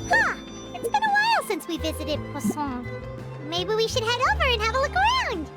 Huh! It's been a while since we visited Poisson. Maybe we should head over and have a look around.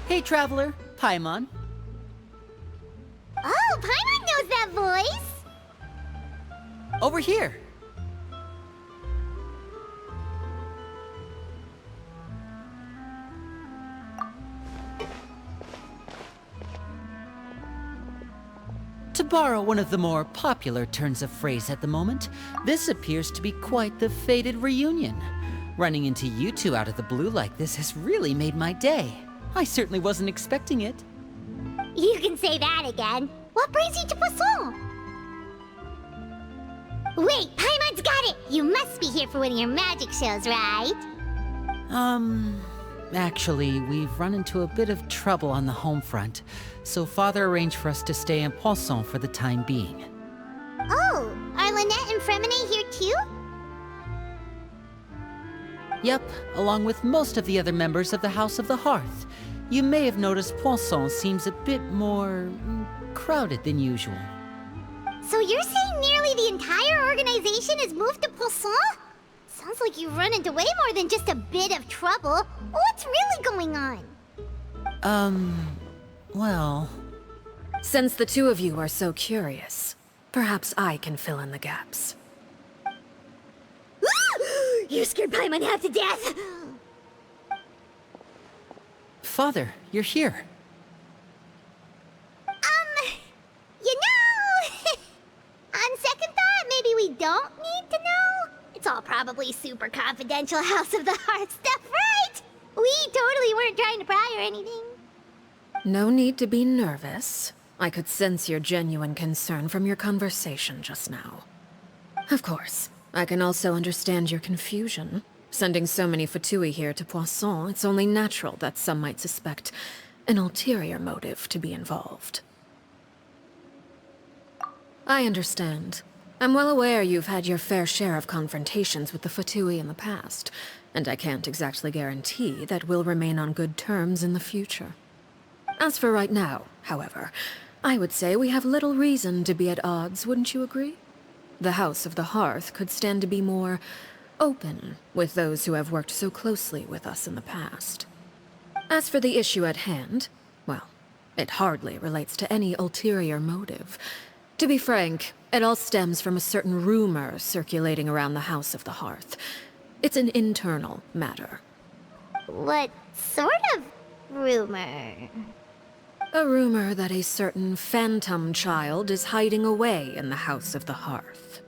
Hey, traveler, Paimon. Oh, Paimon knows that voice! Over here. To borrow one of the more popular turns of phrase at the moment, this appears to be quite the fated reunion. Running into you two out of the blue like this has really made my day. I certainly wasn't expecting it. You can say that again. What brings you to Poisson? Wait, Paimon's got it! You must be here for one of your magic shows, right? Actually, we've run into a bit of trouble on the home front, so Father arranged for us to stay in Poisson for the time being. Oh, are Lynette and Fremine here too? Yep, along with most of the other members of the House of the Hearth. You may have noticed Poisson seems a bit more crowded than usual. So you're saying nearly the entire organization has moved to Poisson? Sounds like you've run into way more than just a bit of trouble. What's really going on? Well... Since the two of you are so curious, perhaps I can fill in the gaps. You scared Paimon half to death! Father, you're here. You know... on second thought, maybe we don't need to know? It's all probably super confidential House of the Hearth stuff, right? We totally weren't trying to pry or anything. No need to be nervous. I could sense your genuine concern from your conversation just now. Of course, I can also understand your confusion. Sending so many Fatui here to Poisson, it's only natural that some might suspect an ulterior motive to be involved. I understand. I'm well aware you've had your fair share of confrontations with the Fatui in the past, and I can't exactly guarantee that we'll remain on good terms in the future. As for right now, however, I would say we have little reason to be at odds, wouldn't you agree? The House of the Hearth could stand to be more open with those who have worked so closely with us in the past. As for the issue at hand, well, it hardly relates to any ulterior motive. To be frank, it all stems from a certain rumor circulating around the House of the Hearth. It's an internal matter. What sort of rumor? A rumor that a certain phantom child is hiding away in the House of the Hearth.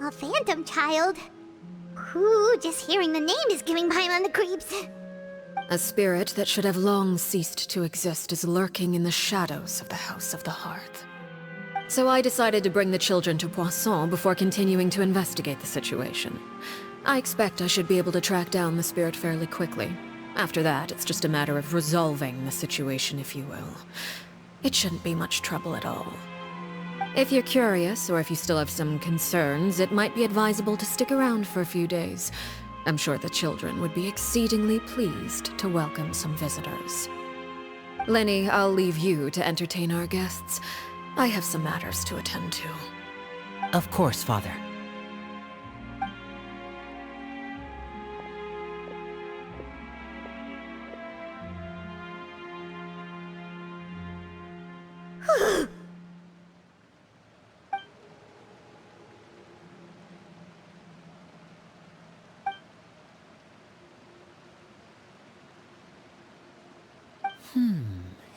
A phantom child? Ooh, just hearing the name is giving Paimon the creeps. A spirit that should have long ceased to exist is lurking in the shadows of the House of the Hearth. So I decided to bring the children to Poisson before continuing to investigate the situation. I expect I should be able to track down the spirit fairly quickly. After that, it's just a matter of resolving the situation, if you will. It shouldn't be much trouble at all. If you're curious, or if you still have some concerns, it might be advisable to stick around for a few days. I'm sure the children would be exceedingly pleased to welcome some visitors. Lenny, I'll leave you to entertain our guests. I have some matters to attend to. Of course, Father.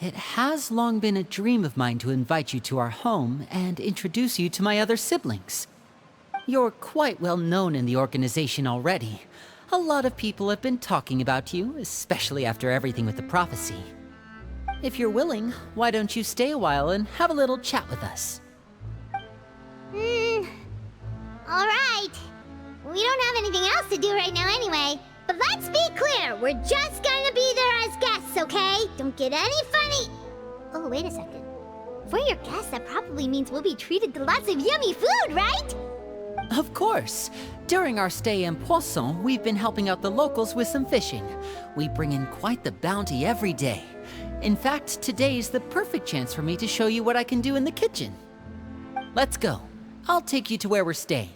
It has long been a dream of mine to invite you to our home and introduce you to my other siblings. You're quite well known in the organization already. A lot of people have been talking about you, especially after everything with the prophecy. If you're willing, why don't you stay a while and have a little chat with us? Alright. We don't have anything else to do right now anyway. But let's be clear, we're just gonna be there as guests, okay? Don't get any funny... Oh, wait a second. If we're your guests, that probably means we'll be treated to lots of yummy food, right? Of course. During our stay in Poisson, we've been helping out the locals with some fishing. We bring in quite the bounty every day. In fact, today's the perfect chance for me to show you what I can do in the kitchen. Let's go. I'll take you to where we're staying.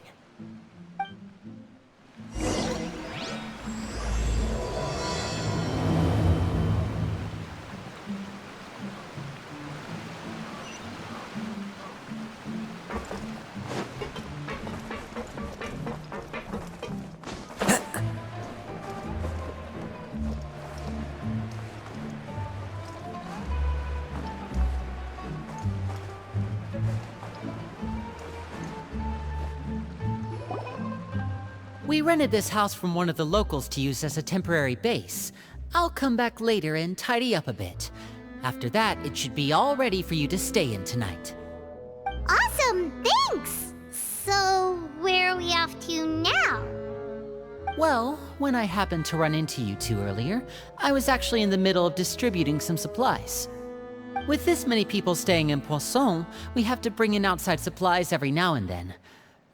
We rented this house from one of the locals to use as a temporary base. I'll come back later and tidy up a bit. After that, it should be all ready for you to stay in tonight. Awesome, thanks! So, where are we off to now? Well, when I happened to run into you two earlier, I was actually in the middle of distributing some supplies. With this many people staying in Poisson, we have to bring in outside supplies every now and then.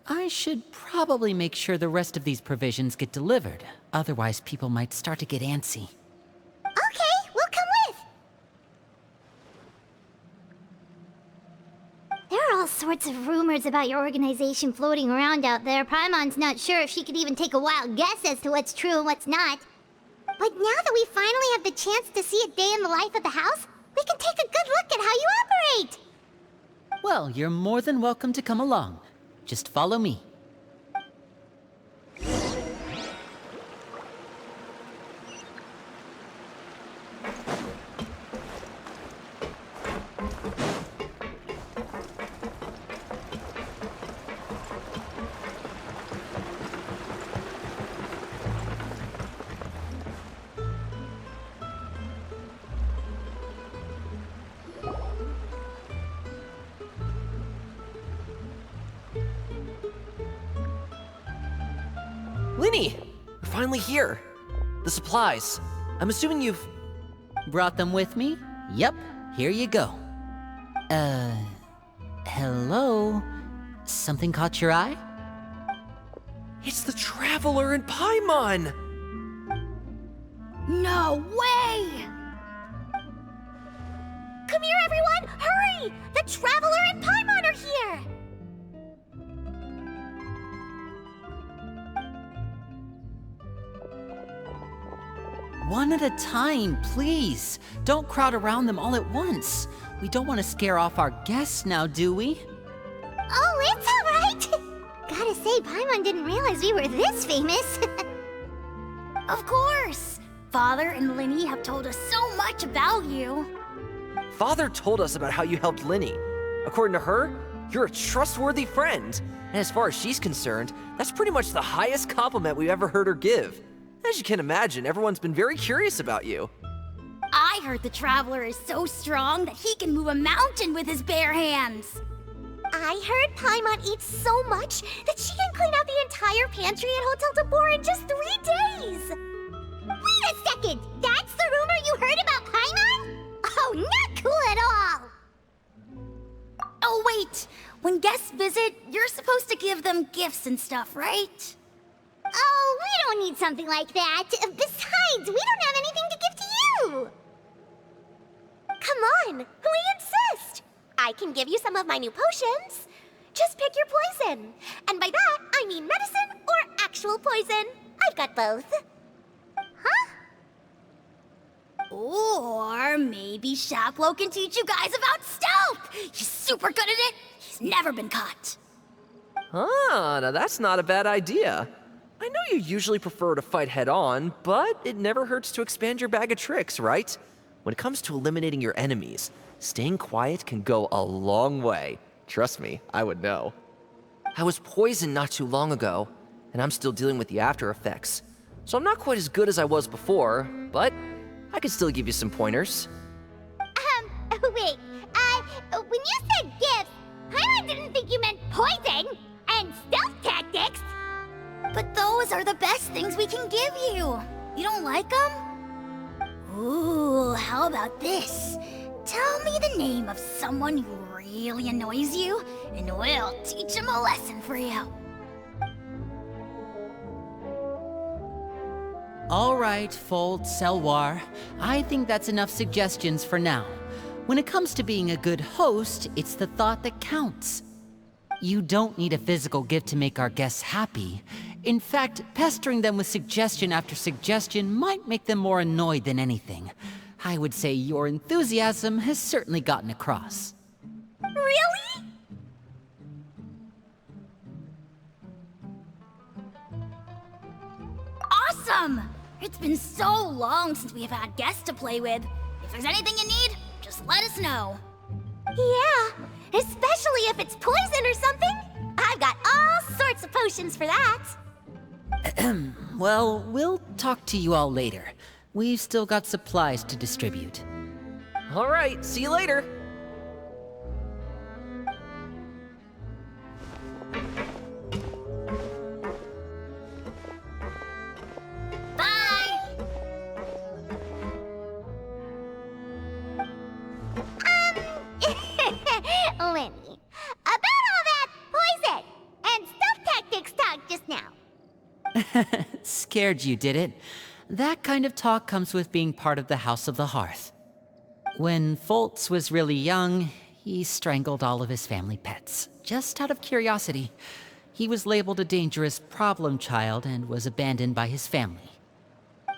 I should probably make sure the rest of these provisions get delivered. Otherwise, people might start to get antsy. Okay, we'll come with! There are all sorts of rumors about your organization floating around out there. Paimon's not sure if she could even take a wild guess as to what's true and what's not. But now that we finally have the chance to see a day in the life of the house, we can take a good look at how you operate! Well, you're more than welcome to come along. Just follow me. Linny! We're finally here. The supplies. I'm assuming you've... Brought them with me? Yep, here you go. Hello? Something caught your eye? It's the Traveler in Paimon! No way! Come here, everyone! Hurry! The Traveler and Paimon are here! One at a time, please. Don't crowd around them all at once. We don't want to scare off our guests now, do we? Oh, it's all right! Gotta say, Paimon didn't realize we were this famous. Of course! Father and Linny have told us so much about you. Father told us about how you helped Linny. According to her, you're a trustworthy friend. And as far as she's concerned, that's pretty much the highest compliment we've ever heard her give. As you can imagine, everyone's been very curious about you. I heard the Traveler is so strong that he can move a mountain with his bare hands. I heard Paimon eats so much that she can clean out the entire pantry at Hotel Tabor in just 3 days. Wait a second! That's the rumor you heard about Paimon? Oh, not cool at all! Oh, wait! When guests visit, you're supposed to give them gifts and stuff, right? Oh, we don't need something like that. Besides, we don't have anything to give to you! Come on, we insist! I can give you some of my new potions. Just pick your poison. And by that, I mean medicine or actual poison. I've got both. Huh? Or maybe Shaplo can teach you guys about stealth! He's super good at it! He's never been caught. Ah, now that's not a bad idea. I know you usually prefer to fight head-on, but it never hurts to expand your bag of tricks, right? When it comes to eliminating your enemies, staying quiet can go a long way. Trust me, I would know. I was poisoned not too long ago, and I'm still dealing with the after effects. So I'm not quite as good as I was before, but I can still give you some pointers. Wait, when you said gifts, Paimon didn't think you meant poison and stealth tactics. But those are the best things we can give you. You don't like them? Ooh, how about this? Tell me the name of someone who really annoys you, and we'll teach him a lesson for you. All right, Fold, Selwar. I think that's enough suggestions for now. When it comes to being a good host, it's the thought that counts. You don't need a physical gift to make our guests happy. In fact, pestering them with suggestion after suggestion might make them more annoyed than anything. I would say your enthusiasm has certainly gotten across. Really? Awesome! It's been so long since we've had guests to play with. If there's anything you need, just let us know. Yeah, especially if it's poison or something. I've got all sorts of potions for that. Well, we'll talk to you all later. We've still got supplies to distribute. All right, see you later. Bye! Lenny, about all that poison and stealth tactics talk just now. Scared you, did it? That kind of talk comes with being part of the House of the Hearth. When Foltz was really young, he strangled all of his family pets, just out of curiosity. He was labeled a dangerous problem child and was abandoned by his family.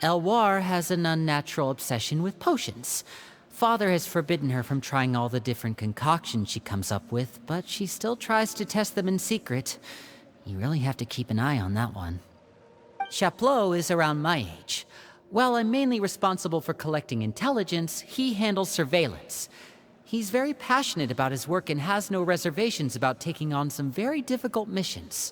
Elwar has an unnatural obsession with potions. Father has forbidden her from trying all the different concoctions she comes up with, but she still tries to test them in secret. You really have to keep an eye on that one. Chaplot is around my age. While I'm mainly responsible for collecting intelligence, he handles surveillance. He's very passionate about his work and has no reservations about taking on some very difficult missions.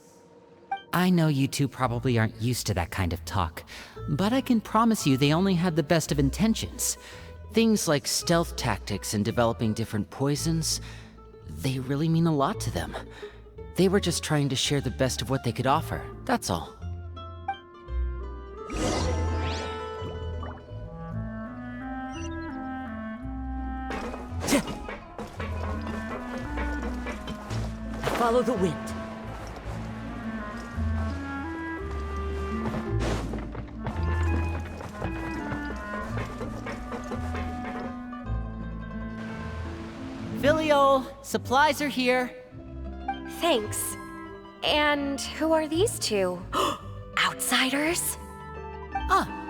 I know you two probably aren't used to that kind of talk, but I can promise you they only had the best of intentions. Things like stealth tactics and developing different poisons, they really mean a lot to them. They were just trying to share the best of what they could offer, that's all. Follow the wind. Filial, supplies are here. Thanks. And who are these two? Outsiders?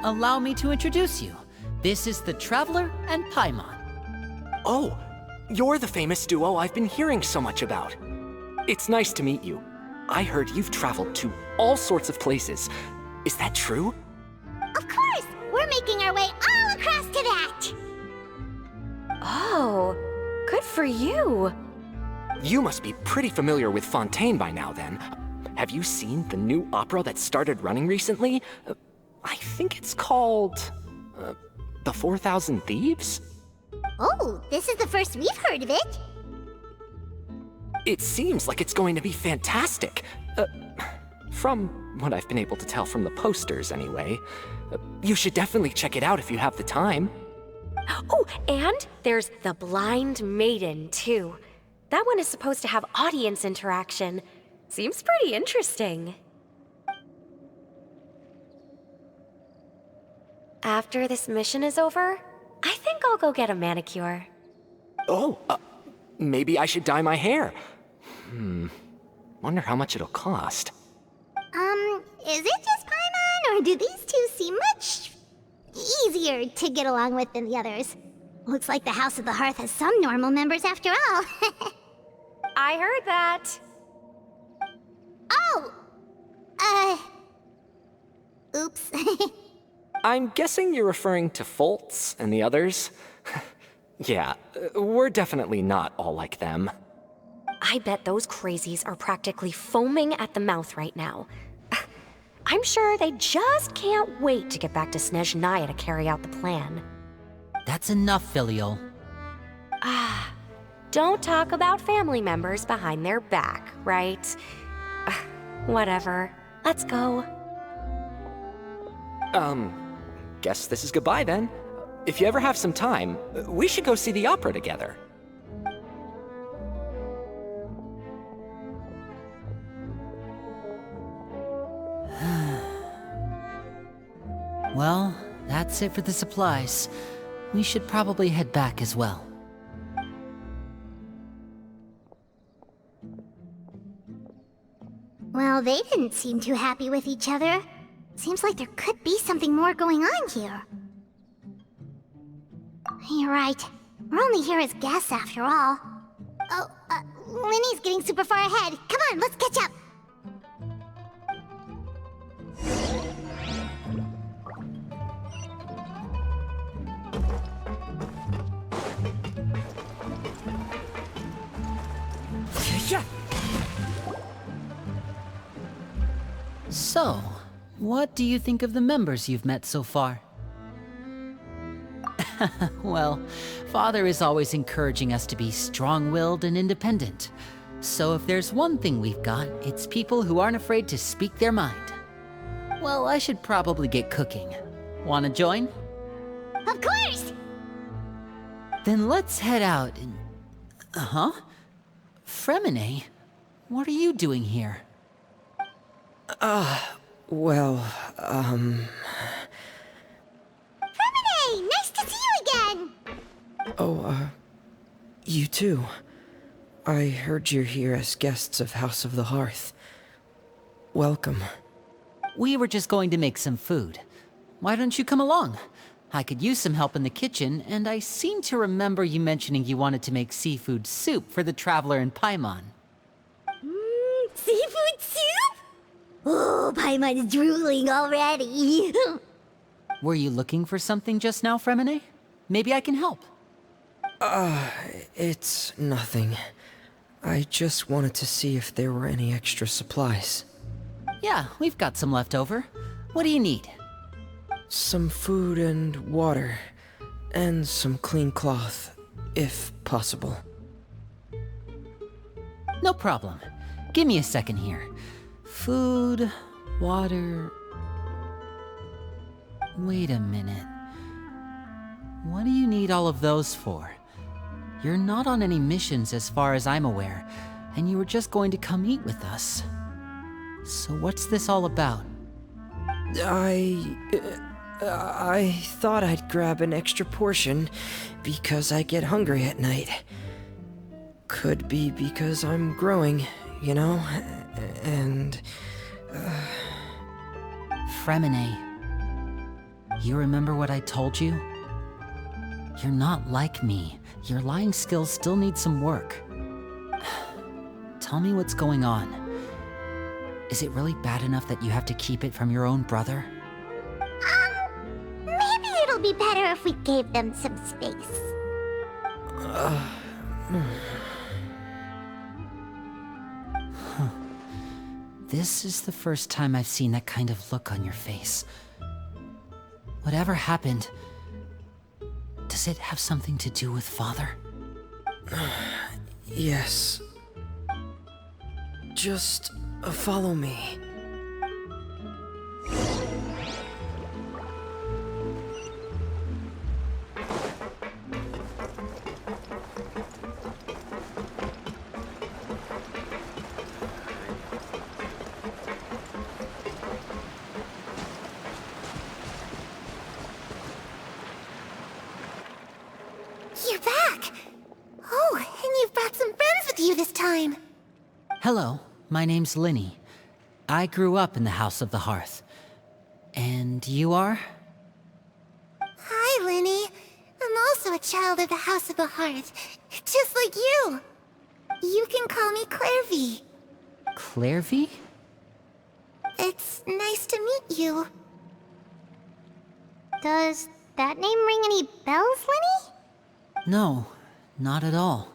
Allow me to introduce you. This is the Traveler and Paimon. Oh, you're the famous duo I've been hearing so much about. It's nice to meet you. I heard you've traveled to all sorts of places. Is that true? Of course! We're making making our way all across to that! Oh, good for you. You must be pretty familiar with Fontaine by now, then. Have you seen the new opera that started running recently? I think it's called... The 4,000 Thieves? Oh, this is the first we've heard of it. It seems like it's going to be fantastic. From what I've been able to tell from the posters, anyway. You should definitely check it out if you have the time. Oh, and there's The Blind Maiden, too. That one is supposed to have audience interaction. Seems pretty interesting. After this mission is over, I think I'll go get a manicure. Oh, maybe I should dye my hair. Wonder how much it'll cost. Is it just Paimon, or do these two seem much easier to get along with than the others? Looks like the House of the Hearth has some normal members after all. I heard that. Oh! Oops. I'm guessing you're referring to Foltz and the others? Yeah, we're definitely not all like them. I bet those crazies are practically foaming at the mouth right now. I'm sure they just can't wait to get back to Snezhnaya to carry out the plan. That's enough, Filial. Don't talk about family members behind their back, right? Whatever. Let's go. Guess this is goodbye then. If you ever have some time, we should go see the opera together. Well, that's it for the supplies. We should probably head back as well. Well, they didn't seem too happy with each other. Seems like there could be something more going on here. You're right. We're only here as guests after all. Oh, Linny's getting super far ahead. Come on, let's catch up. Yeah. So, what do you think of the members you've met so far? Well, Father is always encouraging us to be strong-willed and independent. So if there's one thing we've got, it's people who aren't afraid to speak their mind. Well, I should probably get cooking. Wanna join? Of course! Then let's head out and... Fremine? What are you doing here? Well, Fremine! Nice to see you again! you too. I heard you're here as guests of House of the Hearth. Welcome. We were just going to make some food. Why don't you come along? I could use some help in the kitchen, and I seem to remember you mentioning you wanted to make seafood soup for the traveler in Paimon. Seafood soup? Oh, Paimon's drooling already. Were you looking for something just now, Fremine? Maybe I can help. It's nothing. I just wanted to see if there were any extra supplies. Yeah, we've got some left over. What do you need? Some food and water, and some clean cloth, if possible. No problem. Give me a second here. Food, water... Wait a minute. What do you need all of those for? You're not on any missions as far as I'm aware, and you were just going to come eat with us. So what's this all about? I thought I'd grab an extra portion because I get hungry at night. Could be because I'm growing, you know, and... Fremine, you remember what I told you? You're not like me. Your lying skills still need some work. Tell me what's going on. Is it really bad enough that you have to keep it from your own brother? Maybe be better if we gave them some space. This is the first time I've seen that kind of look on your face. Whatever happened, does it have something to do with Father? Yes. Just follow me. You're back! Oh, and you've brought some friends with you this time. Hello, my name's Linny. I grew up in the House of the Hearth. And you are? Hi, Linny. I'm also a child of the House of the Hearth, just like you. You can call me Clairvy. Clairvy? It's nice to meet you. Does that name ring any bells, Linny? No, not at all.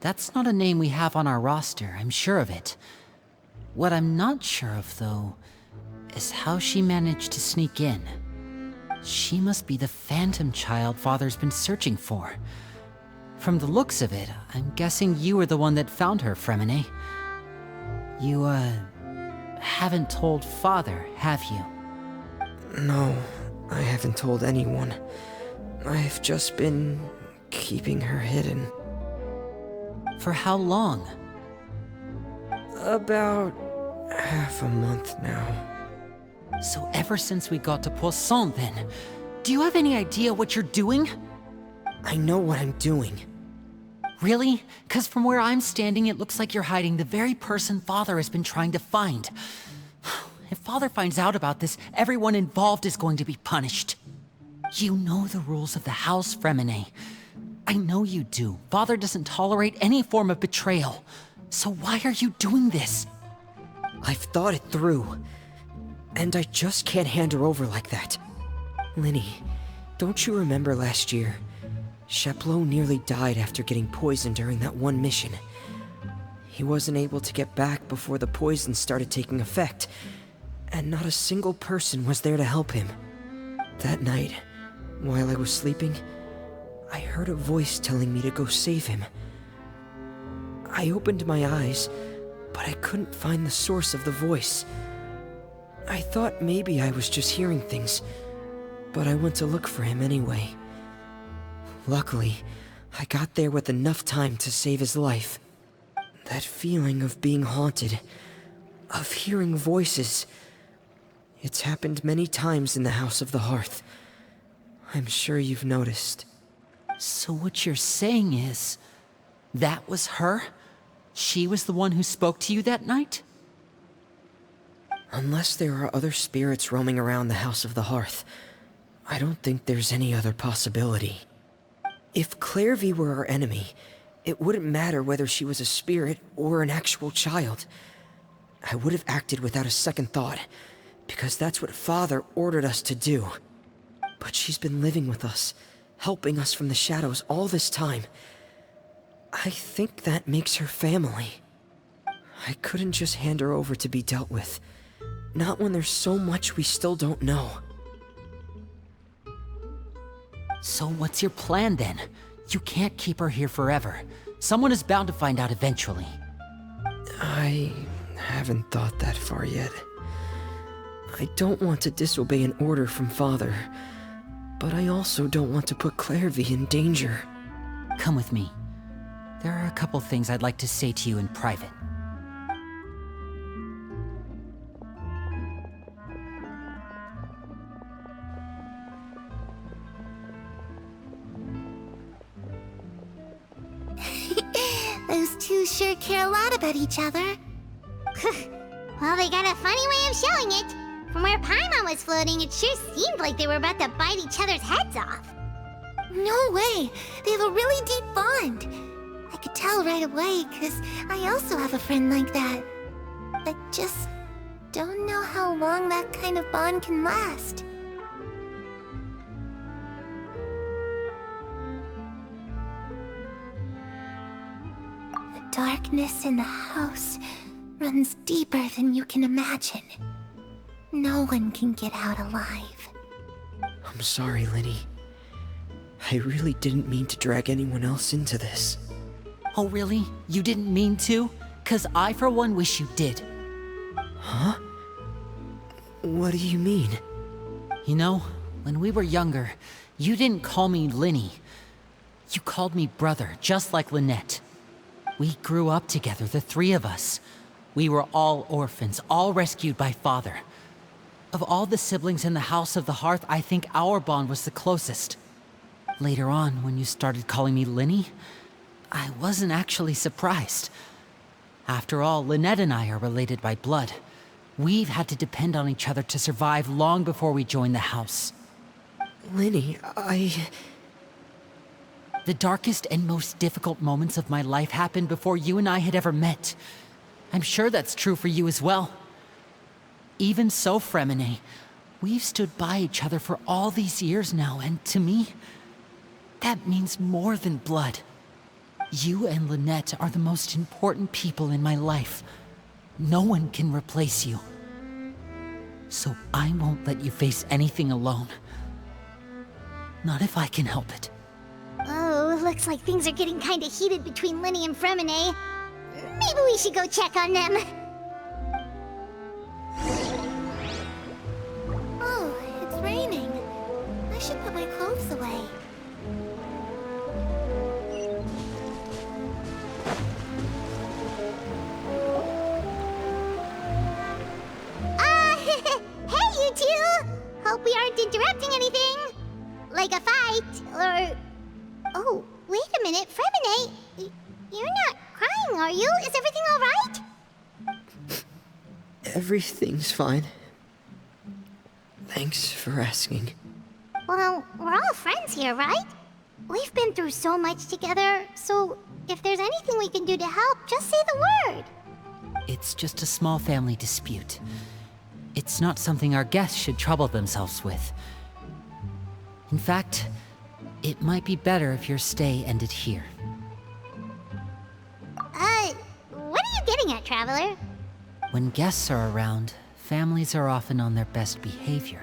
That's not a name we have on our roster, I'm sure of it. What I'm not sure of, though, is how she managed to sneak in. She must be the phantom child Father's been searching for. From the looks of it, I'm guessing you were the one that found her, Fremine. You, haven't told Father, have you? No, I haven't told anyone. I've just been keeping her hidden. For how long? About half a month now. So ever since we got to Poisson, then, do you have any idea what you're doing? I know what I'm doing. Really? 'Cause from where I'm standing, it looks like you're hiding the very person Father has been trying to find. If Father finds out about this, everyone involved is going to be punished. You know the rules of the house, Fremine. I know you do. Father doesn't tolerate any form of betrayal. So why are you doing this? I've thought it through. And I just can't hand her over like that. Linny, don't you remember last year? Chaplot nearly died after getting poisoned during that one mission. He wasn't able to get back before the poison started taking effect, and not a single person was there to help him. That night, while I was sleeping, I heard a voice telling me to go save him. I opened my eyes, but I couldn't find the source of the voice. I thought maybe I was just hearing things, but I went to look for him anyway. Luckily, I got there with enough time to save his life. That feeling of being haunted, of hearing voices, it's happened many times in the House of the Hearth. I'm sure you've noticed. So what you're saying is, that was her? She was the one who spoke to you that night? Unless there are other spirits roaming around the House of the Hearth, I don't think there's any other possibility. If Clairvy were our enemy, it wouldn't matter whether she was a spirit or an actual child. I would have acted without a second thought, because that's what Father ordered us to do. But she's been living with us, helping us from the shadows all this time. I think that makes her family. I couldn't just hand her over to be dealt with. Not when there's so much we still don't know. So what's your plan then? You can't keep her here forever. Someone is bound to find out eventually. I haven't thought that far yet. I don't want to disobey an order from Father, but I also don't want to put Clairvy in danger. Come with me. There are a couple things I'd like to say to you in private. Those two sure care a lot about each other. Well, they got a funny way of showing it. From where Paimon was floating, it sure seemed like they were about to bite each other's heads off. No way! They have a really deep bond. I could tell right away, because I also have a friend like that. I just don't know how long that kind of bond can last. darkness in the house runs deeper than you can imagine. No one can get out alive. I'm sorry, Linny. I really didn't mean to drag anyone else into this. Oh, really? You didn't mean to? 'Cause I, for one, wish you did. Huh? What do you mean? You know, when we were younger, you didn't call me Linny. You called me brother, just like Lynette. We grew up together, the three of us. We were all orphans, all rescued by Father. Of all the siblings in the House of the Hearth, I think our bond was the closest. Later on, when you started calling me Linny, I wasn't actually surprised. After all, Lynette and I are related by blood. We've had to depend on each other to survive long before we joined the house. Linny, The darkest and most difficult moments of my life happened before you and I had ever met. I'm sure that's true for you as well. Even so, Fremine, we've stood by each other for all these years now, and to me, that means more than blood. You and Lynette are the most important people in my life. No one can replace you. So I won't let you face anything alone. Not if I can help it. Oh, looks like things are getting kinda heated between Linny and Fremine. Maybe we should go check on them. Oh, it's raining. I should put my clothes away. Hey, you two! Hope we aren't interrupting anything. Like a fight, or... Oh, wait a minute, Fremine. You're not crying, are you? Is everything all right? everything's fine. Thanks for asking. Well, we're all friends here, right? We've been through so much together, so if there's anything we can do to help, just say the word. It's just a small family dispute. It's not something our guests should trouble themselves with. In fact, it might be better if your stay ended here. What are you getting at, Traveler? When guests are around, families are often on their best behavior.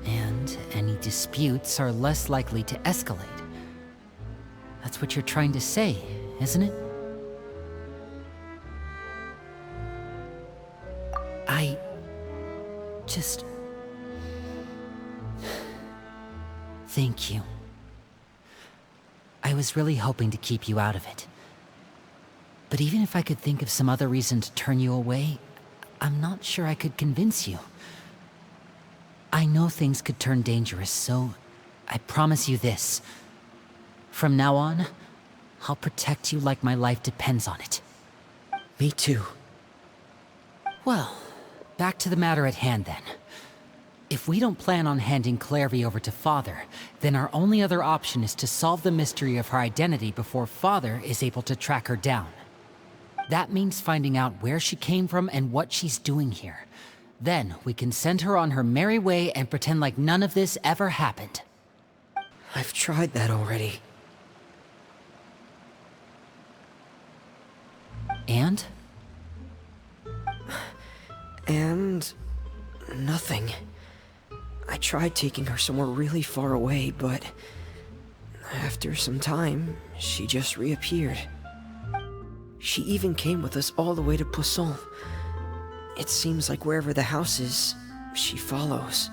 And any disputes are less likely to escalate. That's what you're trying to say, isn't it? I just... Thank you. I was really hoping to keep you out of it. But even if I could think of some other reason to turn you away, I'm not sure I could convince you. I know things could turn dangerous, so I promise you this. From now on, I'll protect you like my life depends on it. Me too. Well, back to the matter at hand then. If we don't plan on handing Clairvy over to Father, then our only other option is to solve the mystery of her identity before Father is able to track her down. That means finding out where she came from and what she's doing here. Then we can send her on her merry way and pretend like none of this ever happened. I've tried that already. And? And... nothing. I tried taking her somewhere really far away, but... after some time, she just reappeared. She even came with us all the way to Poisson. It seems like wherever the house is, she follows.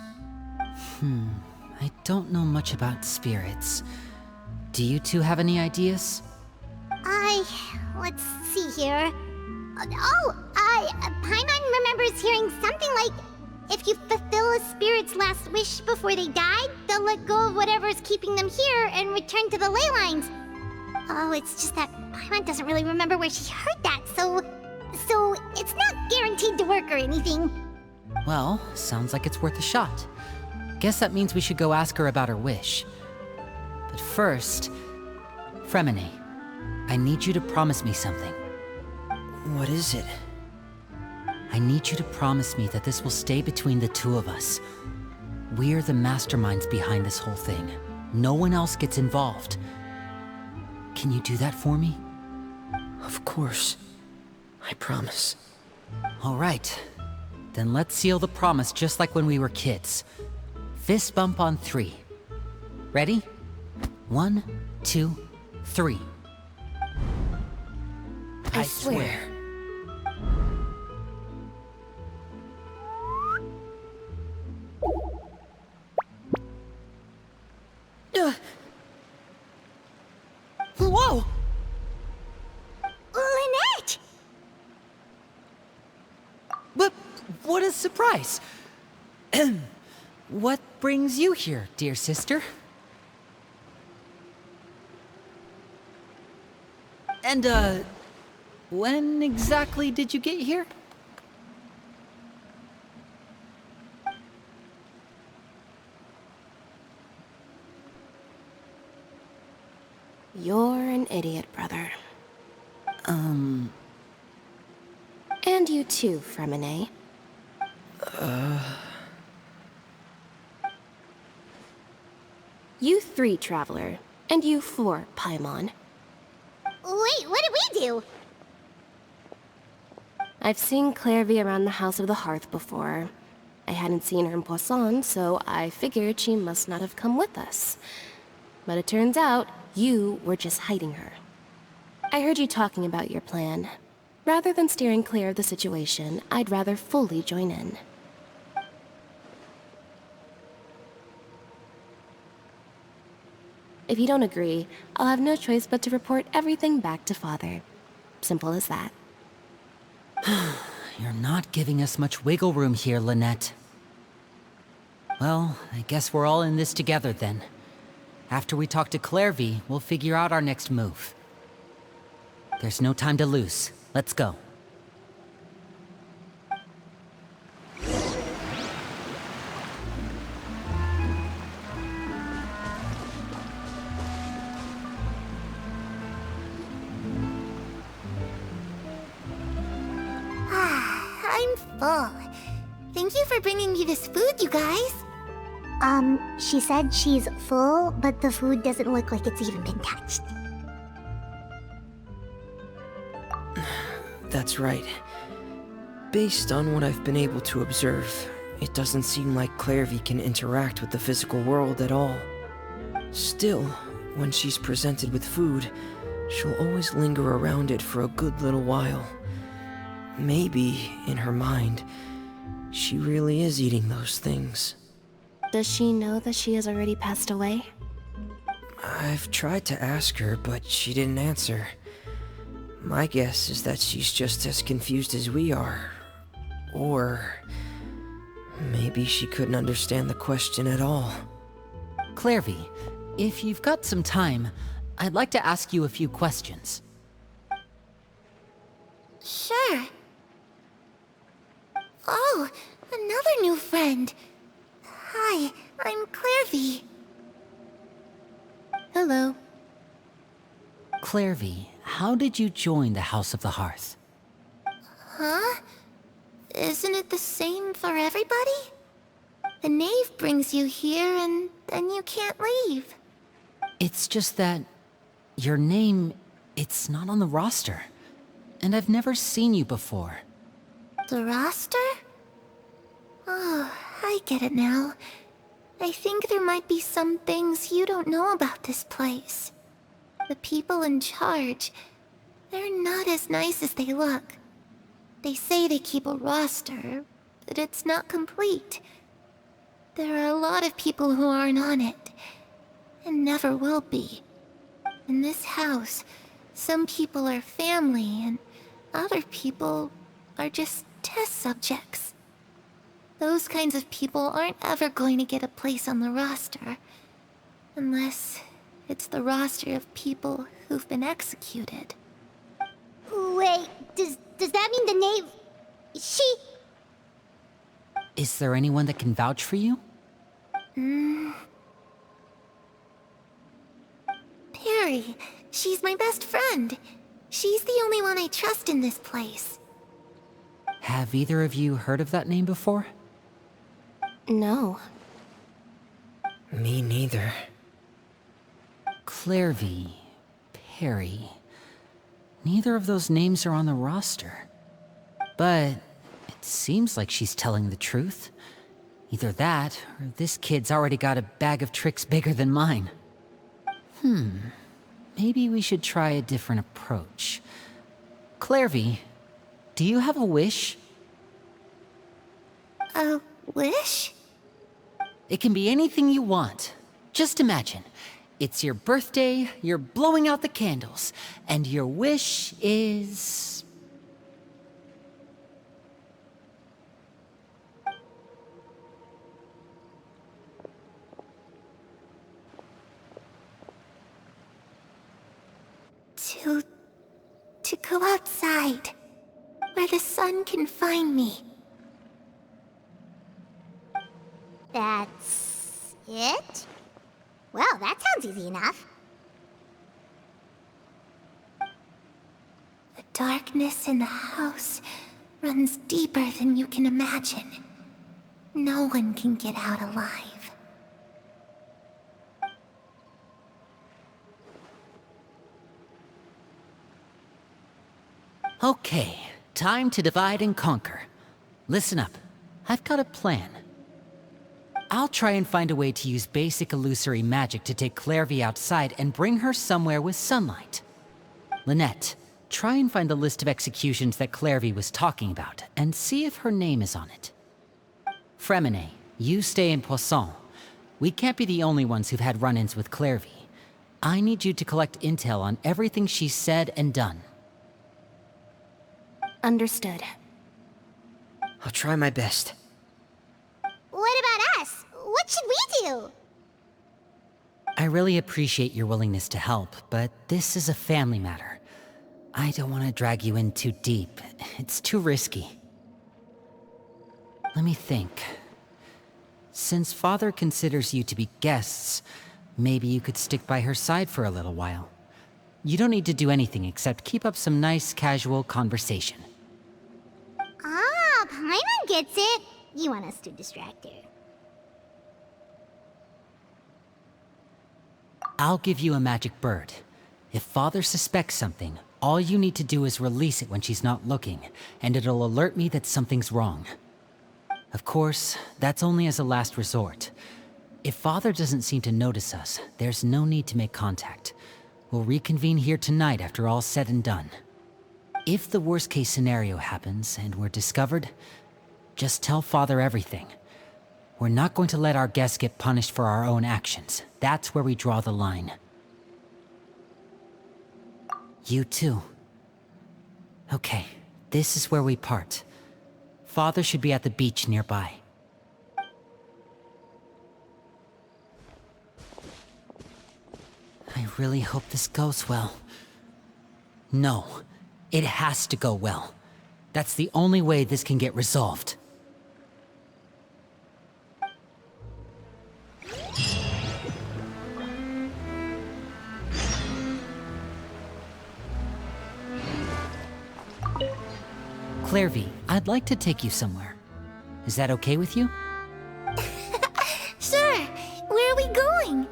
I don't know much about spirits. Do you two have any ideas? Let's see here. Paimon remembers hearing something like, if you fulfill a spirit's last wish before they died, they'll let go of whatever's keeping them here and return to the ley lines. Oh, it's just that Paimon doesn't really remember where she heard that, so it's not guaranteed to work or anything. Well, sounds like it's worth a shot. Guess that means we should go ask her about her wish. But first, Fremine, I need you to promise me something. What is it? I need you to promise me that this will stay between the two of us. We're the masterminds behind this whole thing. No one else gets involved. Can you do that for me? Of course. I promise. All right. Then let's seal the promise just like when we were kids. Fist bump on 3. Ready? 1, 2, 3. I swear. Whoa! Lynette! But what a surprise! What brings you here, dear sister? And, when exactly did you get here? You're an idiot, brother. And you too, Fremine. You 3, Traveler. And you 4, Paimon. Wait, what did we do? I've seen Clairvy around the House of the Hearth before. I hadn't seen her in Poisson, so I figured she must not have come with us. But it turns out, you were just hiding her. I heard you talking about your plan. Rather than steering clear of the situation, I'd rather fully join in. If you don't agree, I'll have no choice but to report everything back to Father. Simple as that. You're not giving us much wiggle room here, Lynette. Well, I guess we're all in this together then. After we talk to Clairvy, we'll figure out our next move. There's no time to lose. Let's go. I'm full. Thank you for bringing me this food, you guys. She said she's full, but the food doesn't look like it's even been touched. That's right. Based on what I've been able to observe, it doesn't seem like Clairvy can interact with the physical world at all. Still, when she's presented with food, she'll always linger around it for a good little while. Maybe, in her mind, she really is eating those things. Does she know that she has already passed away? I've tried to ask her, but she didn't answer. My guess is that she's just as confused as we are. Or maybe she couldn't understand the question at all. Clairvy, if you've got some time, I'd like to ask you a few questions. Sure. Oh, another new friend. Hi, I'm Clairvy. Hello. Clairvy, how did you join the House of the Hearth? Huh? Isn't it the same for everybody? The knave brings you here and then you can't leave. It's just that your name, it's not on the roster. And I've never seen you before. The roster? Oh, I get it now. I think there might be some things you don't know about this place. The people in charge, they're not as nice as they look. They say they keep a roster, but it's not complete. There are a lot of people who aren't on it, and never will be. In this house, some people are family, and other people are just test subjects. Those kinds of people aren't ever going to get a place on the roster, unless it's the roster of people who've been executed. Wait, does that mean the knave... she... Is there anyone that can vouch for you? Perry, she's my best friend. She's the only one I trust in this place. Have either of you heard of that name before? No. Me neither. Clairvy, Perry. Neither of those names are on the roster. But it seems like she's telling the truth. Either that, or this kid's already got a bag of tricks bigger than mine. Maybe we should try a different approach. Clairvy, do you have a wish? A wish? It can be anything you want. Just imagine. It's your birthday, you're blowing out the candles, and your wish is... To go outside, where the sun can find me. That's it? Well, that sounds easy enough. The darkness in the house runs deeper than you can imagine. No one can get out alive. Okay, time to divide and conquer. Listen up, I've got a plan. I'll try and find a way to use basic illusory magic to take Clairvy outside and bring her somewhere with sunlight. Lynette, try and find the list of executions that Clairvy was talking about, and see if her name is on it. Fremine, you stay in Poisson. We can't be the only ones who've had run-ins with Clairvy. I need you to collect intel on everything she's said and done. Understood. I'll try my best. What about us? What should we do? I really appreciate your willingness to help, but this is a family matter. I don't want to drag you in too deep. It's too risky. Let me think. Since Father considers you to be guests, maybe you could stick by her side for a little while. You don't need to do anything except keep up some nice, casual conversation. Ah, Paimon gets it. You want us to distract her. I'll give you a magic bird. If Father suspects something, all you need to do is release it when she's not looking, and it'll alert me that something's wrong. Of course, that's only as a last resort. If Father doesn't seem to notice us, there's no need to make contact. We'll reconvene here tonight after all's said and done. If the worst-case scenario happens and we're discovered, just tell Father everything. We're not going to let our guests get punished for our own actions. That's where we draw the line. You too. Okay, this is where we part. Father should be at the beach nearby. I really hope this goes well. No, it has to go well. That's the only way this can get resolved. Clairvy, I'd like to take you somewhere. Is that okay with you? Sure. Where are we going?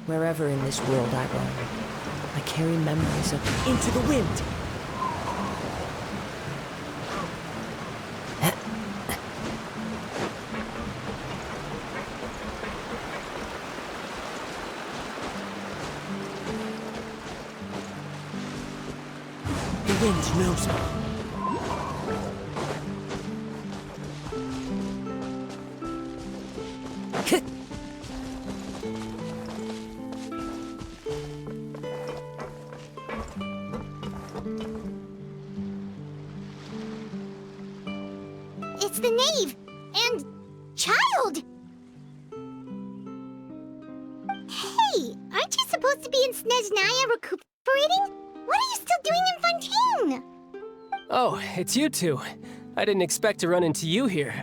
Wherever in this world I roam, I carry memories of Into the Wind. The wind knows me. It's the knave and child. Hey, aren't you supposed to be in Snezhnaya recuperating? What are you still doing in Fontaine? Oh, it's you two. I didn't expect to run into you here.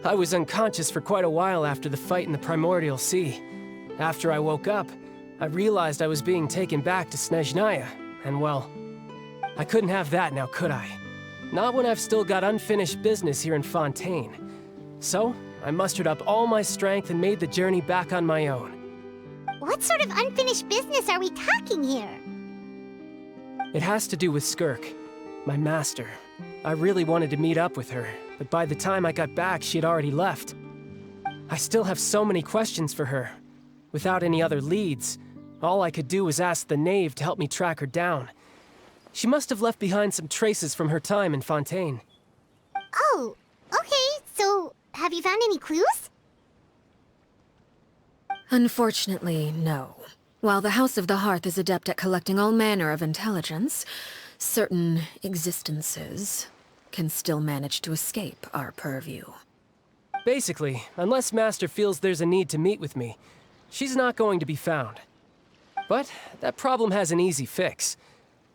I was unconscious for quite a while after the fight in the Primordial Sea. After I woke up, I realized I was being taken back to Snezhnaya, and well, I couldn't have that now, could I? Not when I've still got unfinished business here in Fontaine. So, I mustered up all my strength and made the journey back on my own. What sort of unfinished business are we talking here? It has to do with Skirk, my master. I really wanted to meet up with her, but by the time I got back, she had already left. I still have so many questions for her. Without any other leads, all I could do was ask the knave to help me track her down. She must have left behind some traces from her time in Fontaine. Oh, okay, so have you found any clues? Unfortunately, no. While the House of the Hearth is adept at collecting all manner of intelligence, certain existences can still manage to escape our purview. Basically, unless Master feels there's a need to meet with me, she's not going to be found. But that problem has an easy fix.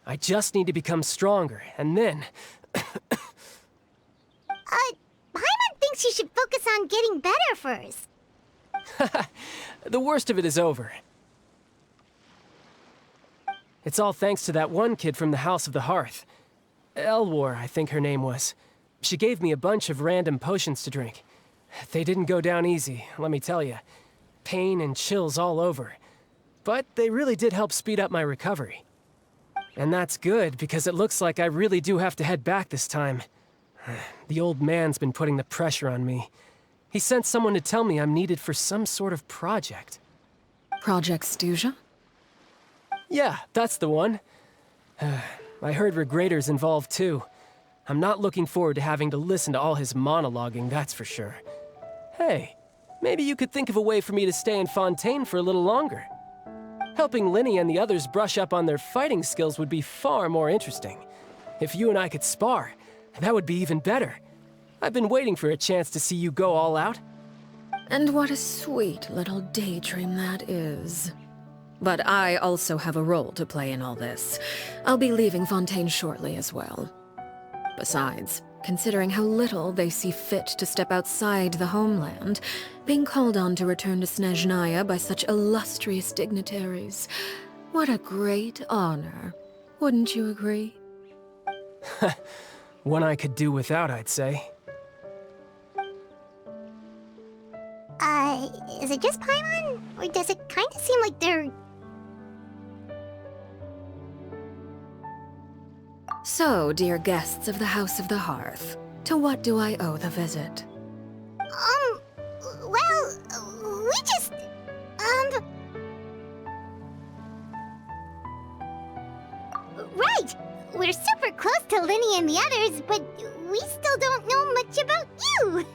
I just need to become stronger, and then... Paimon thinks you should focus on getting better first. The worst of it is over. It's all thanks to that one kid from the House of the Hearth. Elwar, I think her name was. She gave me a bunch of random potions to drink. They didn't go down easy, let me tell you. Pain and chills all over. But they really did help speed up my recovery. And that's good, because it looks like I really do have to head back this time. The old man's been putting the pressure on me. He sent someone to tell me I'm needed for some sort of project. Project Stuja? Yeah, that's the one. I heard Regrader's involved too. I'm not looking forward to having to listen to all his monologuing, that's for sure. Hey, maybe you could think of a way for me to stay in Fontaine for a little longer. Helping Linny and the others brush up on their fighting skills would be far more interesting. If you and I could spar, that would be even better. I've been waiting for a chance to see you go all out. And what a sweet little daydream that is. But I also have a role to play in all this. I'll be leaving Fontaine shortly as well. Besides, considering how little they see fit to step outside the homeland, being called on to return to Snezhnaya by such illustrious dignitaries, what a great honor. Wouldn't you agree? One I could do without, I'd say. Is it just Paimon? Or does it kind of seem like they're... So, dear guests of the House of the Hearth, to what do I owe the visit? Well, we just... Right! We're super close to Linny and the others, but we still don't know much about you!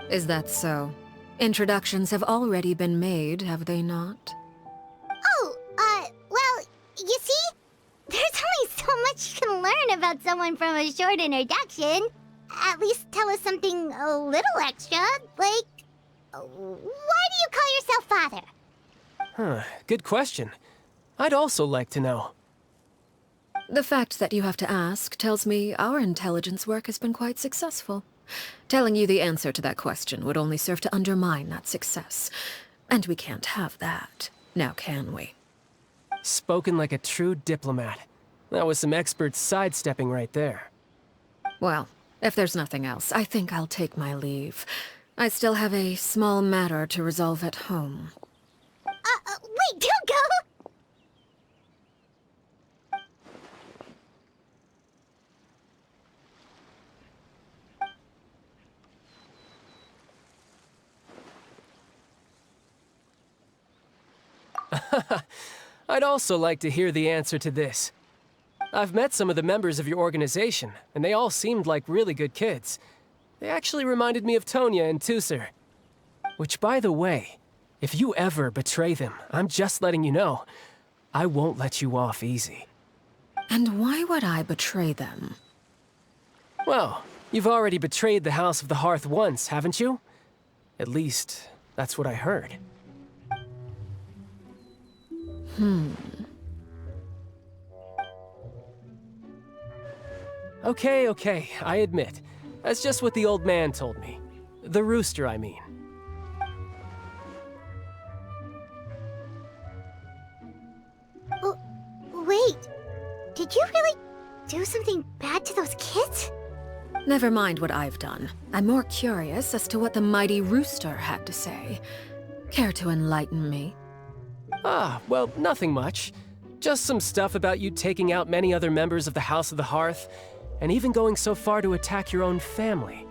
Is that so? Introductions have already been made, have they not? Oh, well, you see? There's only so much you can learn about someone from a short introduction. At least tell us something a little extra, like... Why do you call yourself father? Huh, good question. I'd also like to know. The fact that you have to ask tells me our intelligence work has been quite successful. Telling you the answer to that question would only serve to undermine that success. And we can't have that, now can we? Spoken like a true diplomat. That was some expert sidestepping right there. Well, if there's nothing else, I think I'll take my leave. I still have a small matter to resolve at home. Wait, don't go! I'd also like to hear the answer to this. I've met some of the members of your organization, and they all seemed like really good kids. They actually reminded me of Tonya and Tusser. Which, by the way, if you ever betray them, I'm just letting you know, I won't let you off easy. And why would I betray them? Well, you've already betrayed the House of the Hearth once, haven't you? At least, that's what I heard. Okay, I admit. That's just what the old man told me. The rooster, I mean. Wait, did you really do something bad to those kids? Never mind what I've done. I'm more curious as to what the mighty rooster had to say. Care to enlighten me? Well, nothing much. Just some stuff about you taking out many other members of the House of the Hearth, and even going so far to attack your own family.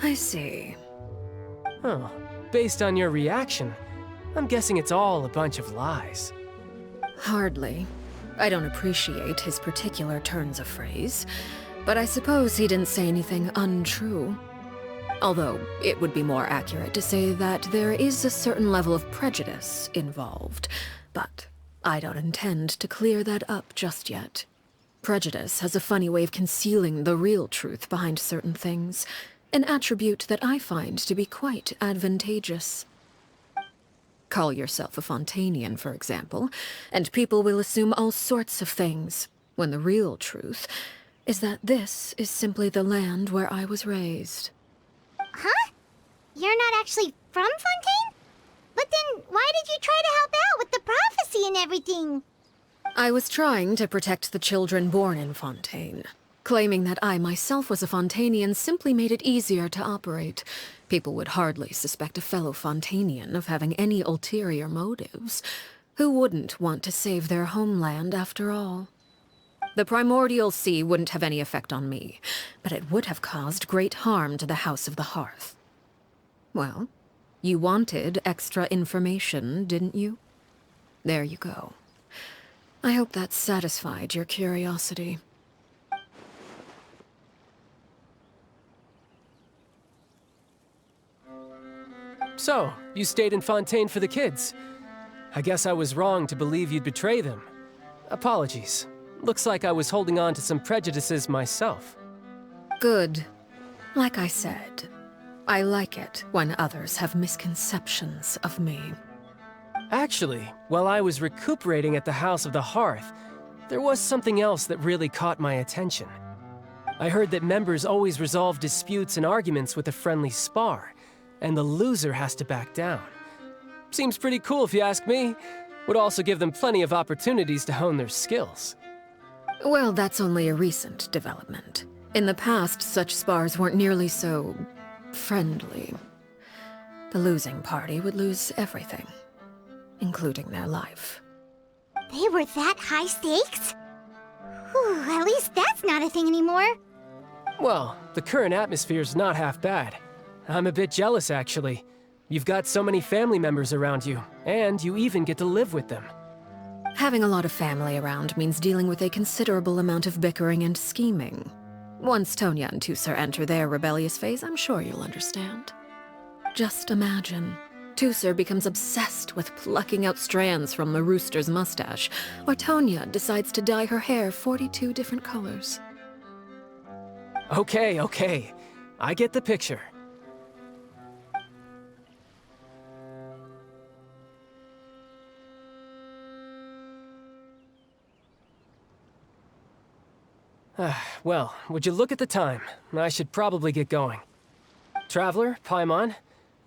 I see. Oh, based on your reaction, I'm guessing it's all a bunch of lies. Hardly. I don't appreciate his particular turns of phrase, but I suppose he didn't say anything untrue. Although, it would be more accurate to say that there is a certain level of prejudice involved, but I don't intend to clear that up just yet. Prejudice has a funny way of concealing the real truth behind certain things, an attribute that I find to be quite advantageous. Call yourself a Fontanian, for example, and people will assume all sorts of things, when the real truth is that this is simply the land where I was raised. Huh? You're not actually from Fontaine? But then why did you try to help out with the prophecy and everything? I was trying to protect the children born in Fontaine. Claiming that I myself was a Fontanian simply made it easier to operate. People would hardly suspect a fellow Fontanian of having any ulterior motives. Who wouldn't want to save their homeland after all? The primordial sea wouldn't have any effect on me, but it would have caused great harm to the House of the Hearth. Well, you wanted extra information, didn't you? There you go. I hope that satisfied your curiosity. So, you stayed in Fontaine for the kids. I guess I was wrong to believe you'd betray them. Apologies. Looks like I was holding on to some prejudices myself. Good. Like I said, I like it when others have misconceptions of me. Actually, while I was recuperating at the House of the Hearth, there was something else that really caught my attention. I heard that members always resolve disputes and arguments with a friendly spar, and the loser has to back down. Seems pretty cool if you ask me. Would also give them plenty of opportunities to hone their skills. Well, that's only a recent development. In the past, such spars weren't nearly so friendly. The losing party would lose everything, including their life. They were that high stakes? Whew, at least that's not a thing anymore. Well, the current atmosphere's not half bad. I'm a bit jealous, actually. You've got so many family members around you, and you even get to live with them. Having a lot of family around means dealing with a considerable amount of bickering and scheming. Once Tonya and Tusser enter their rebellious phase, I'm sure you'll understand. Just imagine. Tusser becomes obsessed with plucking out strands from the rooster's mustache, or Tonya decides to dye her hair 42 different colors. Okay. I get the picture. Well, would you look at the time? I should probably get going. Traveler, Paimon,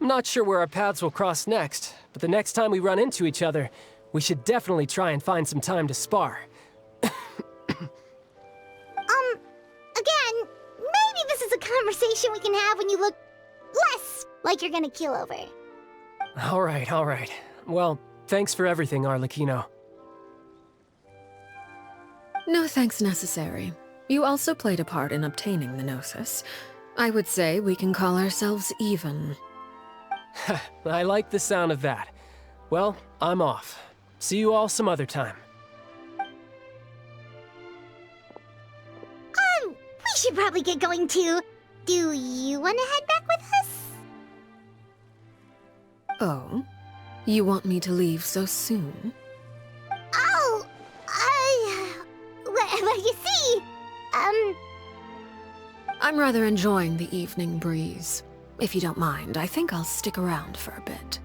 I'm not sure where our paths will cross next, but the next time we run into each other, we should definitely try and find some time to spar. Again, maybe this is a conversation we can have when you look less like you're gonna kill over. All right. Well, thanks for everything, Arlecchino. No thanks necessary. You also played a part in obtaining the Gnosis. I would say we can call ourselves even. I like the sound of that. Well, I'm off. See you all some other time. We should probably get going too. Do you want to head back with us? Oh? You want me to leave so soon? Oh, well, you see, I'm rather enjoying the evening breeze. If you don't mind, I think I'll stick around for a bit.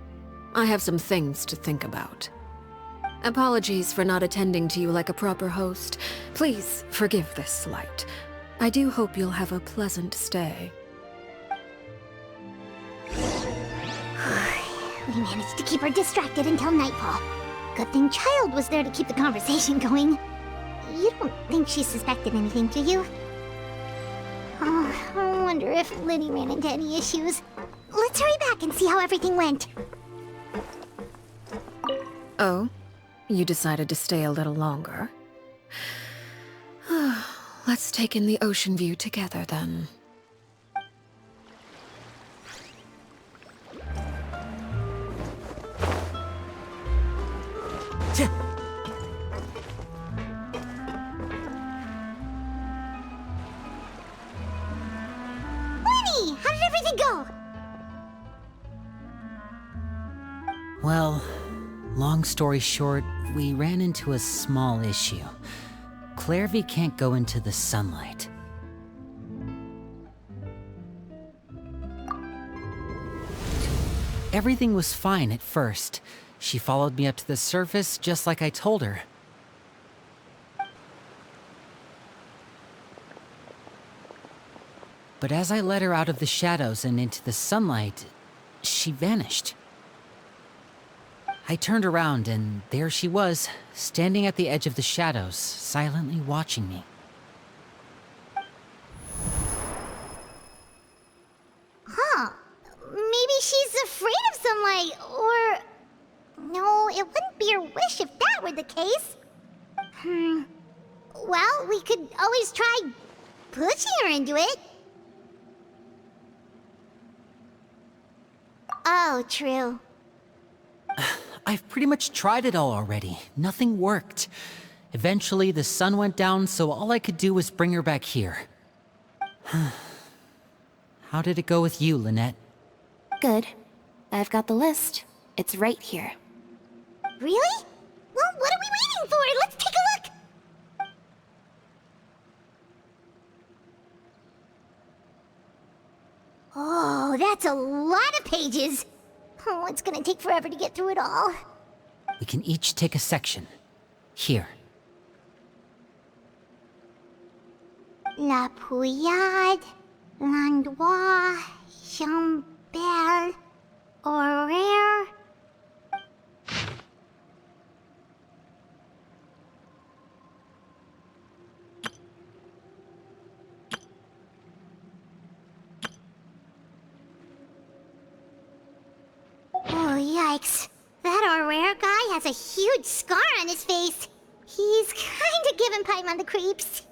I have some things to think about. Apologies for not attending to you like a proper host. Please forgive this slight. I do hope you'll have a pleasant stay. We managed to keep her distracted until nightfall. Good thing Child was there to keep the conversation going. You don't think she suspected anything, do you? Oh, I wonder if Liddy ran into any issues. Let's hurry back and see how everything went. Oh? You decided to stay a little longer? Let's take in the ocean view together, then. Lenny, how did everything go? Well, long story short, we ran into a small issue. Clairvy can't go into the sunlight. Everything was fine at first. She followed me up to the surface just like I told her. But as I led her out of the shadows and into the sunlight, she vanished. I turned around and there she was, standing at the edge of the shadows, silently watching me. Huh. Maybe she's afraid of sunlight, or... No, it wouldn't be her wish if that were the case. Well, we could always try pushing her into it. Oh, true. I've pretty much tried it all already. Nothing worked. Eventually, the sun went down, so all I could do was bring her back here. How did it go with you, Lynette? Good. I've got the list. It's right here. Really? Well, what are we waiting for? Let's take a look! Oh, that's a lot of pages. Oh, it's gonna take forever to get through it all. We can each take a section. Here. La Pouillade, l'endroit, Chambel, horaire. Oh, yikes. That Aurore guy has a huge scar on his face. He's kinda giving Paimon the creeps.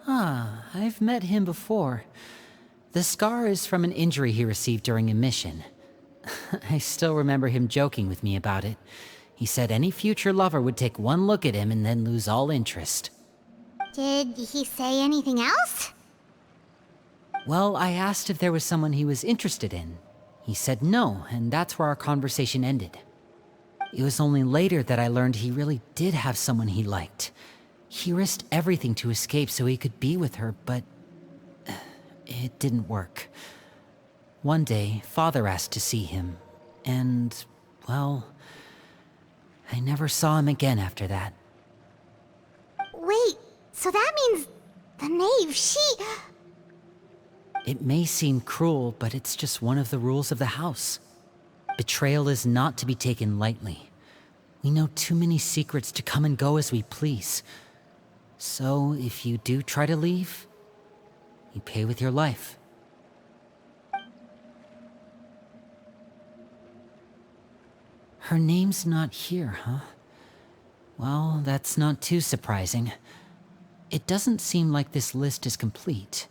Ah, I've met him before. The scar is from an injury he received during a mission. I still remember him joking with me about it. He said any future lover would take one look at him and then lose all interest. Did he say anything else? Well, I asked if there was someone he was interested in. He said no, and that's where our conversation ended. It was only later that I learned he really did have someone he liked. He risked everything to escape so he could be with her, but it didn't work. One day, Father asked to see him, and, well, I never saw him again after that. Wait, so that means the knave, she... It may seem cruel, but it's just one of the rules of the house. Betrayal is not to be taken lightly. We know too many secrets to come and go as we please. So, if you do try to leave, you pay with your life. Her name's not here, huh? Well, that's not too surprising. It doesn't seem like this list is complete.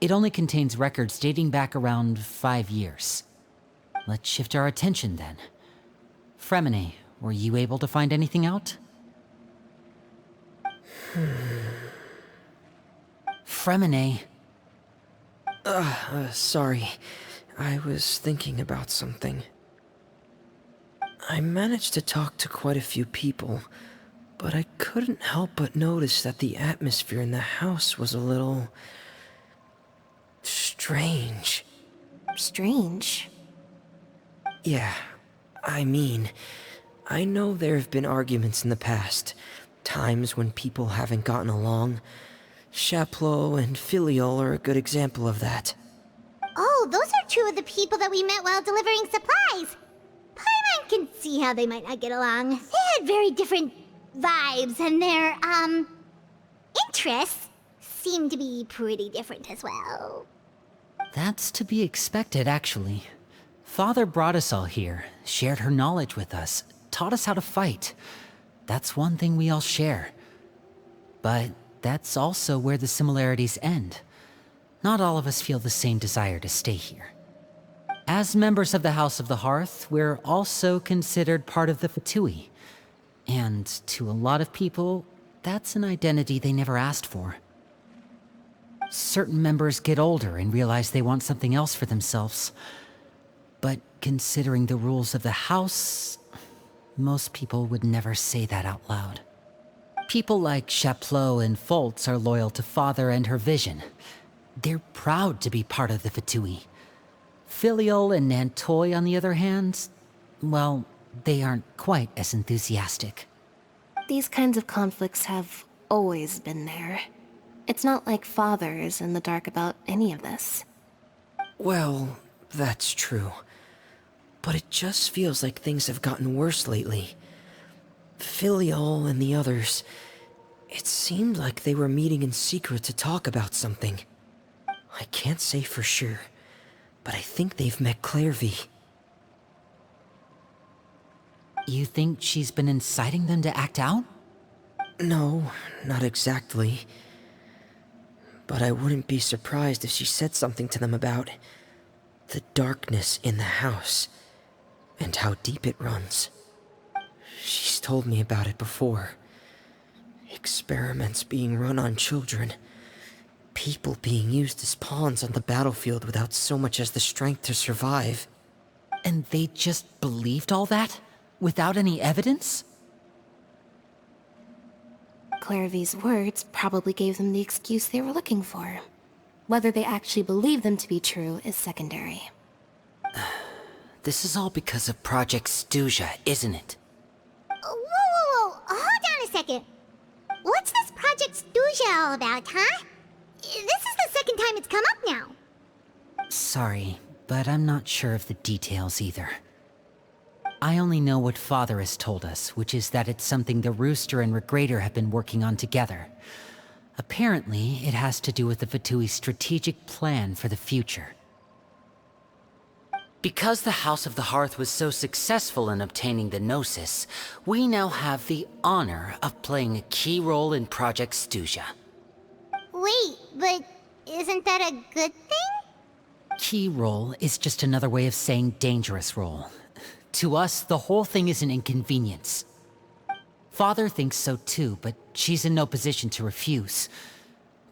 It only contains records dating back around 5 years. Let's shift our attention then. Fremine, were you able to find anything out? Fremine. Sorry. I was thinking about something. I managed to talk to quite a few people, but I couldn't help but notice that the atmosphere in the house was a little... strange. Strange. Yeah, I mean, I know there have been arguments in the past, times when people haven't gotten along. Chaplot and Filiol are a good example of that. Oh, those are two of the people that we met while delivering supplies. Paimon can see how they might not get along. They had very different vibes, and their, interests seem to be pretty different as well. That's to be expected, actually. Father brought us all here, shared her knowledge with us, taught us how to fight. That's one thing we all share. But that's also where the similarities end. Not all of us feel the same desire to stay here. As members of the House of the Hearth, we're also considered part of the Fatui. And to a lot of people, that's an identity they never asked for. Certain members get older and realize they want something else for themselves. But considering the rules of the House, most people would never say that out loud. People like Chaplot and Foltz are loyal to Father and her vision. They're proud to be part of the Fatui. Filiol and Nantoy, on the other hand, well, they aren't quite as enthusiastic. These kinds of conflicts have always been there. It's not like Father is in the dark about any of this. Well, that's true. But it just feels like things have gotten worse lately. Filiol and the others, it seemed like they were meeting in secret to talk about something. I can't say for sure, but I think they've met Clairvy. You think she's been inciting them to act out? No, not exactly. But I wouldn't be surprised if she said something to them about the darkness in the house and how deep it runs. She's told me about it before. Experiments being run on children. People being used as pawns on the battlefield without so much as the strength to survive. And they just believed all that? Without any evidence? Clairvy's words probably gave them the excuse they were looking for. Whether they actually believe them to be true is secondary. This is all because of Project Stuja, isn't it? Whoa. Hold on a second. What's this Project Stuja all about, huh? This is the second time it's come up now. Sorry, but I'm not sure of the details either. I only know what Father has told us, which is that it's something the Rooster and Regrader have been working on together. Apparently, it has to do with the Fatui's strategic plan for the future. Because the House of the Hearth was so successful in obtaining the Gnosis, we now have the honor of playing a key role in Project Stuja. Wait, but isn't that a good thing? Key role is just another way of saying dangerous role. To us, the whole thing is an inconvenience. Father thinks so too, but she's in no position to refuse.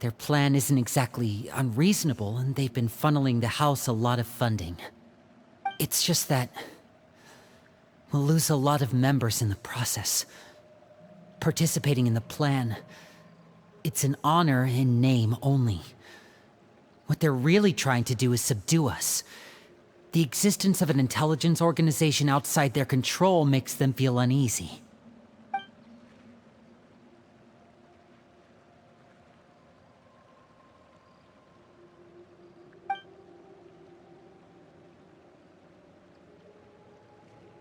Their plan isn't exactly unreasonable, and they've been funneling the house a lot of funding. It's just that we'll lose a lot of members in the process. Participating in the plan, it's an honor in name only. What they're really trying to do is subdue us. The existence of an intelligence organization outside their control makes them feel uneasy.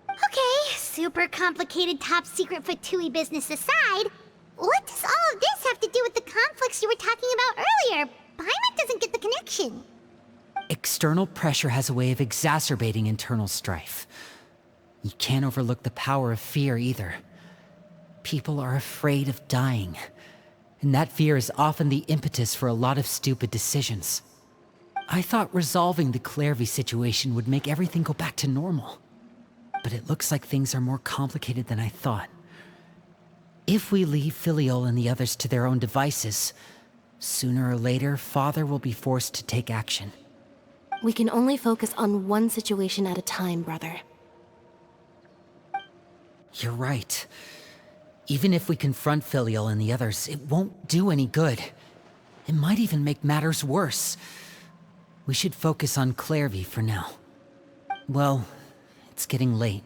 Okay, super complicated top secret Fatui business aside, what does all of this have to do with the conflicts you were talking about earlier? Paimon doesn't get the connection. External pressure has a way of exacerbating internal strife. You can't overlook the power of fear either. People are afraid of dying, and that fear is often the impetus for a lot of stupid decisions. I thought resolving the Clairvy situation would make everything go back to normal. But it looks like things are more complicated than I thought. If we leave Filiol and the others to their own devices, sooner or later, Father will be forced to take action. We can only focus on one situation at a time, brother. You're right. Even if we confront Filiol and the others, it won't do any good. It might even make matters worse. We should focus on Clairvy for now. Well, it's getting late.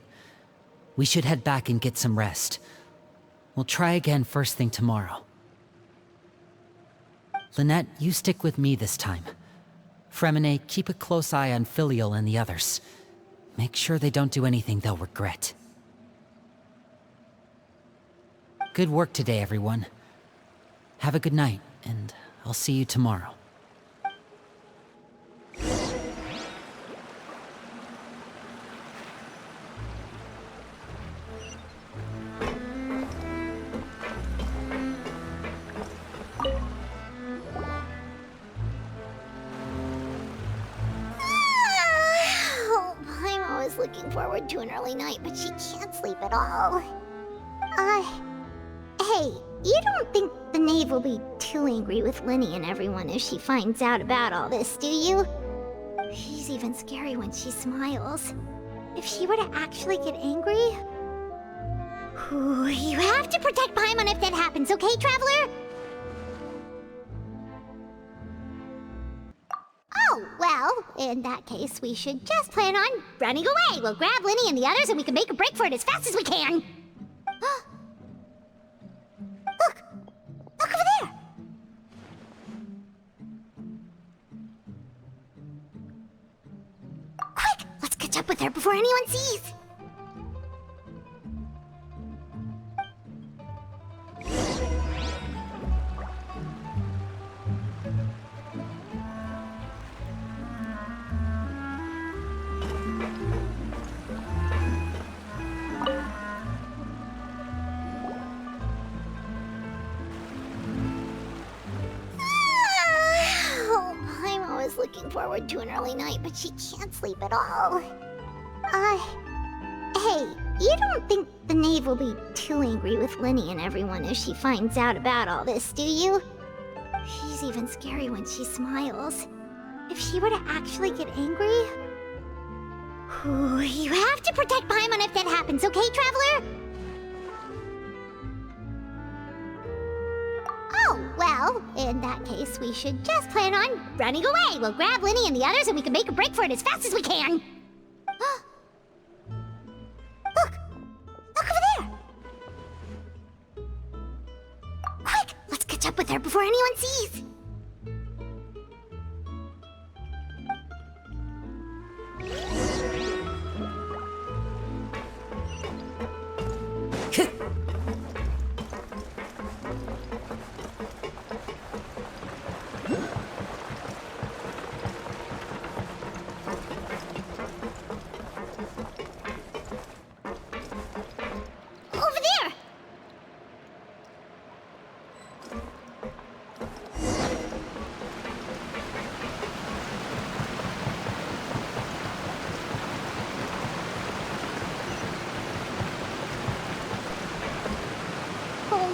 We should head back and get some rest. We'll try again first thing tomorrow. Lynette, you stick with me this time. Fremine, keep a close eye on Filial and the others. Make sure they don't do anything they'll regret. Good work today, everyone. Have a good night, and I'll see you tomorrow. I'm always looking forward to an early night, but she can't sleep at all. Hey, you don't think the knave will be too angry with Linny and everyone if she finds out about all this, do you? She's even scary when she smiles. If she were to actually get angry... Ooh, you have to protect Paimon if that happens, okay, Traveler? Oh, well, in that case, we should just plan on running away. We'll grab Linny and the others and we can make a break for it as fast as we can. Look! Look over there! Quick! Let's catch up with her before anyone sees! Looking forward to an early night, but she can't sleep at all. Hey, you don't think the knave will be too angry with Linny and everyone if she finds out about all this, do you? She's even scary when she smiles. If she were to actually get angry... Ooh, you have to protect Paimon if that happens, okay, Traveler? Oh, well, in that case, we should just plan on running away. We'll grab Linny and the others and we can make a break for it as fast as we can. Look! Look over there! Quick! Let's catch up with her before anyone sees!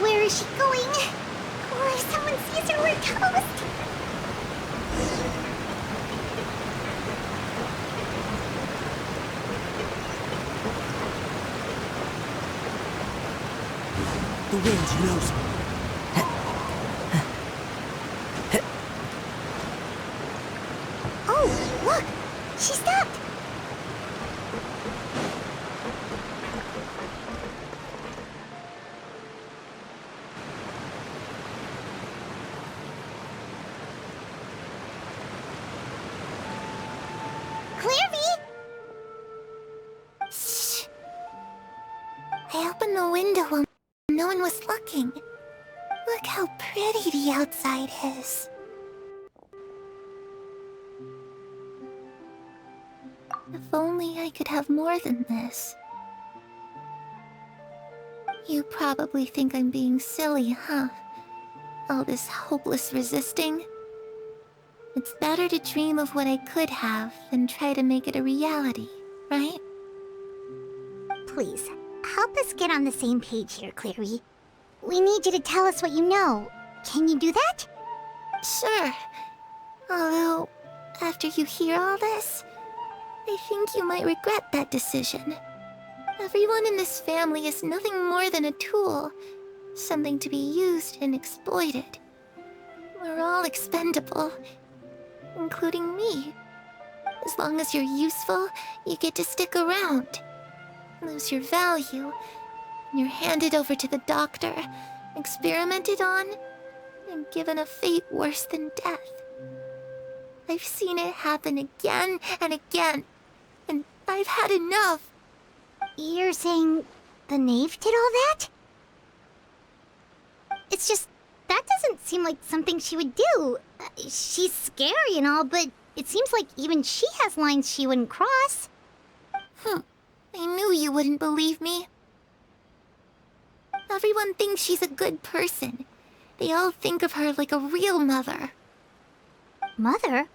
Where is she going? Or if someone sees her, we're toast! The wind knows me. Oh, look! She stopped! I opened the window when no one was looking. Look how pretty the outside is. If only I could have more than this. You probably think I'm being silly, huh? All this hopeless resisting. It's better to dream of what I could have than try to make it a reality, right? Please, help us get on the same page here, Clary. We need you to tell us what you know. Can you do that? Sure. Although, after you hear all this, I think you might regret that decision. Everyone in this family is nothing more than a tool. Something to be used and exploited. We're all expendable. Including me. As long as you're useful, you get to stick around. lose your value, and you're handed over to the doctor, experimented on, and given a fate worse than death. I've seen it happen again and again, and I've had enough. You're saying the knave did all that? It's just, that doesn't seem like something she would do. She's scary and all, but it seems like even she has lines she wouldn't cross. I knew you wouldn't believe me. Everyone thinks she's a good person. They all think of her like a real mother. Mother?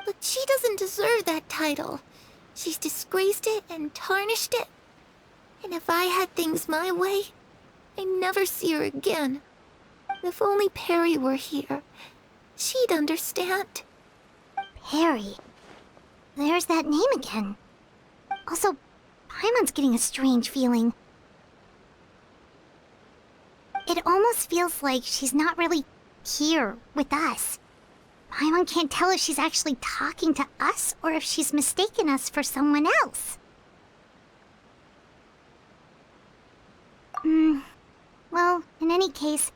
But she doesn't deserve that title. She's disgraced it and tarnished it. And if I had things my way, I'd never see her again. If only Perry were here, she'd understand. Perry? There's that name again. Also, Paimon's getting a strange feeling. It almost feels like she's not really here with us. Paimon can't tell if she's actually talking to us or if she's mistaken us for someone else. Well, in any case,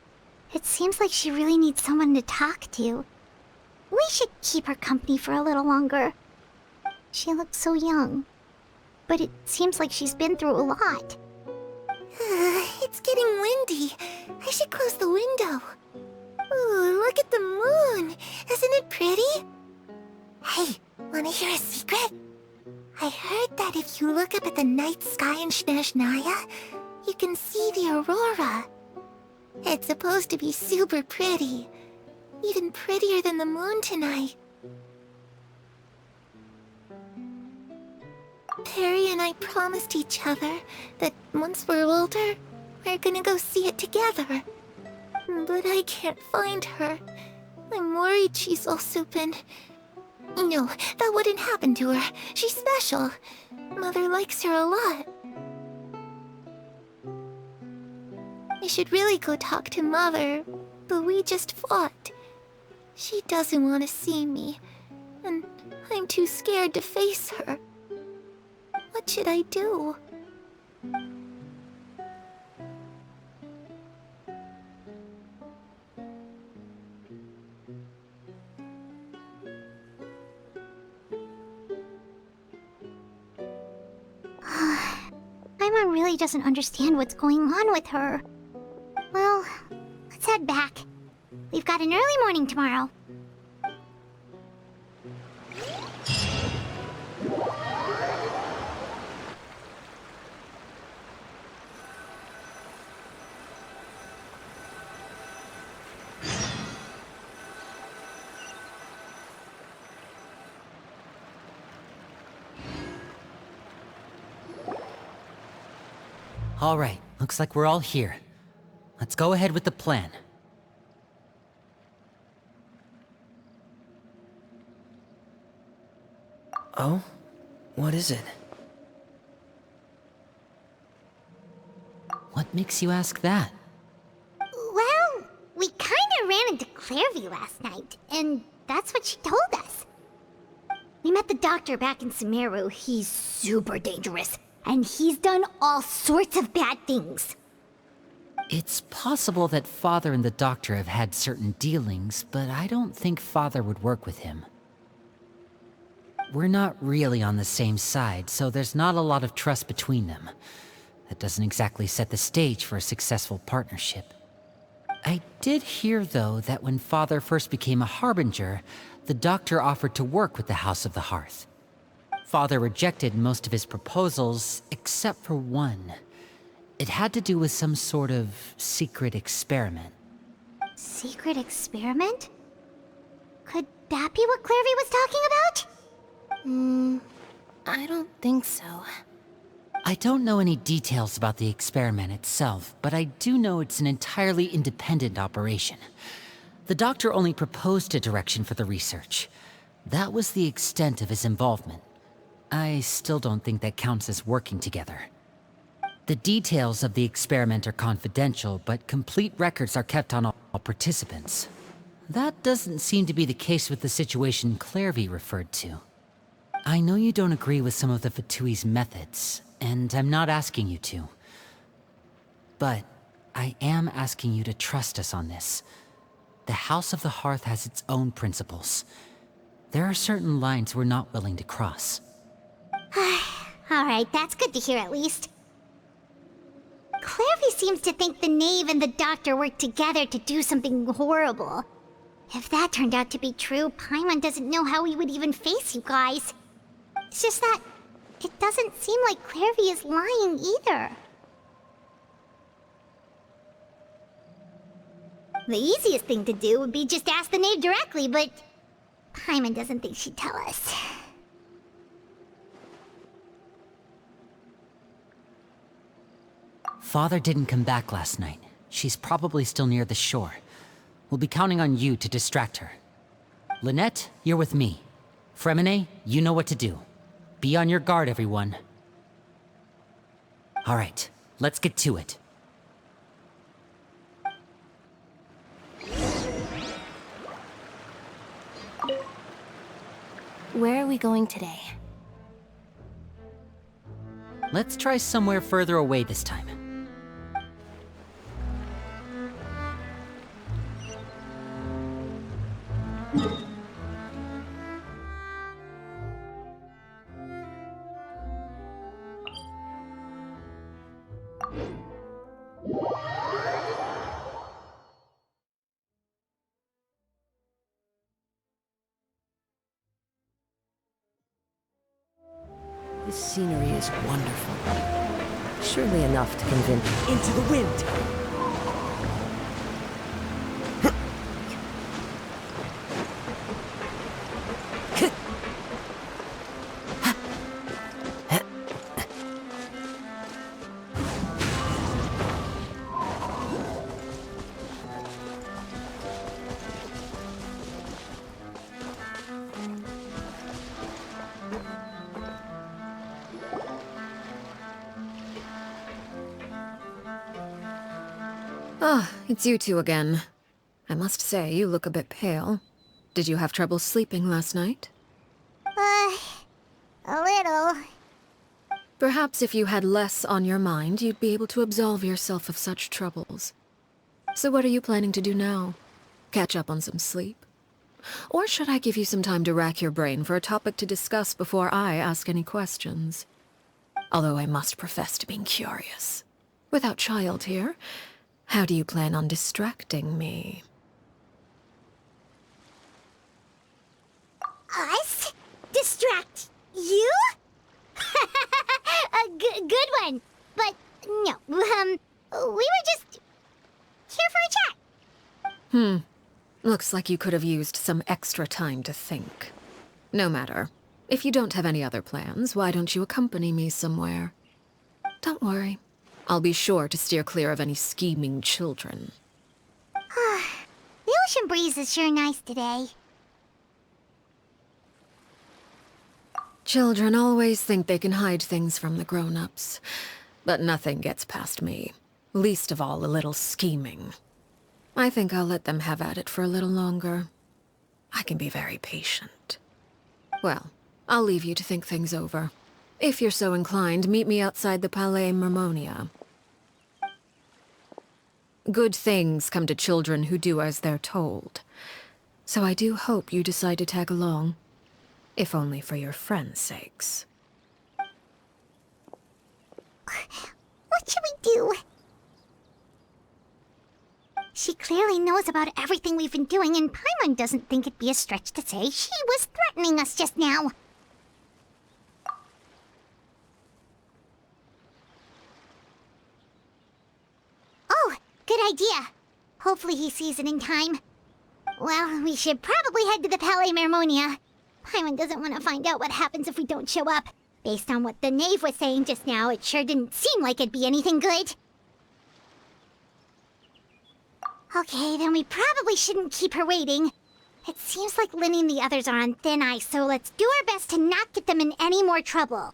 it seems like she really needs someone to talk to. We should keep her company for a little longer. She looks so young, but it seems like she's been through a lot. It's getting windy. I should close the window. Ooh, look at the moon. Isn't it pretty? Hey, wanna hear a secret? I heard that if you look up at the night sky in Snezhnaya, you can see the aurora. It's supposed to be super pretty. Even prettier than the moon tonight. Perry and I promised each other that once we're older, we're gonna go see it together. But I can't find her. I'm worried she's also been... No, that wouldn't happen to her. She's special. Mother likes her a lot. I should really go talk to Mother, but we just fought. She doesn't want to see me, and I'm too scared to face her. What should I do? Paimon really doesn't understand what's going on with her. Well, let's head back. We've got an early morning tomorrow. All right, looks like we're all here. Let's go ahead with the plan. Oh? What is it? What makes you ask that? Well, we kinda ran into Clairview last night, and that's what she told us. We met the doctor back in Sumeru. He's super dangerous, and he's done all sorts of bad things. It's possible that Father and the Doctor have had certain dealings, but I don't think Father would work with him. We're not really on the same side, so there's not a lot of trust between them. That doesn't exactly set the stage for a successful partnership. I did hear, though, that when Father first became a Harbinger, the Doctor offered to work with the House of the Hearth. Father rejected most of his proposals, except for one. It had to do with some sort of secret experiment. Secret experiment? Could that be what Clairview was talking about? I don't think so. I don't know any details about the experiment itself, but I do know it's an entirely independent operation. The Doctor only proposed a direction for the research. That was the extent of his involvement. I still don't think that counts as working together. The details of the experiment are confidential, but complete records are kept on all participants. That doesn't seem to be the case with the situation Clairview referred to. I know you don't agree with some of the Fatui's methods, and I'm not asking you to. But I am asking you to trust us on this. The House of the Hearth has its own principles. There are certain lines we're not willing to cross. Alright, that's good to hear at least. Clairvy seems to think the knave and the doctor worked together to do something horrible. If that turned out to be true, Paimon doesn't know how we would even face you guys. It's just that it doesn't seem like Clairvy is lying either. The easiest thing to do would be just ask the knave directly, but Paimon doesn't think she'd tell us. Father didn't come back last night. She's probably still near the shore. We'll be counting on you to distract her. Lynette, you're with me. Fremine, you know what to do. Be on your guard, everyone. All right, let's get to it. Where are we going today? Let's try somewhere further away this time. This scenery is wonderful. Surely enough to convince into the wind. Ah, it's you two again. I must say, you look a bit pale. Did you have trouble sleeping last night? A little. Perhaps if you had less on your mind, you'd be able to absolve yourself of such troubles. So what are you planning to do now? Catch up on some sleep? Or should I give you some time to rack your brain for a topic to discuss before I ask any questions? Although I must profess to being curious. Without child here, how do you plan on distracting me? Us? Distract you? A good one. But no, we were just here for a chat. Looks like you could have used some extra time to think. No matter. If you don't have any other plans, why don't you accompany me somewhere? Don't worry. I'll be sure to steer clear of any scheming children. The ocean breeze is sure nice today. Children always think they can hide things from the grown-ups. But nothing gets past me. Least of all a little scheming. I think I'll let them have at it for a little longer. I can be very patient. Well, I'll leave you to think things over. If you're so inclined, meet me outside the Palais Mermonia. Good things come to children who do as they're told. So I do hope you decide to tag along. If only for your friends' sakes. What should we do? She clearly knows about everything we've been doing, and Paimon doesn't think it'd be a stretch to say she was threatening us just now. Oh, good idea. Hopefully he sees it in time. Well, we should probably head to the Palais Mermonia. Paimon doesn't want to find out what happens if we don't show up. Based on what the knave was saying just now, it sure didn't seem like it'd be anything good. Okay, then we probably shouldn't keep her waiting. It seems like Lynn and the others are on thin ice, so let's do our best to not get them in any more trouble.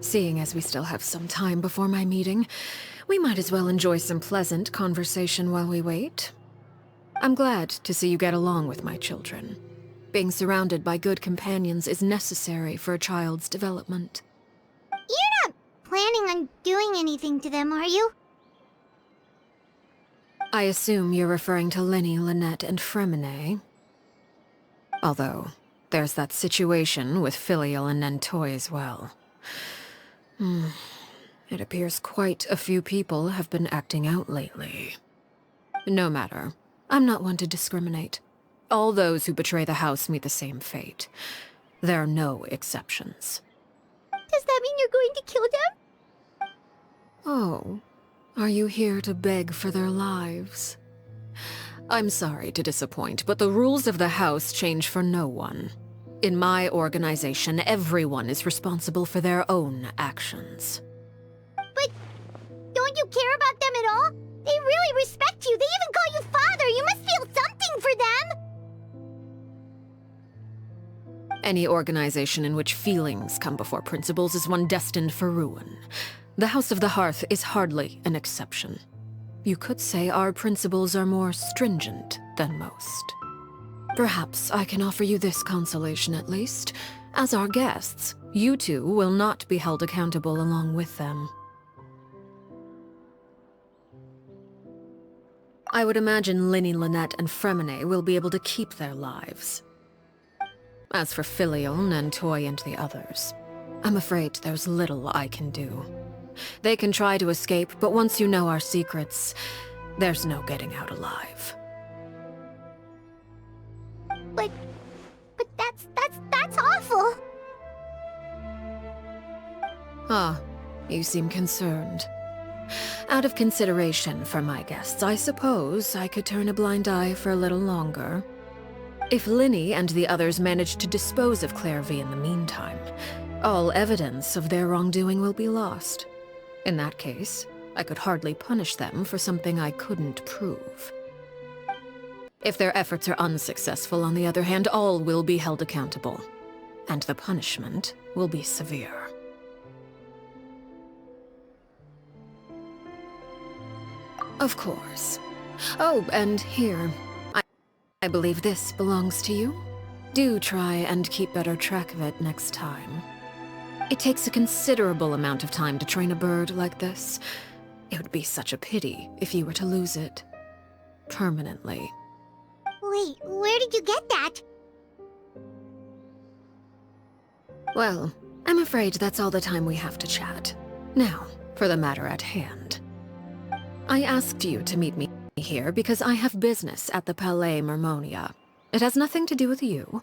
Seeing as we still have some time before my meeting, we might as well enjoy some pleasant conversation while we wait. I'm glad to see you get along with my children. Being surrounded by good companions is necessary for a child's development. You're not planning on doing anything to them, are you? I assume you're referring to Lenny, Lynette, and Fremine. Although, there's that situation with Filial and Nentoy as well. It appears quite a few people have been acting out lately. No matter. I'm not one to discriminate. All those who betray the house meet the same fate. There are no exceptions. Does that mean you're going to kill them? Oh, are you here to beg for their lives? I'm sorry to disappoint, but the rules of the house change for no one. In my organization, everyone is responsible for their own actions. But don't you care about them at all? They really respect you. They even call you father. You must feel something for them. Any organization in which feelings come before principles is one destined for ruin. The House of the Hearth is hardly an exception. You could say our principles are more stringent than most. Perhaps I can offer you this consolation at least. As our guests, you two will not be held accountable along with them. I would imagine Linny, Lynette, and Fremine will be able to keep their lives. As for Filial, Nentoy, and the others, I'm afraid there's little I can do. They can try to escape, but once you know our secrets, there's no getting out alive. But that's awful. Ah, you seem concerned. Out of consideration for my guests, I suppose I could turn a blind eye for a little longer. If Linny and the others manage to dispose of Clairvy in the meantime, all evidence of their wrongdoing will be lost. In that case, I could hardly punish them for something I couldn't prove. If their efforts are unsuccessful, on the other hand, all will be held accountable, and the punishment will be severe. Of course. Oh, and here. I believe this belongs to you. Do try and keep better track of it next time. It takes a considerable amount of time to train a bird like this. It would be such a pity if you were to lose it. Permanently. Wait, where did you get that? Well, I'm afraid that's all the time we have to chat. Now, for the matter at hand. I asked you to meet me here because I have business at the Palais Mermonia. It has nothing to do with you,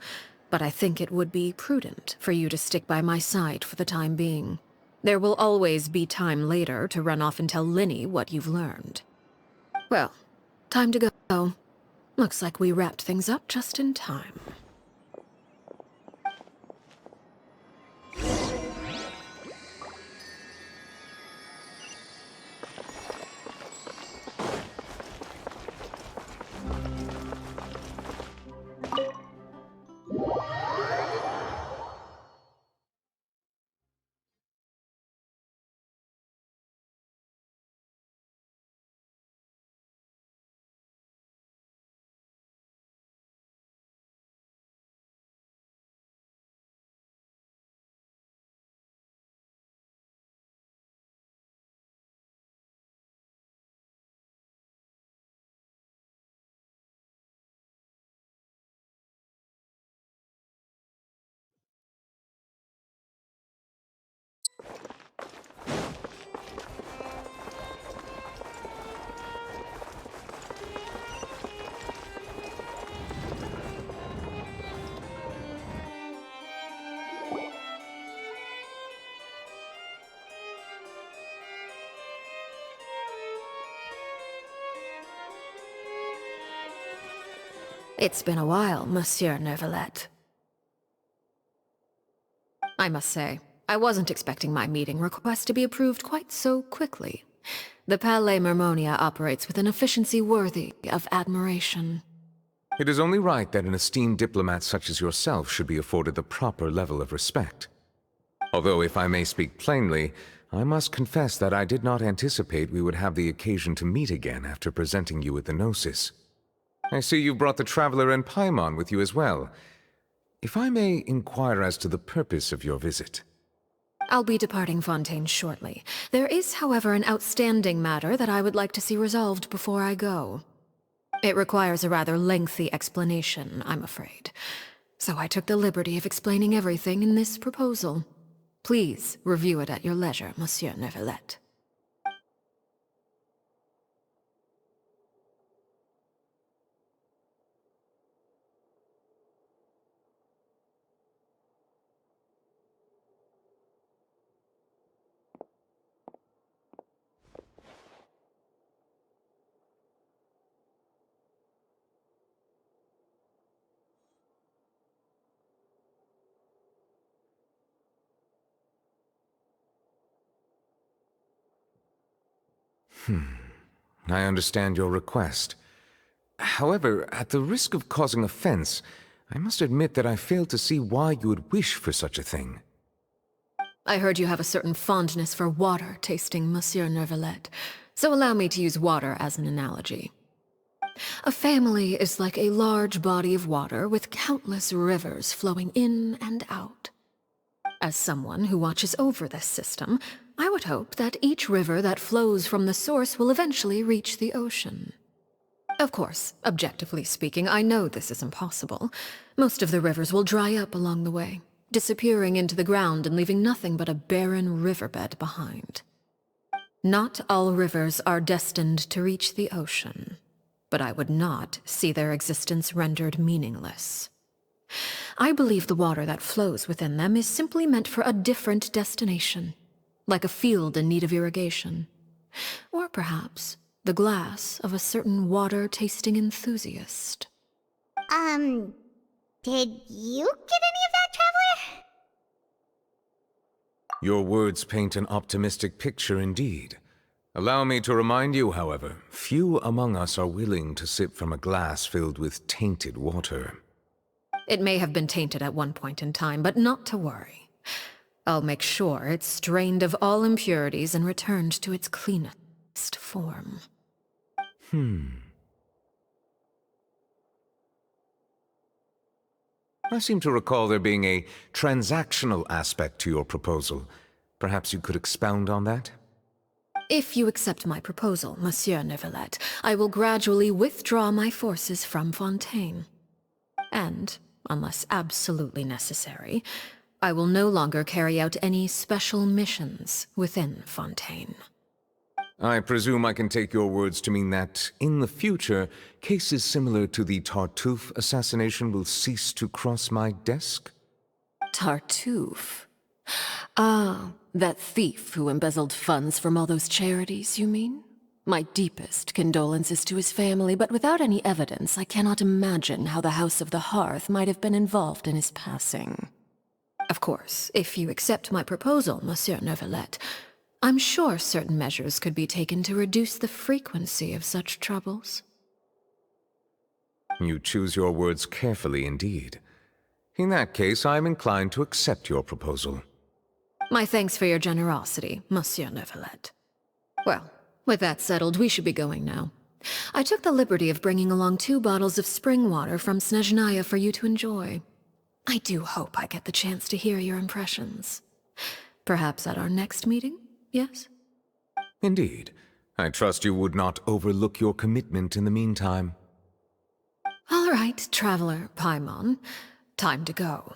but I think it would be prudent for you to stick by my side for the time being. There will always be time later to run off and tell Linny what you've learned. Well, time to go. Looks like we wrapped things up just in time. It's been a while, Monsieur Neuvillette. I must say, I wasn't expecting my meeting request to be approved quite so quickly. The Palais Mermonia operates with an efficiency worthy of admiration. It is only right that an esteemed diplomat such as yourself should be afforded the proper level of respect. Although, if I may speak plainly, I must confess that I did not anticipate we would have the occasion to meet again after presenting you with the Gnosis. I see you brought the Traveler and Paimon with you as well. If I may inquire as to the purpose of your visit. I'll be departing Fontaine shortly. There is, however, an outstanding matter that I would like to see resolved before I go. It requires a rather lengthy explanation, I'm afraid. So I took the liberty of explaining everything in this proposal. Please review it at your leisure, Monsieur Neuvillette. I understand your request. However, at the risk of causing offense, I must admit that I fail to see why you would wish for such a thing. I heard you have a certain fondness for water tasting, Monsieur Neuvillette, so allow me to use water as an analogy. A family is like a large body of water with countless rivers flowing in and out. As someone who watches over this system, I would hope that each river that flows from the source will eventually reach the ocean. Of course, objectively speaking, I know this is impossible. Most of the rivers will dry up along the way, disappearing into the ground and leaving nothing but a barren riverbed behind. Not all rivers are destined to reach the ocean, but I would not see their existence rendered meaningless. I believe the water that flows within them is simply meant for a different destination, like a field in need of irrigation. Or perhaps the glass of a certain water-tasting enthusiast. Did you get any of that, Traveler? Your words paint an optimistic picture indeed. Allow me to remind you, however, few among us are willing to sip from a glass filled with tainted water. It may have been tainted at one point in time, but not to worry. I'll make sure it's strained of all impurities and returned to its cleanest form. I seem to recall there being a transactional aspect to your proposal. Perhaps you could expound on that? If you accept my proposal, Monsieur Neuvillette, I will gradually withdraw my forces from Fontaine. And, unless absolutely necessary, I will no longer carry out any special missions within Fontaine. I presume I can take your words to mean that, in the future, cases similar to the Tartuffe assassination will cease to cross my desk? Tartuffe? Ah, that thief who embezzled funds from all those charities, you mean? My deepest condolences to his family, but without any evidence, I cannot imagine how the House of the Hearth might have been involved in his passing. Of course, if you accept my proposal, Monsieur Neuvillette, I'm sure certain measures could be taken to reduce the frequency of such troubles. You choose your words carefully indeed. In that case, I am inclined to accept your proposal. My thanks for your generosity, Monsieur Neuvillette. Well, with that settled, we should be going now. I took the liberty of bringing along 2 bottles of spring water from Snezhnaya for you to enjoy. I do hope I get the chance to hear your impressions. Perhaps at our next meeting, yes? Indeed. I trust you would not overlook your commitment in the meantime. All right, Traveler Paimon. Time to go.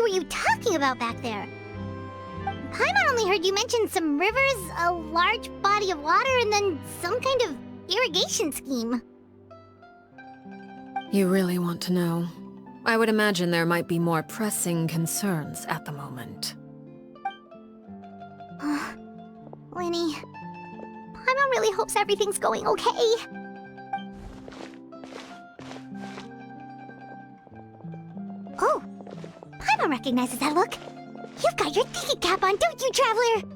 were you talking about back there? Paimon only heard you mention some rivers, a large body of water, and then some kind of irrigation scheme. You really want to know? I would imagine there might be more pressing concerns at the moment. Lenny, Paimon really hopes everything's going okay. Oh, Paimon recognizes that look. You've got your thinking cap on, don't you, Traveler?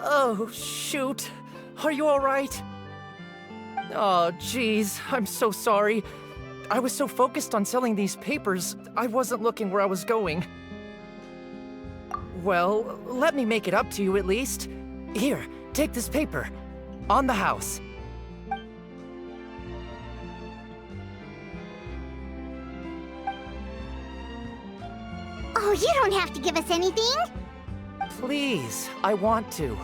Oh, shoot. Are you alright? Oh, jeez. I'm so sorry. I was so focused on selling these papers, I wasn't looking where I was going. Well, let me make it up to you at least. Here, take this paper. On the house. Oh, you don't have to give us anything. Please, I want to.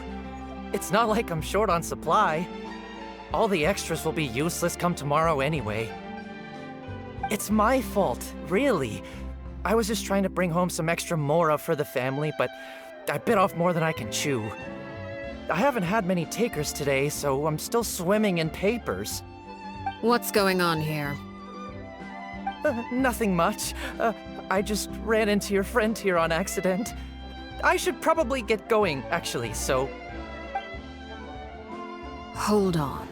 It's not like I'm short on supply. All the extras will be useless come tomorrow anyway. It's my fault, really. I was just trying to bring home some extra mora for the family, but I bit off more than I can chew. I haven't had many takers today, so I'm still swimming in papers. What's going on here? Nothing much. I just ran into your friend here on accident. I should probably get going, actually, so... Hold on.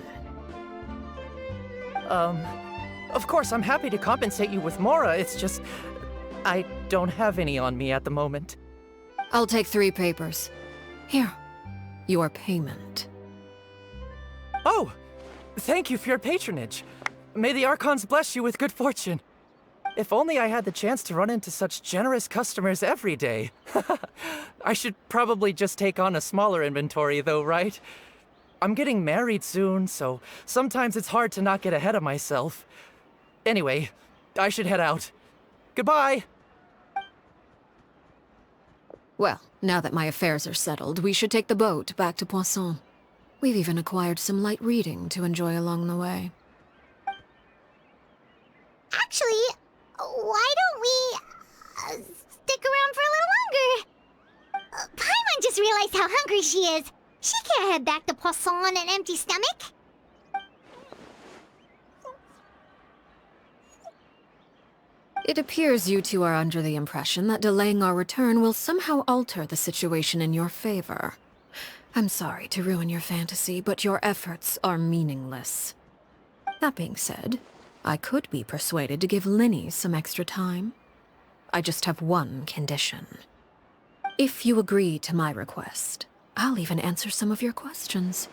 Of course, I'm happy to compensate you with mora, it's just... I don't have any on me at the moment. I'll take 3 papers. Here, your payment. Oh! Thank you for your patronage. May the Archons bless you with good fortune. If only I had the chance to run into such generous customers every day. I should probably just take on a smaller inventory though, right? I'm getting married soon, so sometimes it's hard to not get ahead of myself. Anyway, I should head out. Goodbye! Well, now that my affairs are settled, we should take the boat back to Poisson. We've even acquired some light reading to enjoy along the way. Actually, why don't we stick around for a little longer? Paimon just realized how hungry she is. She can't head back to Poisson on an empty stomach. It appears you two are under the impression that delaying our return will somehow alter the situation in your favor. I'm sorry to ruin your fantasy, but your efforts are meaningless. That being said, I could be persuaded to give Linny some extra time. I just have one condition. If you agree to my request, I'll even answer some of your questions.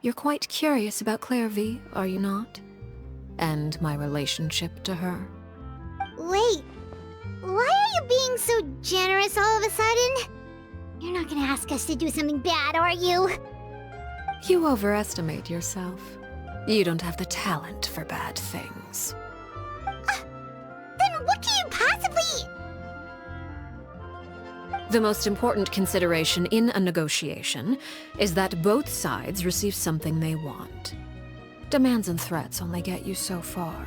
You're quite curious about Clairvy, are you not? And my relationship to her. Wait, why are you being so generous all of a sudden? You're not gonna ask us to do something bad, are you? You overestimate yourself. You don't have the talent for bad things. Then what can you possibly... The most important consideration in a negotiation is that both sides receive something they want. Demands and threats only get you so far.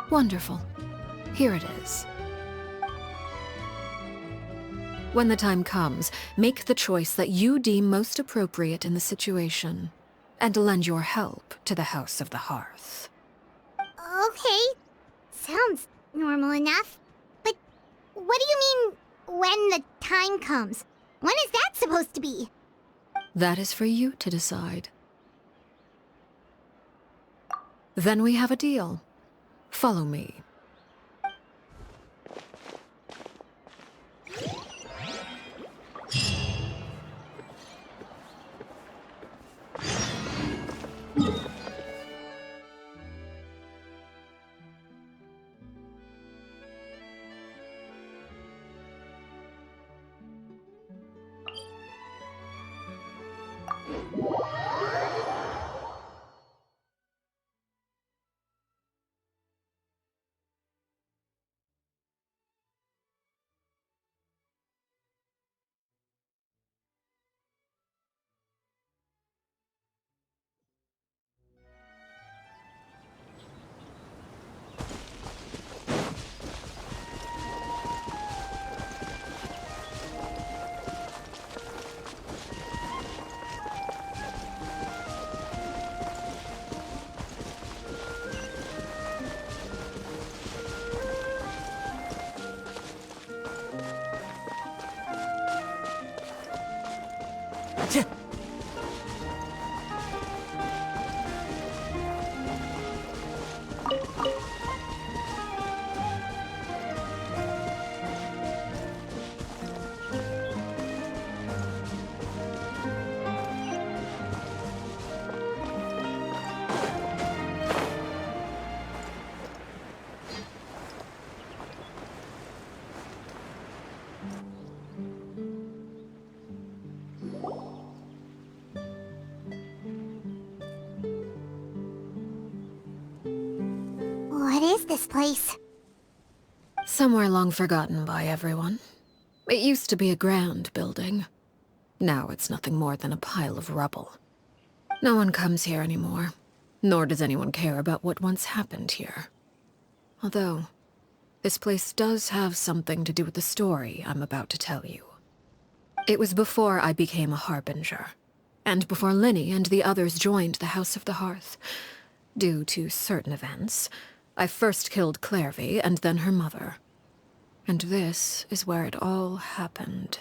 Wonderful. Here it is. When the time comes, make the choice that you deem most appropriate in the situation, and lend your help to the House of the Hearth. Okay, sounds normal enough. But what do you mean, when the time comes? When is that supposed to be? That is for you to decide. Then we have a deal. Follow me. What is this place? Somewhere long forgotten by everyone. It used to be a grand building. Now it's nothing more than a pile of rubble. No one comes here anymore, nor does anyone care about what once happened here. Although, this place does have something to do with the story I'm about to tell you. It was before I became a Harbinger, and before Linny and the others joined the House of the Hearth. Due to certain events, I first killed Clairvy and then her mother. And this is where it all happened.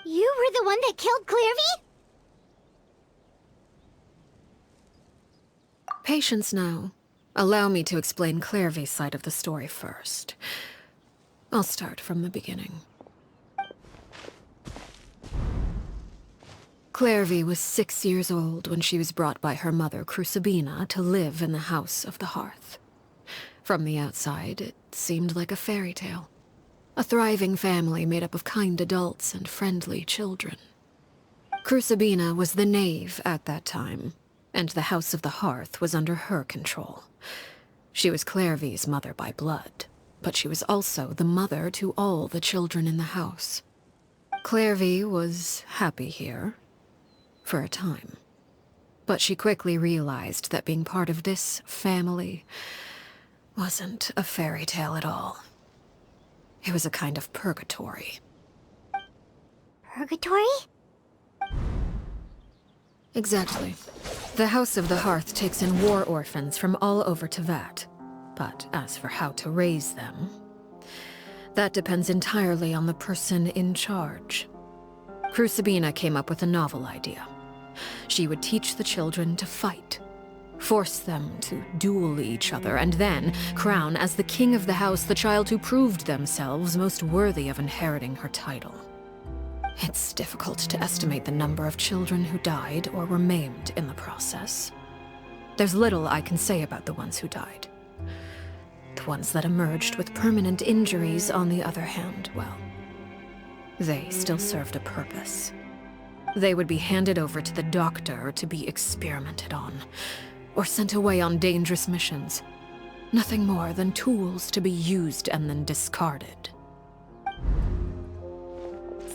You were the one that killed Clairvy? Patience now. Allow me to explain Clairvy's side of the story first. I'll start from the beginning. Clairvy was 6 years old when she was brought by her mother, Crucibina, to live in the House of the Hearth. From the outside, it seemed like a fairy tale. A thriving family made up of kind adults and friendly children. Crucibina was the knave at that time, and the House of the Hearth was under her control. She was Clairvy's mother by blood, but she was also the mother to all the children in the house. Clairvy was happy here, for a time. But she quickly realized that being part of this family wasn't a fairy tale at all. It was a kind of purgatory. Purgatory? Exactly. The House of the Hearth takes in war orphans from all over Tevat. But as for how to raise them, that depends entirely on the person in charge. Crucibina came up with a novel idea. She would teach the children to fight, force them to duel each other, and then crown as the king of the house the child who proved themselves most worthy of inheriting her title. It's difficult to estimate the number of children who died or were maimed in the process. There's little I can say about the ones who died. The ones that emerged with permanent injuries, on the other hand, well, they still served a purpose. They would be handed over to the doctor to be experimented on, or sent away on dangerous missions. Nothing more than tools to be used and then discarded.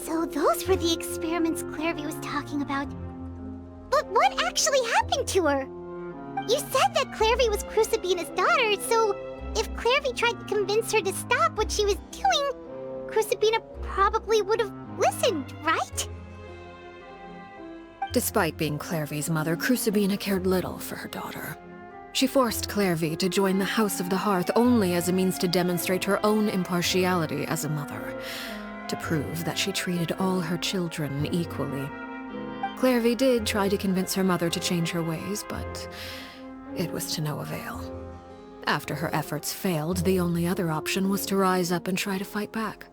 So those were the experiments Clairvy was talking about. But what actually happened to her? You said that Clairvy was Crucibina's daughter, so if Clairvy tried to convince her to stop what she was doing, Crucibina probably would have listened, right? Despite being Clairvy's mother, Crucibina cared little for her daughter. She forced Clairvy to join the House of the Hearth only as a means to demonstrate her own impartiality as a mother, to prove that she treated all her children equally. Clairvy did try to convince her mother to change her ways, but it was to no avail. After her efforts failed, the only other option was to rise up and try to fight back.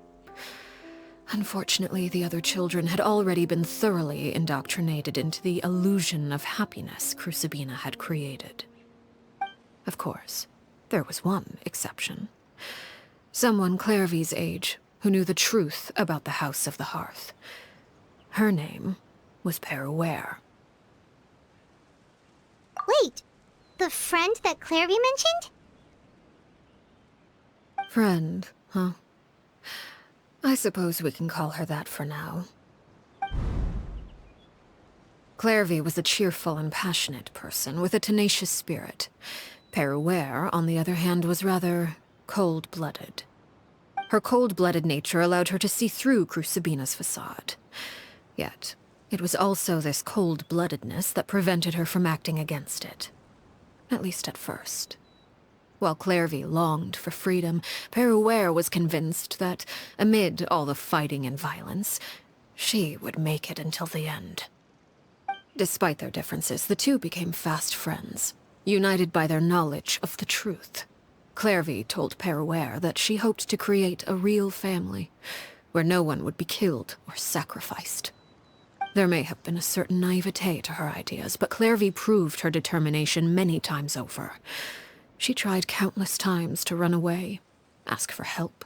Unfortunately, the other children had already been thoroughly indoctrinated into the illusion of happiness Crucibina had created. Of course, there was one exception. Someone Clairvy's age who knew the truth about the House of the Hearth. Her name was Peruere. Wait, the friend that Clairvy mentioned? Friend, huh? I suppose we can call her that for now. Clairvy was a cheerful and passionate person with a tenacious spirit. Peruere, on the other hand, was rather cold-blooded. Her cold-blooded nature allowed her to see through Crucibina's facade. Yet, it was also this cold-bloodedness that prevented her from acting against it. At least at first. While Clairvy longed for freedom, Peruere was convinced that, amid all the fighting and violence, she would make it until the end. Despite their differences, the two became fast friends, united by their knowledge of the truth. Clairvy told Peruere that she hoped to create a real family, where no one would be killed or sacrificed. There may have been a certain naivete to her ideas, but Clairvy proved her determination many times over. She tried countless times to run away, ask for help,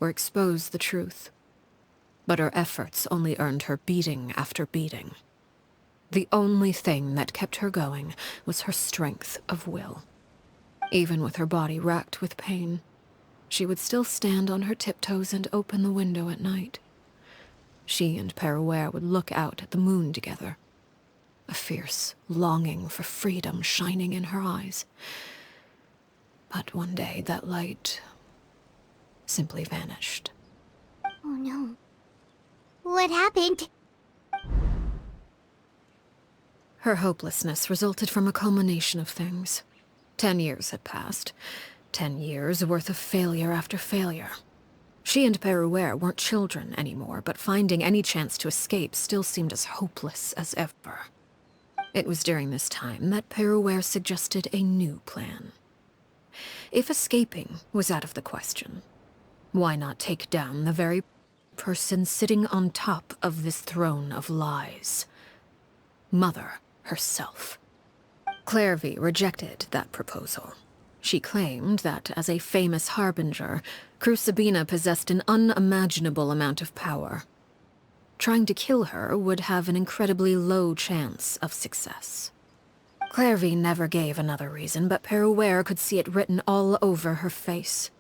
or expose the truth. But her efforts only earned her beating after beating. The only thing that kept her going was her strength of will. Even with her body racked with pain, she would still stand on her tiptoes and open the window at night. She and Peruere would look out at the moon together, a fierce longing for freedom shining in her eyes. But one day that light simply vanished. Oh no. What happened? Her hopelessness resulted from a culmination of things. 10 years had passed. 10 years worth of failure after failure. She and Peruere weren't children anymore, but finding any chance to escape still seemed as hopeless as ever. It was during this time that Peruere suggested a new plan. If escaping was out of the question, why not take down the very person sitting on top of this throne of lies? Mother herself. Clairvy rejected that proposal. She claimed that, as a famous harbinger, Crucibina possessed an unimaginable amount of power. Trying to kill her would have an incredibly low chance of success. Clairvy never gave another reason, but Peruere could see it written all over her face.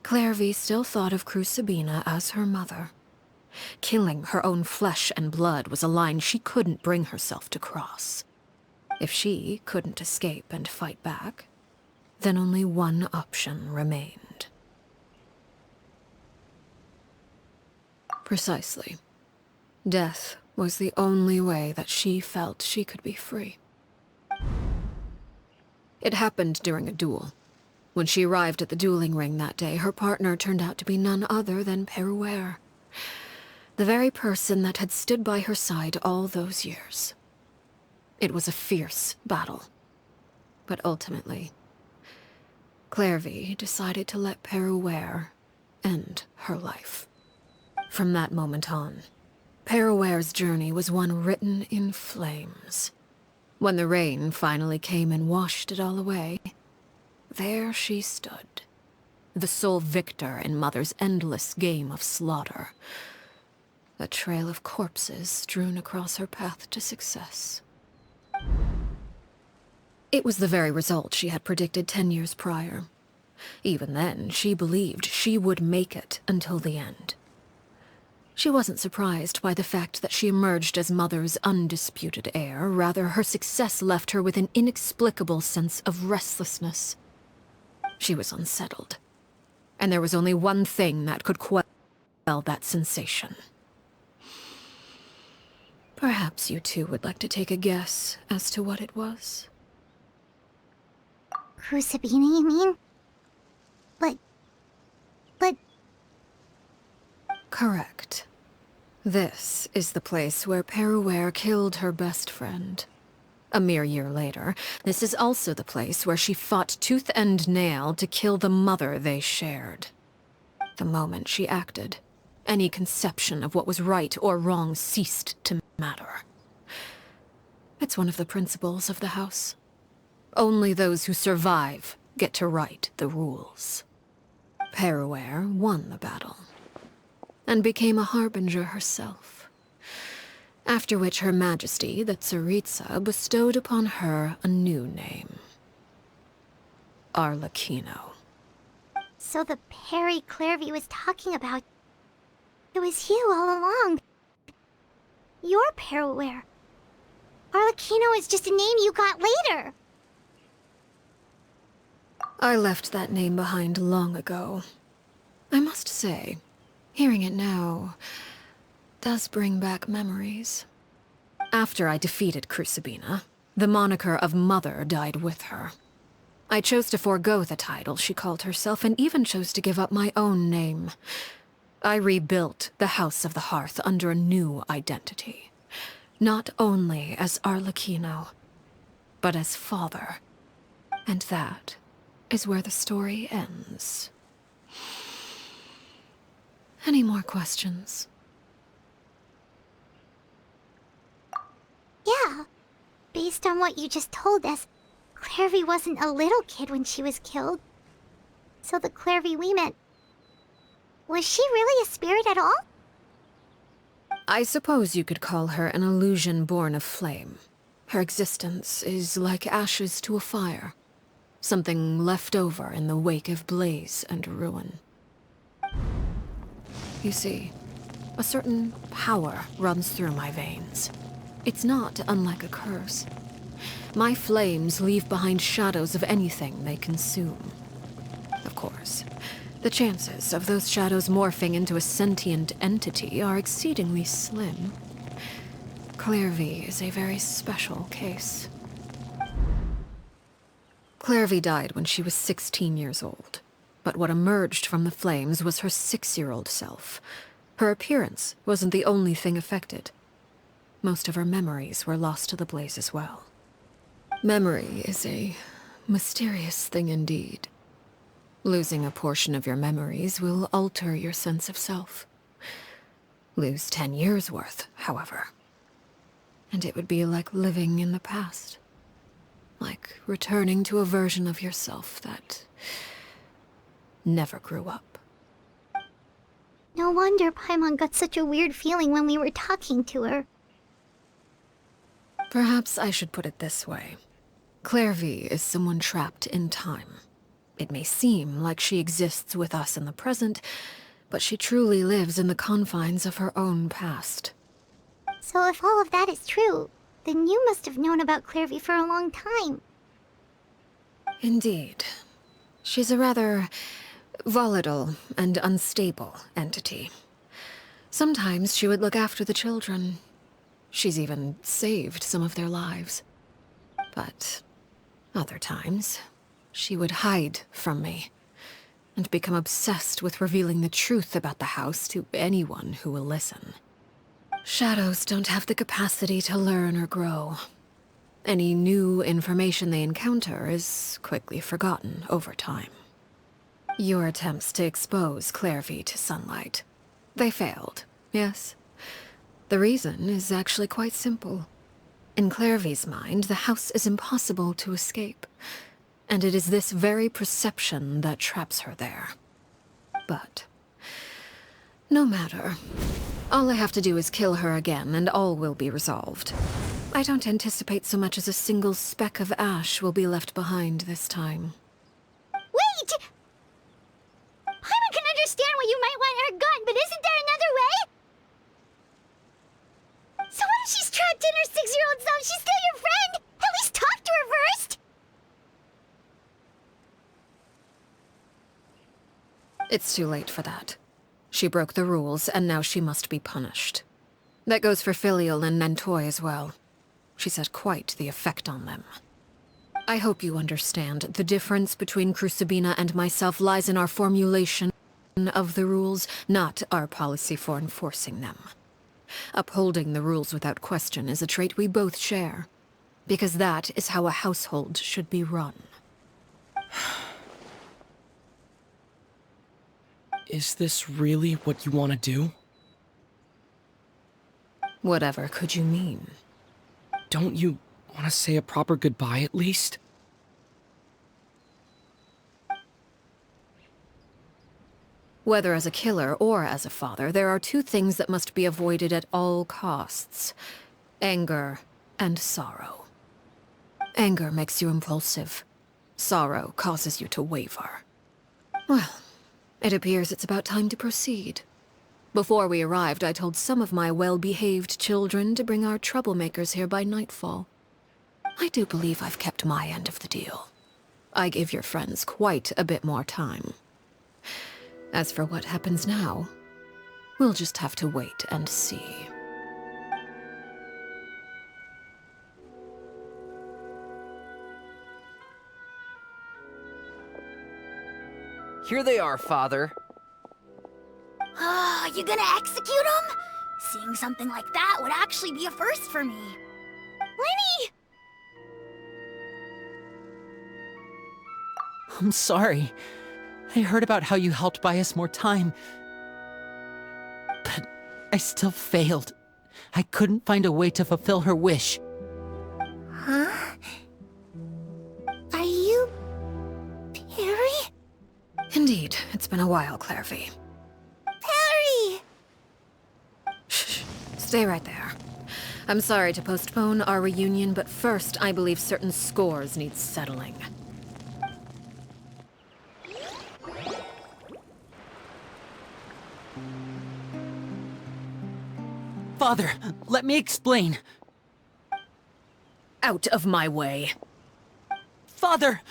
Clairvy still thought of Crucibina as her mother. Killing her own flesh and blood was a line she couldn't bring herself to cross. If she couldn't escape and fight back, then only one option remained. Precisely. Death was the only way that she felt she could be free. It happened during a duel. When she arrived at the dueling ring that day, her partner turned out to be none other than Peruere, the very person that had stood by her side all those years. It was a fierce battle, but ultimately, Clairvy decided to let Peruere end her life. From that moment on, Peruere's journey was one written in flames. When the rain finally came and washed it all away, there she stood, the sole victor in Mother's endless game of slaughter, a trail of corpses strewn across her path to success. It was the very result she had predicted 10 years prior. Even then, she believed she would make it until the end. She wasn't surprised by the fact that she emerged as Mother's undisputed heir. Rather, her success left her with an inexplicable sense of restlessness. She was unsettled, and there was only one thing that could quell that sensation. Perhaps you two would like to take a guess as to what it was? Crucibina, you mean? But... Correct. This is the place where Peruere killed her best friend. A mere year later, this is also the place where she fought tooth and nail to kill the mother they shared. The moment she acted, any conception of what was right or wrong ceased to matter. It's one of the principles of the house. Only those who survive get to write the rules. Peruere won the battle, and became a harbinger herself. After which Her Majesty, the Tsaritsa, bestowed upon her a new name. Arlecchino. So the Perry Clairvy was talking about... It was you all along. You're Peruere. Arlecchino is just a name you got later. I left that name behind long ago. I must say, hearing it now does bring back memories. After I defeated Crucibina, the moniker of Mother died with her. I chose to forego the title she called herself, and even chose to give up my own name. I rebuilt the House of the Hearth under a new identity. Not only as Arlecchino, but as father. And that is where the story ends. Any more questions? Yeah. Based on what you just told us, Clairvy wasn't a little kid when she was killed. So the Clairvy we met... Was she really a spirit at all? I suppose you could call her an illusion born of flame. Her existence is like ashes to a fire. Something left over in the wake of blaze and ruin. You see, a certain power runs through my veins. It's not unlike a curse. My flames leave behind shadows of anything they consume. Of course, the chances of those shadows morphing into a sentient entity are exceedingly slim. Clairvy is a very special case. Clairvy died when she was 16 years old, but what emerged from the flames was her 6-year-old self. Her appearance wasn't the only thing affected. Most of her memories were lost to the blaze as well. Memory is a mysterious thing indeed. Losing a portion of your memories will alter your sense of self. Lose 10 years' worth, however, and it would be like living in the past. Like returning to a version of yourself that never grew up. No wonder Paimon got such a weird feeling when we were talking to her. Perhaps I should put it this way. Clairvy is someone trapped in time. It may seem like she exists with us in the present, but she truly lives in the confines of her own past. So if all of that is true, then you must have known about Clairvy for a long time. Indeed. She's a rather volatile and unstable entity. Sometimes she would look after the children. She's even saved some of their lives. But other times, she would hide from me and become obsessed with revealing the truth about the house to anyone who will listen. Shadows don't have the capacity to learn or grow. Any new information they encounter is quickly forgotten over time. Your attempts to expose Clairvy to sunlight. They failed, yes? The reason is actually quite simple. In Clairvy's mind, the house is impossible to escape, and it is this very perception that traps her there. But no matter. All I have to do is kill her again, and all will be resolved. I don't anticipate so much as a single speck of ash will be left behind this time. Wait! Paimon can understand why you might want her gone, but isn't there another way? So what if she's trapped in her 6-year-old self? She's still your friend! At least talk to her first! It's too late for that. She broke the rules, and now she must be punished. That goes for Filial and Nantoy as well. She's had quite the effect on them. I hope you understand the difference between Crucibina and myself lies in our formulation of the rules, not our policy for enforcing them. Upholding the rules without question is a trait we both share, because that is how a household should be run. Is this really what you want to do? Whatever could you mean? Don't you want to say a proper goodbye at least? Whether as a killer or as a father, there are two things that must be avoided at all costs: anger and sorrow. Anger makes you impulsive. Sorrow causes you to waver. Well, it appears it's about time to proceed. Before we arrived, I told some of my well-behaved children to bring our troublemakers here by nightfall. I do believe I've kept my end of the deal. I give your friends quite a bit more time. As for what happens now, we'll just have to wait and see. Here they are, Father. Oh, you gonna execute him? Seeing something like that would actually be a first for me. Lenny! I'm sorry. I heard about how you helped buy us more time. But I still failed. I couldn't find a way to fulfill her wish. Huh? Are you... Perry? Indeed, it's been a while, Clairvy. Perry! Shh. Stay right there. I'm sorry to postpone our reunion, but first, I believe certain scores need settling. Father, let me explain. Out of my way. Father!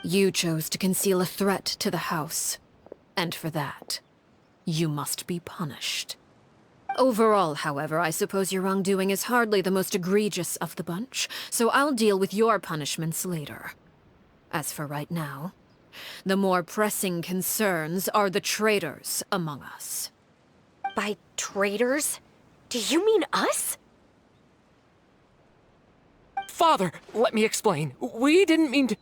You chose to conceal a threat to the house. And for that, you must be punished. Overall, however, I suppose your wrongdoing is hardly the most egregious of the bunch, so I'll deal with your punishments later. As for right now, the more pressing concerns are the traitors among us. By traitors? Do you mean us? Father, let me explain. We didn't mean to...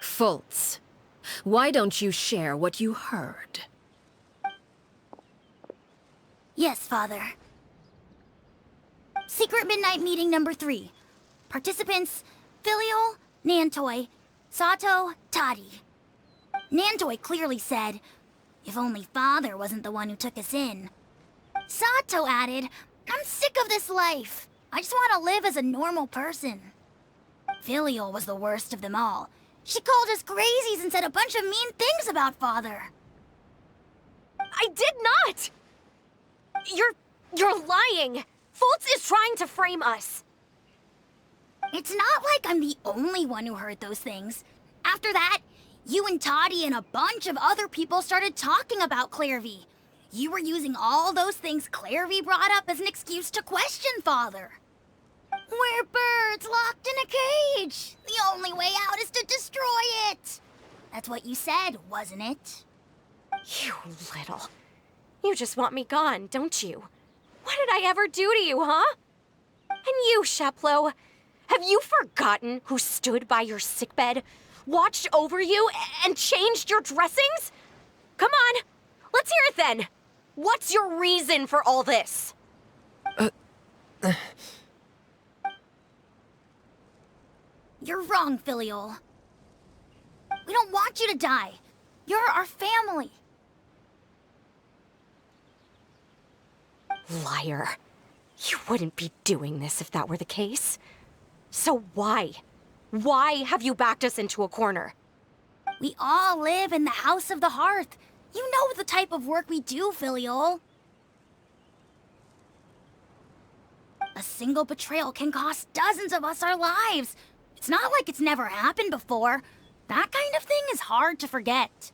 Fultz, why don't you share what you heard? Yes, Father. Secret Midnight Meeting number 3. Participants, Filial, Nantoi, Sato, Toddy. Nantoi clearly said, if only Father wasn't the one who took us in. Sato added, I'm sick of this life. I just want to live as a normal person. Filial was the worst of them all. She called us crazies and said a bunch of mean things about Father. I did not! You're lying! Fultz is trying to frame us. It's not like I'm the only one who heard those things. After that, you and Toddy and a bunch of other people started talking about Clairvy. You were using all those things Clairvy brought up as an excuse to question Father. We're birds locked in a cage. The only way out is to destroy it. That's what you said, wasn't it? You little... You just want me gone, don't you? What did I ever do to you, huh? And you, Sheplo, have you forgotten who stood by your sickbed, watched over you, and changed your dressings? Come on, let's hear it then. What's your reason for all this? You're wrong, Filial. We don't want you to die. You're our family. Liar. You wouldn't be doing this if that were the case. So why? Why have you backed us into a corner? We all live in the House of the Hearth. You know the type of work we do, Filial. A single betrayal can cost dozens of us our lives. It's not like it's never happened before. That kind of thing is hard to forget.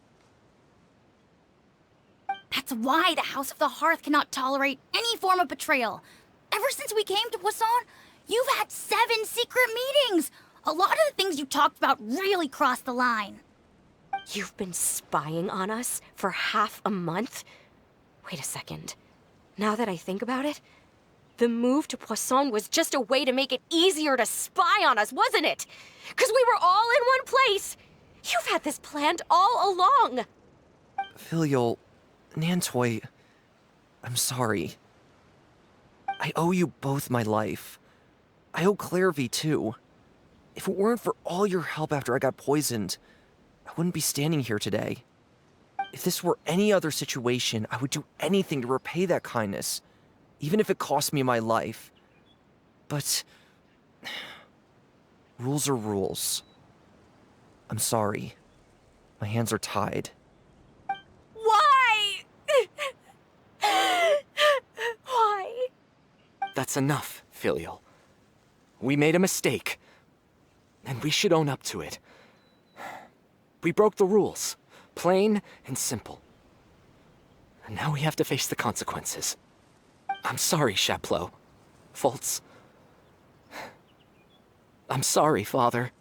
That's why the House of the Hearth cannot tolerate any form of betrayal. Ever since we came to Poisson, you've had 7 secret meetings. A lot of the things you talked about really crossed the line. You've been spying on us for half a month? Wait a second. Now that I think about it, the move to Poisson was just a way to make it easier to spy on us, wasn't it? Because we were all in one place. You've had this planned all along. Filial, Nantoi, I'm sorry. I owe you both my life. I owe Clairvy too. If it weren't for all your help after I got poisoned, I wouldn't be standing here today. If this were any other situation, I would do anything to repay that kindness, even if it cost me my life. But rules are rules. I'm sorry. My hands are tied. Why? Why? That's enough, Filial. We made a mistake, and we should own up to it. We broke the rules, plain and simple. And now we have to face the consequences. I'm sorry, Sheplo. Fultz. I'm sorry, Father.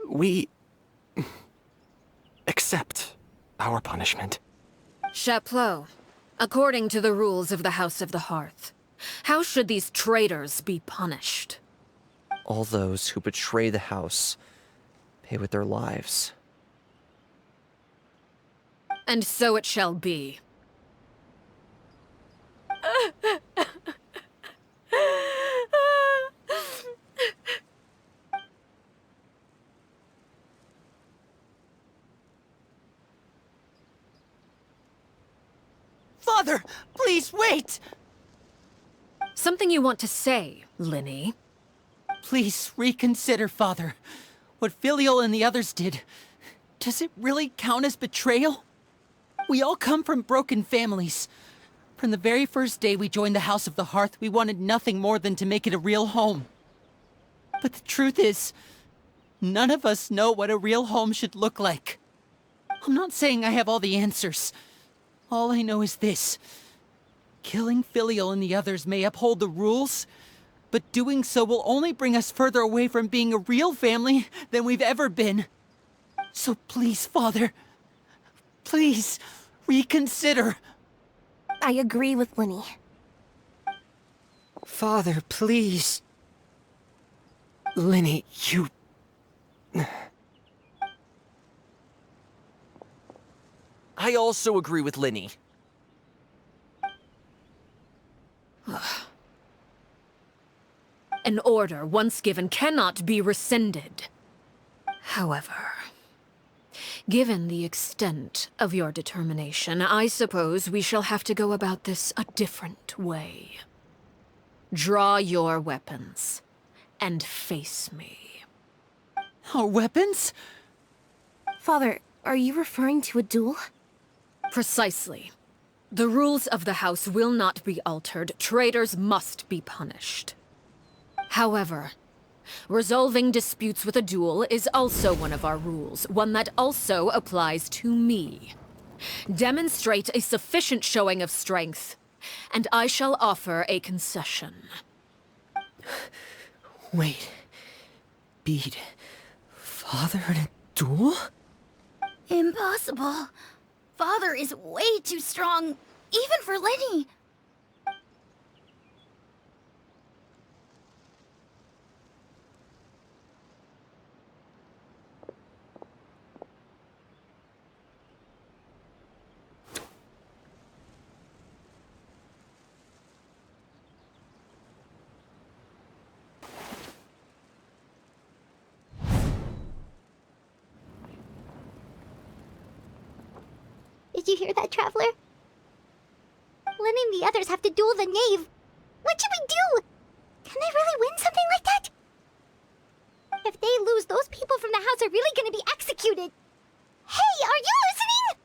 We... accept our punishment. Chaplot, according to the rules of the House of the Hearth, how should these traitors be punished? All those who betray the house pay with their lives. And so it shall be. Father, please wait! Something you want to say, Linny? Please reconsider, Father. What Filial and the others did, does it really count as betrayal? We all come from broken families. From the very first day we joined the House of the Hearth, we wanted nothing more than to make it a real home. But the truth is, none of us know what a real home should look like. I'm not saying I have all the answers. All I know is this. Killing Filial and the others may uphold the rules, but doing so will only bring us further away from being a real family than we've ever been. So please, Father, please, reconsider. I agree with Linny. Father, please. Linny, you... I also agree with Linny. An order once given cannot be rescinded. However, given the extent of your determination, I suppose we shall have to go about this a different way. Draw your weapons and face me. Our weapons? Father, are you referring to a duel? Precisely. The rules of the house will not be altered. Traitors must be punished. However, resolving disputes with a duel is also one of our rules, one that also applies to me. Demonstrate a sufficient showing of strength, and I shall offer a concession. Wait. Beat Father in a duel? Impossible. Father is way too strong, even for Linny. Did you hear that, Traveler? Linny and the others have to duel the knave. What should we do? Can they really win something like that? If they lose, those people from the house are really gonna be executed. Hey, are you listening?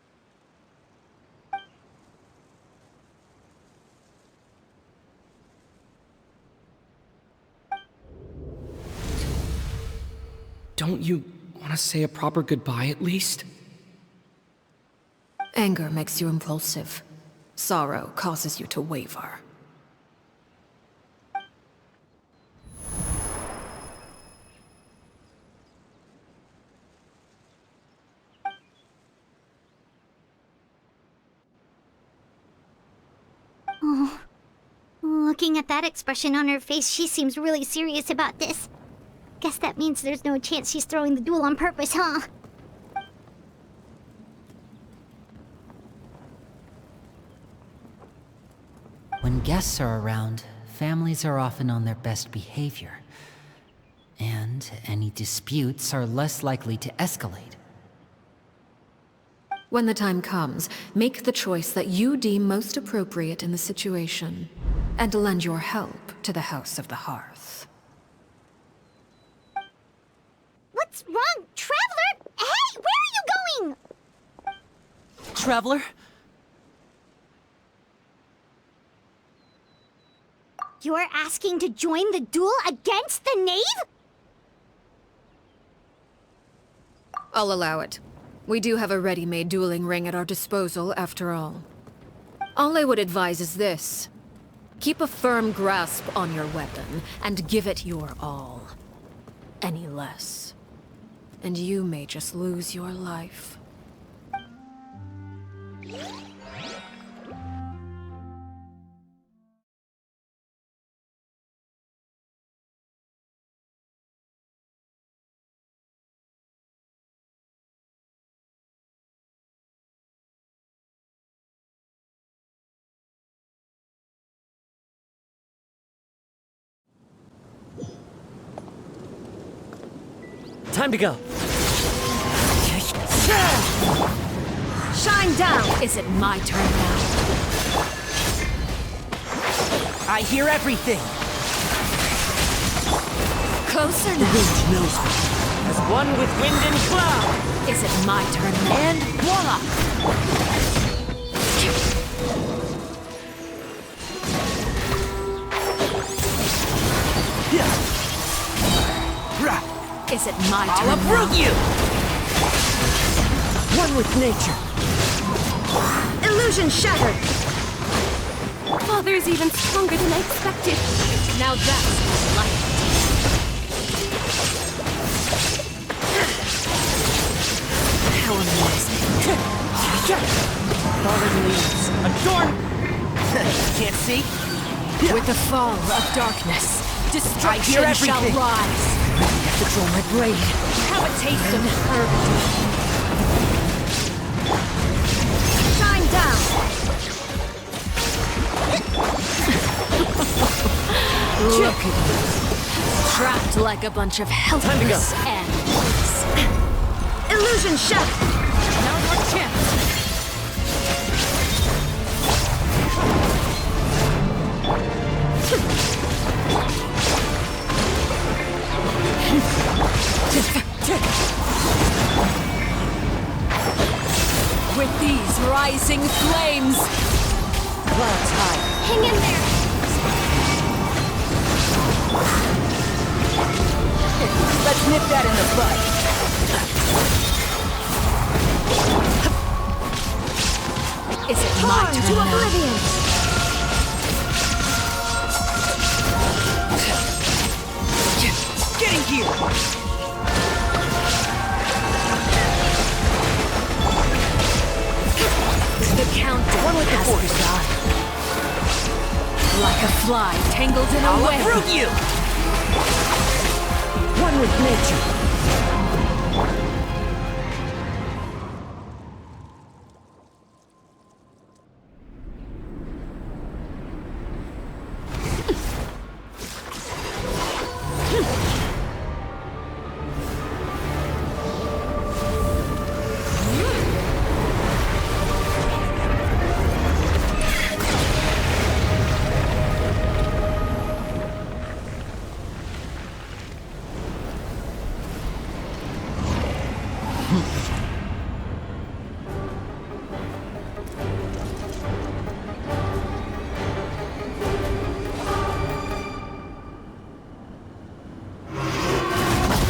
Don't you want to say a proper goodbye at least? Anger makes you impulsive. Sorrow causes you to waver. Oh. Looking at that expression on her face, she seems really serious about this. Guess that means there's no chance she's throwing the duel on purpose, huh? When guests are around, families are often on their best behavior. And any disputes are less likely to escalate. When the time comes, make the choice that you deem most appropriate in the situation, and lend your help to the House of the Hearth. What's wrong, Traveler? Hey, where are you going? Traveler? You're asking to join the duel against the knave? I'll allow it. We do have a ready-made dueling ring at our disposal, after all. All I would advise is this. Keep a firm grasp on your weapon, and give it your all. Any less, and you may just lose your life. Time to go. Shine down! Is it my turn now? I hear everything. Closer The now. wind knows me. As one with wind and cloud. Is it my turn now? And voila! Is it my turn I'll uproot now? you! One with nature. Illusion shattered! Father's even stronger than I expected. Now that's more like it. How amazing. Fallen leaves. Adorn! Can't see? With the fall of darkness, I destruction hear shall everything. rise. Control my brain. Have a taste of eternity. Shine down! Look at you. Trapped like a bunch of helpless animals. Illusion shattered! Now your chance! With these rising flames! Clouds high. Hang in there. Let's nip that in the bud. Is it my turn now? Getting here! The countdown has begun. Like a fly tangled in a web. Uproot you! One with nature.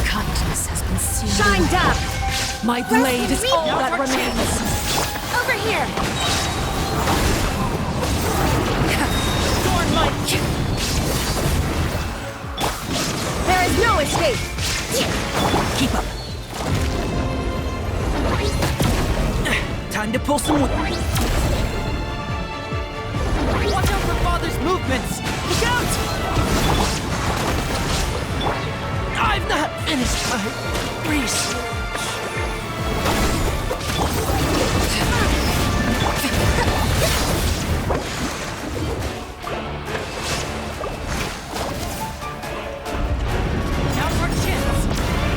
Kindness has been seen. Shine down! My blade is all that remains. Over here! Thorn might. There is no escape! Keep up. Time to pull some wood. Watch out for Father's movements! Look out! I've not finished my research. Now's our chance!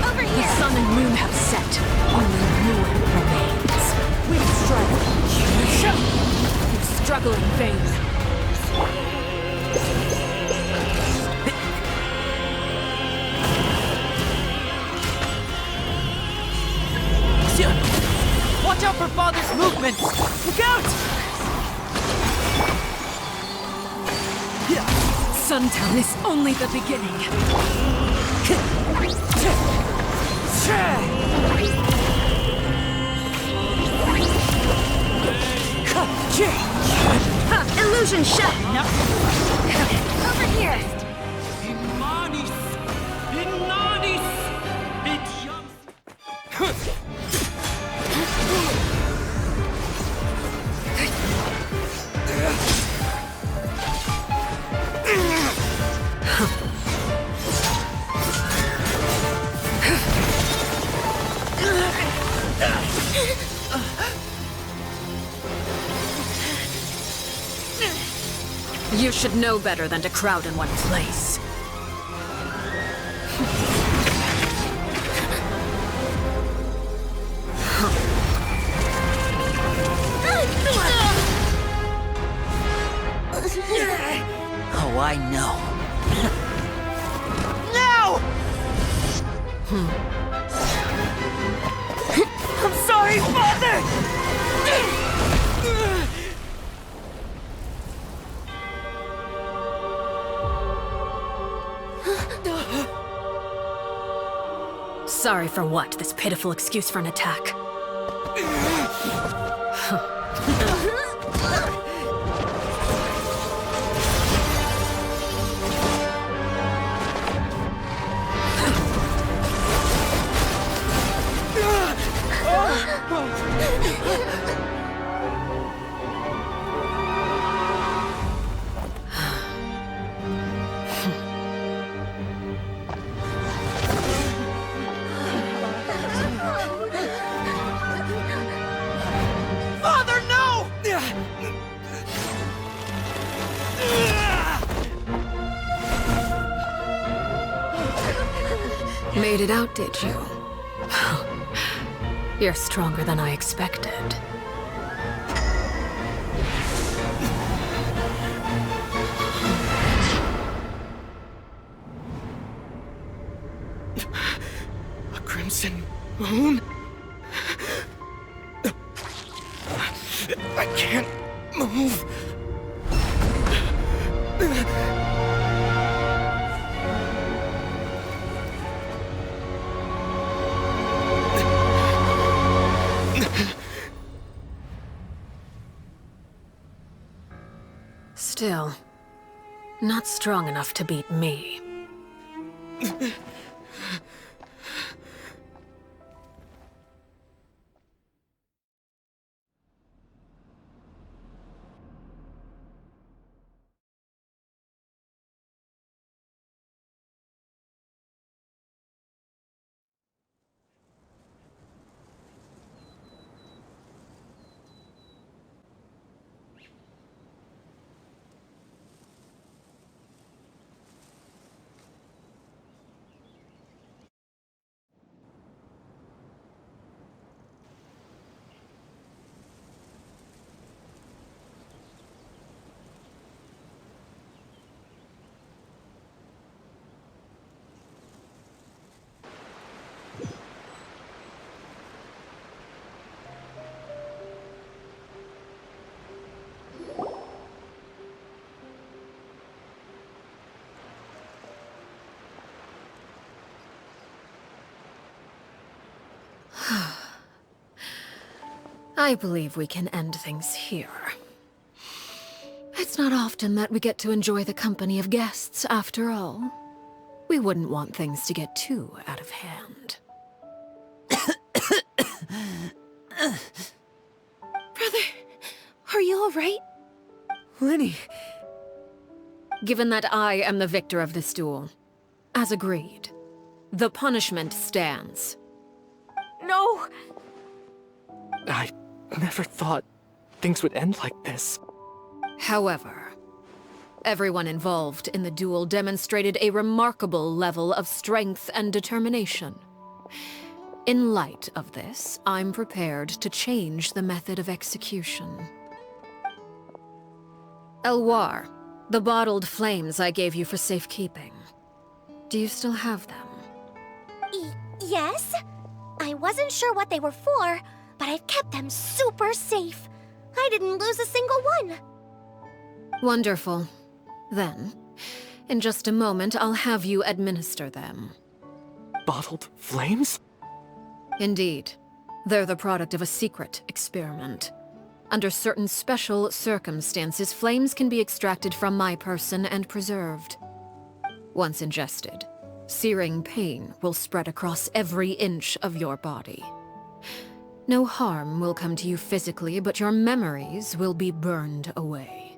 Over The here! sun and moon have set. Only ruin remains. We strike. You struggle in vain. Watch out for Father's movements! Look out! Suntown is only the beginning. Illusion shut! Over here! You should know better than to crowd in one place. Oh, I know. No! I'm sorry, Father! Sorry for what? This pitiful excuse for an attack. Father, no! Made it out, did you? You're stronger than I expected. A crimson moon? I can't move. Still, not strong enough to beat me. I believe we can end things here. It's not often that we get to enjoy the company of guests, after all. We wouldn't want things to get too out of hand. Brother, are you all right? Lenny. Given that I am the victor of this duel, as agreed, the punishment stands. No! I never thought things would end like this. However, everyone involved in the duel demonstrated a remarkable level of strength and determination. In light of this, I'm prepared to change the method of execution. Elwar, the bottled flames I gave you for safekeeping. Do you still have them? Yes? I wasn't sure what they were for, but I've kept them super safe. I didn't lose a single one. Wonderful. Then, in just a moment, I'll have you administer them. Bottled flames? Indeed. They're the product of a secret experiment. Under certain special circumstances, flames can be extracted from my person and preserved. Once ingested, searing pain will spread across every inch of your body. No harm will come to you physically, but your memories will be burned away.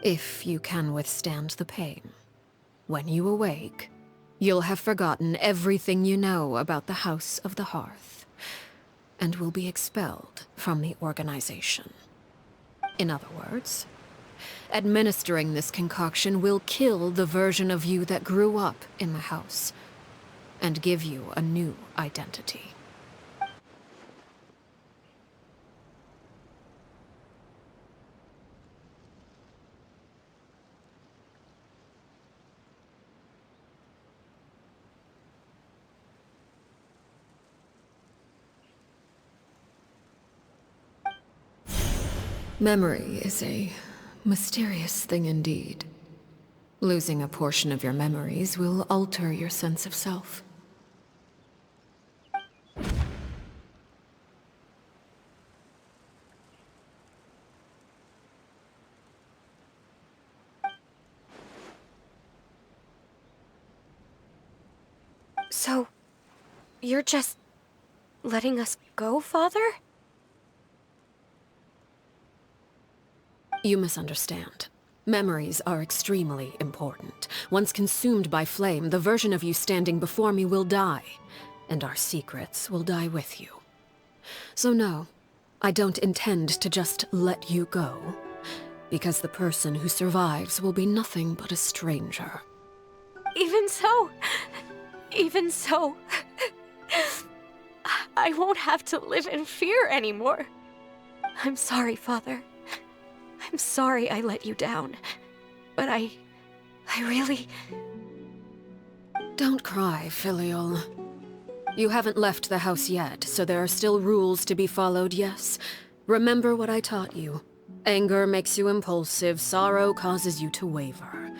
If you can withstand the pain. When you awake, you'll have forgotten everything you know about the House of the Hearth, and will be expelled from the organization. In other words, Administering this concoction will kill the version of you that grew up in the house, and give you a new identity. Memory is a mysterious thing indeed. Losing a portion of your memories will alter your sense of self. So, you're just letting us go, Father? You misunderstand. Memories are extremely important. Once consumed by flame, the version of you standing before me will die, and our secrets will die with you. So no, I don't intend to just let you go, because the person who survives will be nothing but a stranger. Even so, I won't have to live in fear anymore. I'm sorry, Father. I'm sorry I let you down, but I really... Don't cry, Filial. You haven't left the house yet, so there are still rules to be followed, yes? Remember what I taught you. Anger makes you impulsive, sorrow causes you to waver.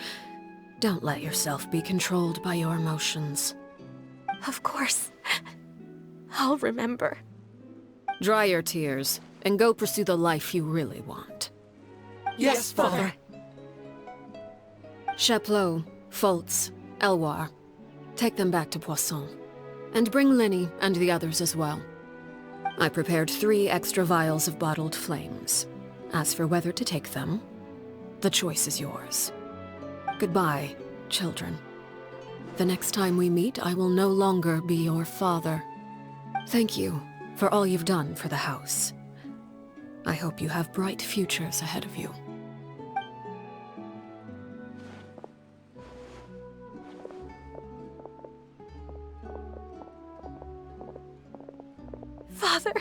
Don't let yourself be controlled by your emotions. Of course. I'll remember. Dry your tears, and go pursue the life you really want. Yes, Father. Chaplot, Foltz, Elwar. Take them back to Poisson. And bring Linny and the others as well. I prepared 3 extra vials of bottled flames. As for whether to take them, the choice is yours. Goodbye, children. The next time we meet, I will no longer be your father. Thank you for all you've done for the house. I hope you have bright futures ahead of you. Father.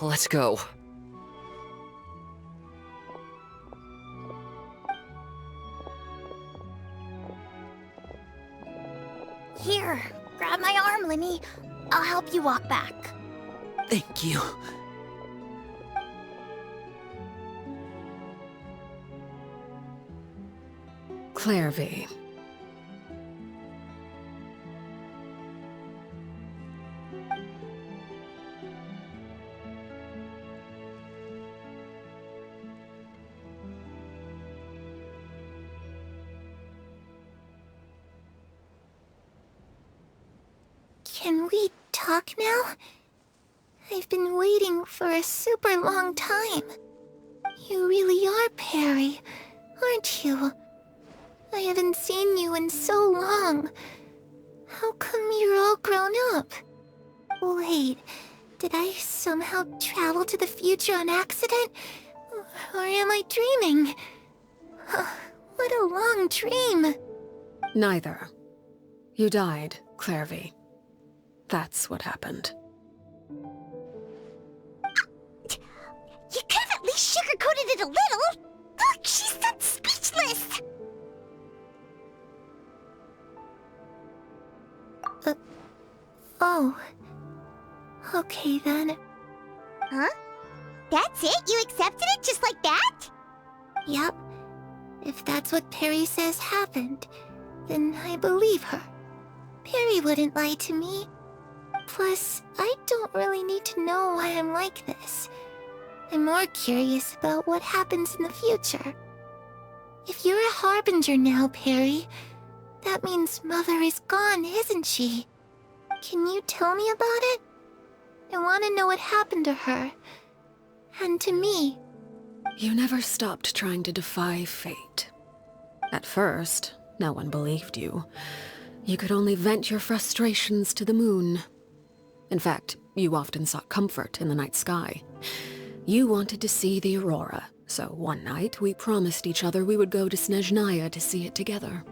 Let's go. Here, grab my arm, Linny. I'll help you walk back. Thank you. Clairvy. Can we talk now? I've been waiting for a super long time. You really are Perry, aren't you? I haven't seen you in so long. How come you're all grown up? Wait, did I somehow travel to the future on accident? Or am I dreaming? What a long dream. Neither. You died, Clairvy. That's what happened. You could have at least sugarcoated it a little. Look, she's that speechless. Oh. Okay then. Huh? That's it? You accepted it just like that? Yep. If that's what Perry says happened, then I believe her. Perry wouldn't lie to me. Plus, I don't really need to know why I'm like this. I'm more curious about what happens in the future. If you're a harbinger now, Perry, that means Mother is gone, isn't she? Can you tell me about it? I want to know what happened to her. And to me. You never stopped trying to defy fate. At first, no one believed you. You could only vent your frustrations to the moon. In fact, You often sought comfort in the night sky. You wanted to see the aurora, so one night we promised each other we would go to Snezhnaya to see it together.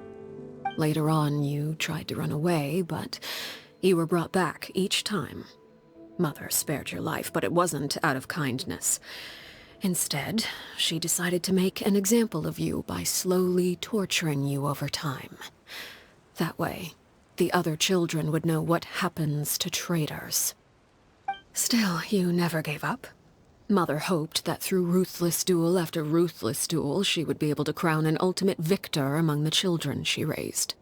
Later on, you tried to run away, but you were brought back each time. Mother spared your life, but it wasn't out of kindness. Instead, she decided to make an example of you by slowly torturing you over time. That way, the other children would know what happens to traitors. Still, you never gave up. Mother hoped that through ruthless duel after ruthless duel, she would be able to crown an ultimate victor among the children she raised.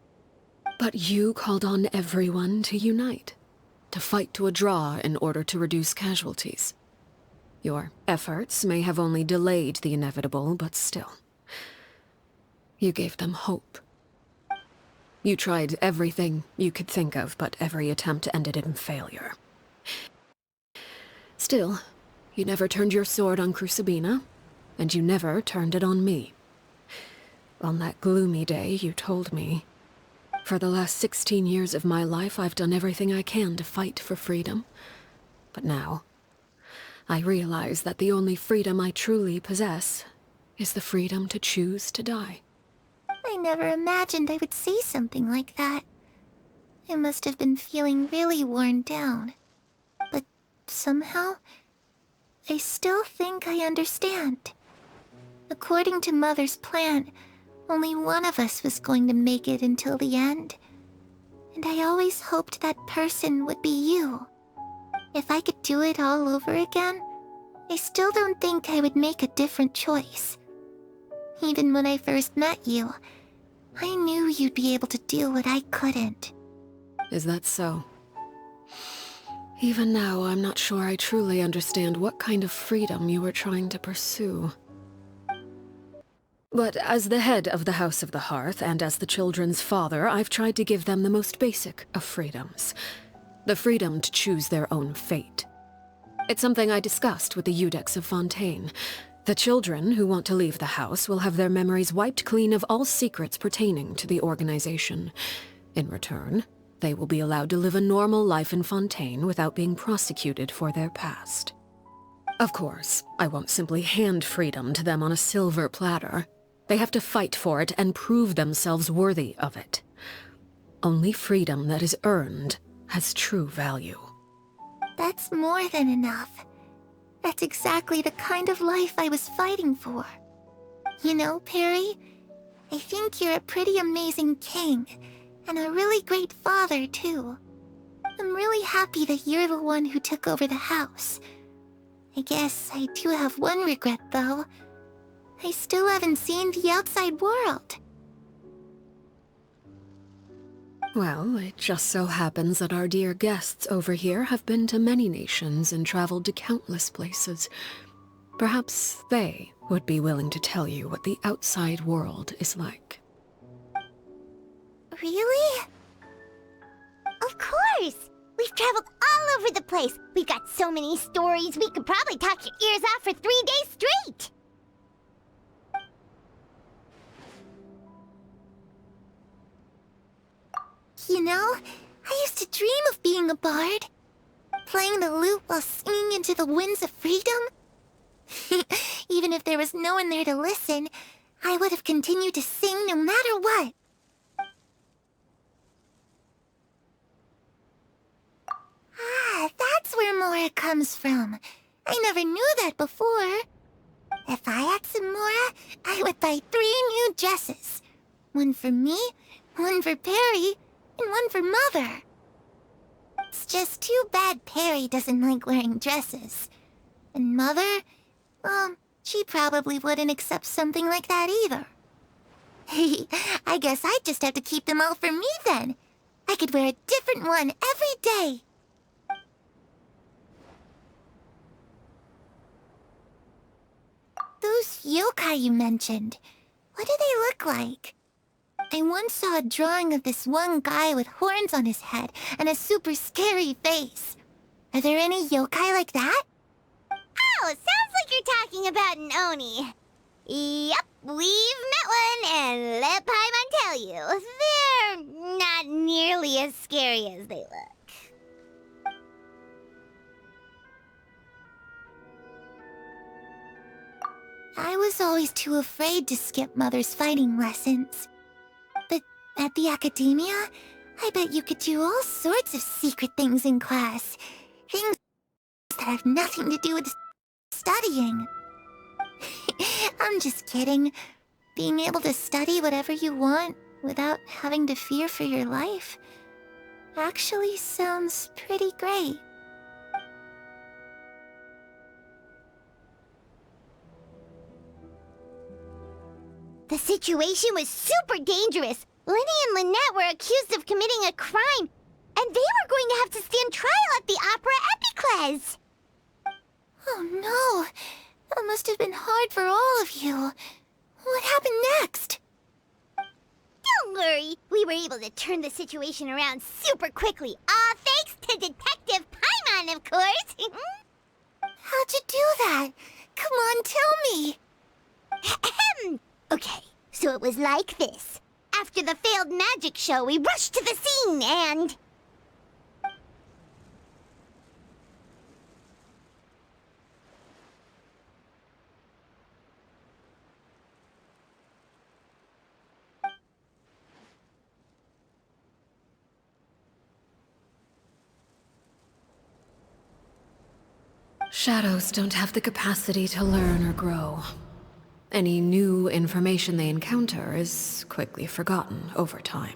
But you called on everyone to unite, to fight to a draw in order to reduce casualties. Your efforts may have only delayed the inevitable, but still. You gave them hope. You tried everything you could think of, but every attempt ended in failure. Still, you never turned your sword on Crucibina, and you never turned it on me. On that gloomy day, you told me, "For the last 16 years of my life, I've done everything I can to fight for freedom. But now, I realize that the only freedom I truly possess is the freedom to choose to die." I never imagined I would say something like that. I must have been feeling really worn down. But somehow, I still think I understand. According to Mother's plan, only one of us was going to make it until the end. And I always hoped that person would be you. If I could do it all over again, I still don't think I would make a different choice. Even when I first met you, I knew you'd be able to do what I couldn't. Is that so? Even now, I'm not sure I truly understand what kind of freedom you were trying to pursue. But as the head of the House of the Hearth, and as the children's father, I've tried to give them the most basic of freedoms. The freedom to choose their own fate. It's something I discussed with the Iudex of Fontaine. The children who want to leave the house will have their memories wiped clean of all secrets pertaining to the organization. In return, they will be allowed to live a normal life in Fontaine without being prosecuted for their past. Of course, I won't simply hand freedom to them on a silver platter. They have to fight for it and prove themselves worthy of it. Only freedom that is earned has true value. That's more than enough. That's exactly the kind of life I was fighting for. You know, Perry, I think you're a pretty amazing king, and a really great father, too. I'm really happy that you're the one who took over the house. I guess I do have one regret, though. I still haven't seen the outside world. Well, it just so happens that our dear guests over here have been to many nations and traveled to countless places. Perhaps they would be willing to tell you what the outside world is like. Really? Of course! We've traveled all over the place. We've got so many stories, we could probably talk your ears off for 3 days straight! You know, I used to dream of being a bard. Playing the lute while singing into the winds of freedom. Even if there was no one there to listen, I would have continued to sing no matter what. Ah, that's where Mora comes from. I never knew that before. If I had some Mora, I would buy 3 new dresses. One for me, one for Perry, and one for Mother. It's just too bad Perry doesn't like wearing dresses. And Mother, she probably wouldn't accept something like that either. I guess I'd just have to keep them all for me then. I could wear a different one every day. Those yokai you mentioned, what do they look like? I once saw a drawing of this one guy with horns on his head and a super scary face. Are there any yokai like that? Oh, sounds like you're talking about an Oni. Yep, we've met one, and let Paimon tell you, they're not nearly as scary as they look. I was always too afraid to skip Mother's fighting lessons. But at the academia, I bet you could do all sorts of secret things in class. Things that have nothing to do with studying. I'm just kidding. Being able to study whatever you want without having to fear for your life actually sounds pretty great. The situation was super dangerous. Lenny and Lynette were accused of committing a crime, and they were going to have to stand trial at the Opera Epicles. Oh no, that must have been hard for all of you. What happened next? Don't worry, we were able to turn the situation around super quickly. All thanks to Detective Paimon, of course. How'd you do that? Come on, tell me. Okay, so it was like this. After the failed magic show, we rushed to the scene and... Shadows don't have the capacity to learn or grow. Any new information they encounter is quickly forgotten over time.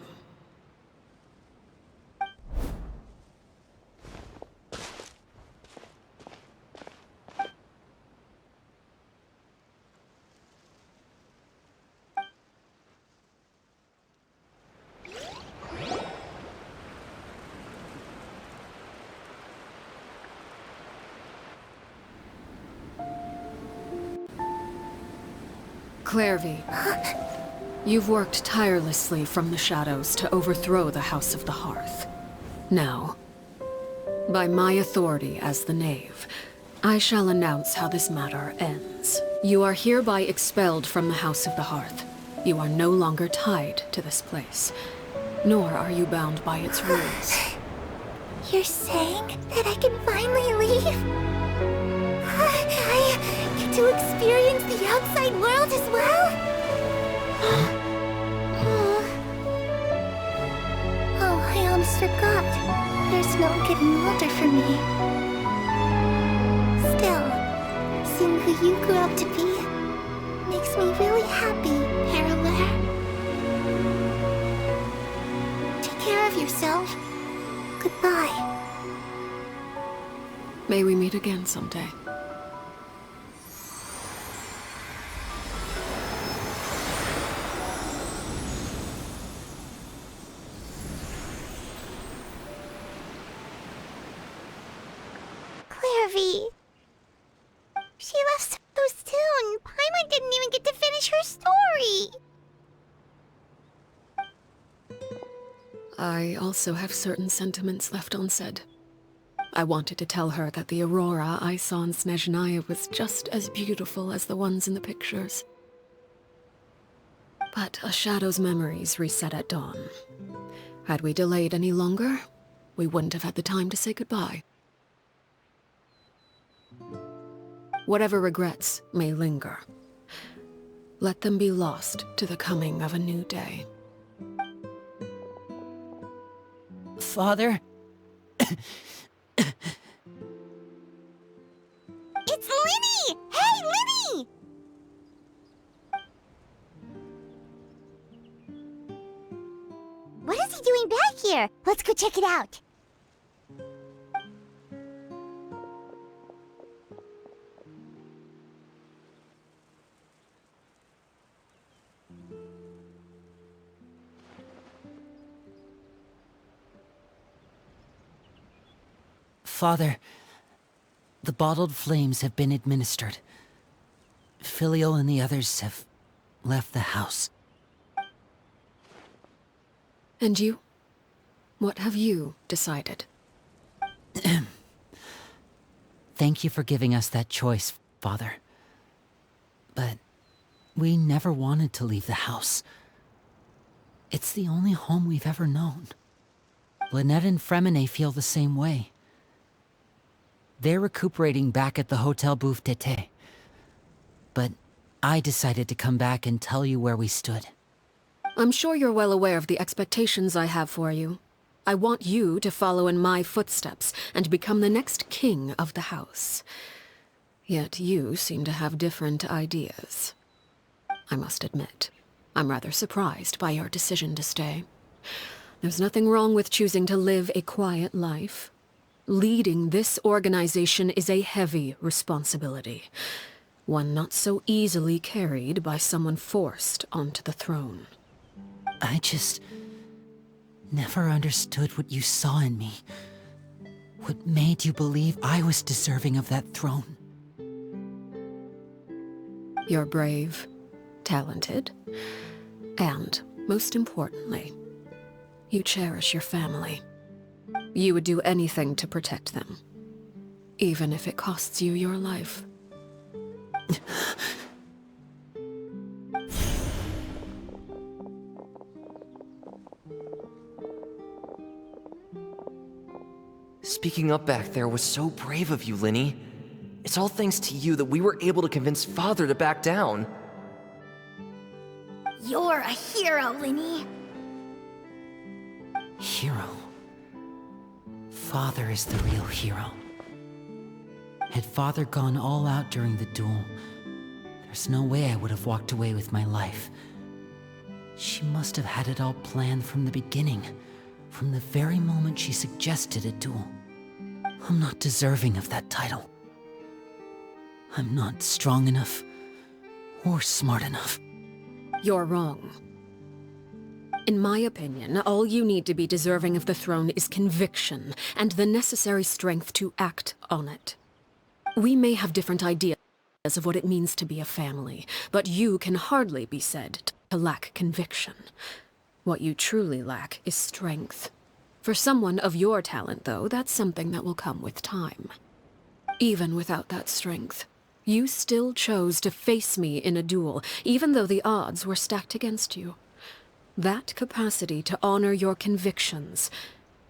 Clairvy, you've worked tirelessly from the shadows to overthrow the House of the Hearth. Now, by my authority as the Knave, I shall announce how this matter ends. You are hereby expelled from the House of the Hearth. You are no longer tied to this place, nor are you bound by its rules. You're saying that I can finally leave? I get to experience the outside world as well? Oh, I almost forgot. There's no getting older for me. Still, seeing who you grew up to be makes me really happy, Parallel. Take care of yourself. Goodbye. May we meet again someday. Clairvy. She left so soon. Paimon didn't even get to finish her story. I also have certain sentiments left unsaid. I wanted to tell her that the aurora I saw in Snezhnaya was just as beautiful as the ones in the pictures. But a shadow's memories reset at dawn. Had we delayed any longer, we wouldn't have had the time to say goodbye. Whatever regrets may linger, let them be lost to the coming of a new day. Father? It's Linny! Hey, Linny! What is he doing back here? Let's go check it out. Father, the bottled flames have been administered. Filio and the others have left the house. And you? What have you decided? Thank you for giving us that choice, Father. But we never wanted to leave the house. It's the only home we've ever known. Lynette and Fremine feel the same way. They're recuperating back at the Hotel Bouffe d'Été. But I decided to come back and tell you where we stood. I'm sure you're well aware of the expectations I have for you. I want you to follow in my footsteps and become the next king of the house. Yet you seem to have different ideas. I must admit, I'm rather surprised by your decision to stay. There's nothing wrong with choosing to live a quiet life. Leading this organization is a heavy responsibility, one not so easily carried by someone forced onto the throne. I just never understood what you saw in me. What made you believe I was deserving of that throne? You're brave, talented, and, most importantly, you cherish your family. You would do anything to protect them, even if it costs you your life. Speaking up back there was so brave of you, Linny. It's all thanks to you that we were able to convince Father to back down. You're a hero, Linny. Hero. Father is the real hero. Had Father gone all out during the duel, there's no way I would have walked away with my life. She must have had it all planned from the beginning, from the very moment she suggested a duel. I'm not deserving of that title. I'm not strong enough or smart enough. You're wrong. In my opinion, all you need to be deserving of the throne is conviction and the necessary strength to act on it. We may have different ideas of what it means to be a family, but you can hardly be said to lack conviction. What you truly lack is strength. For someone of your talent, though, that's something that will come with time. Even without that strength, you still chose to face me in a duel, even though the odds were stacked against you. That capacity to honor your convictions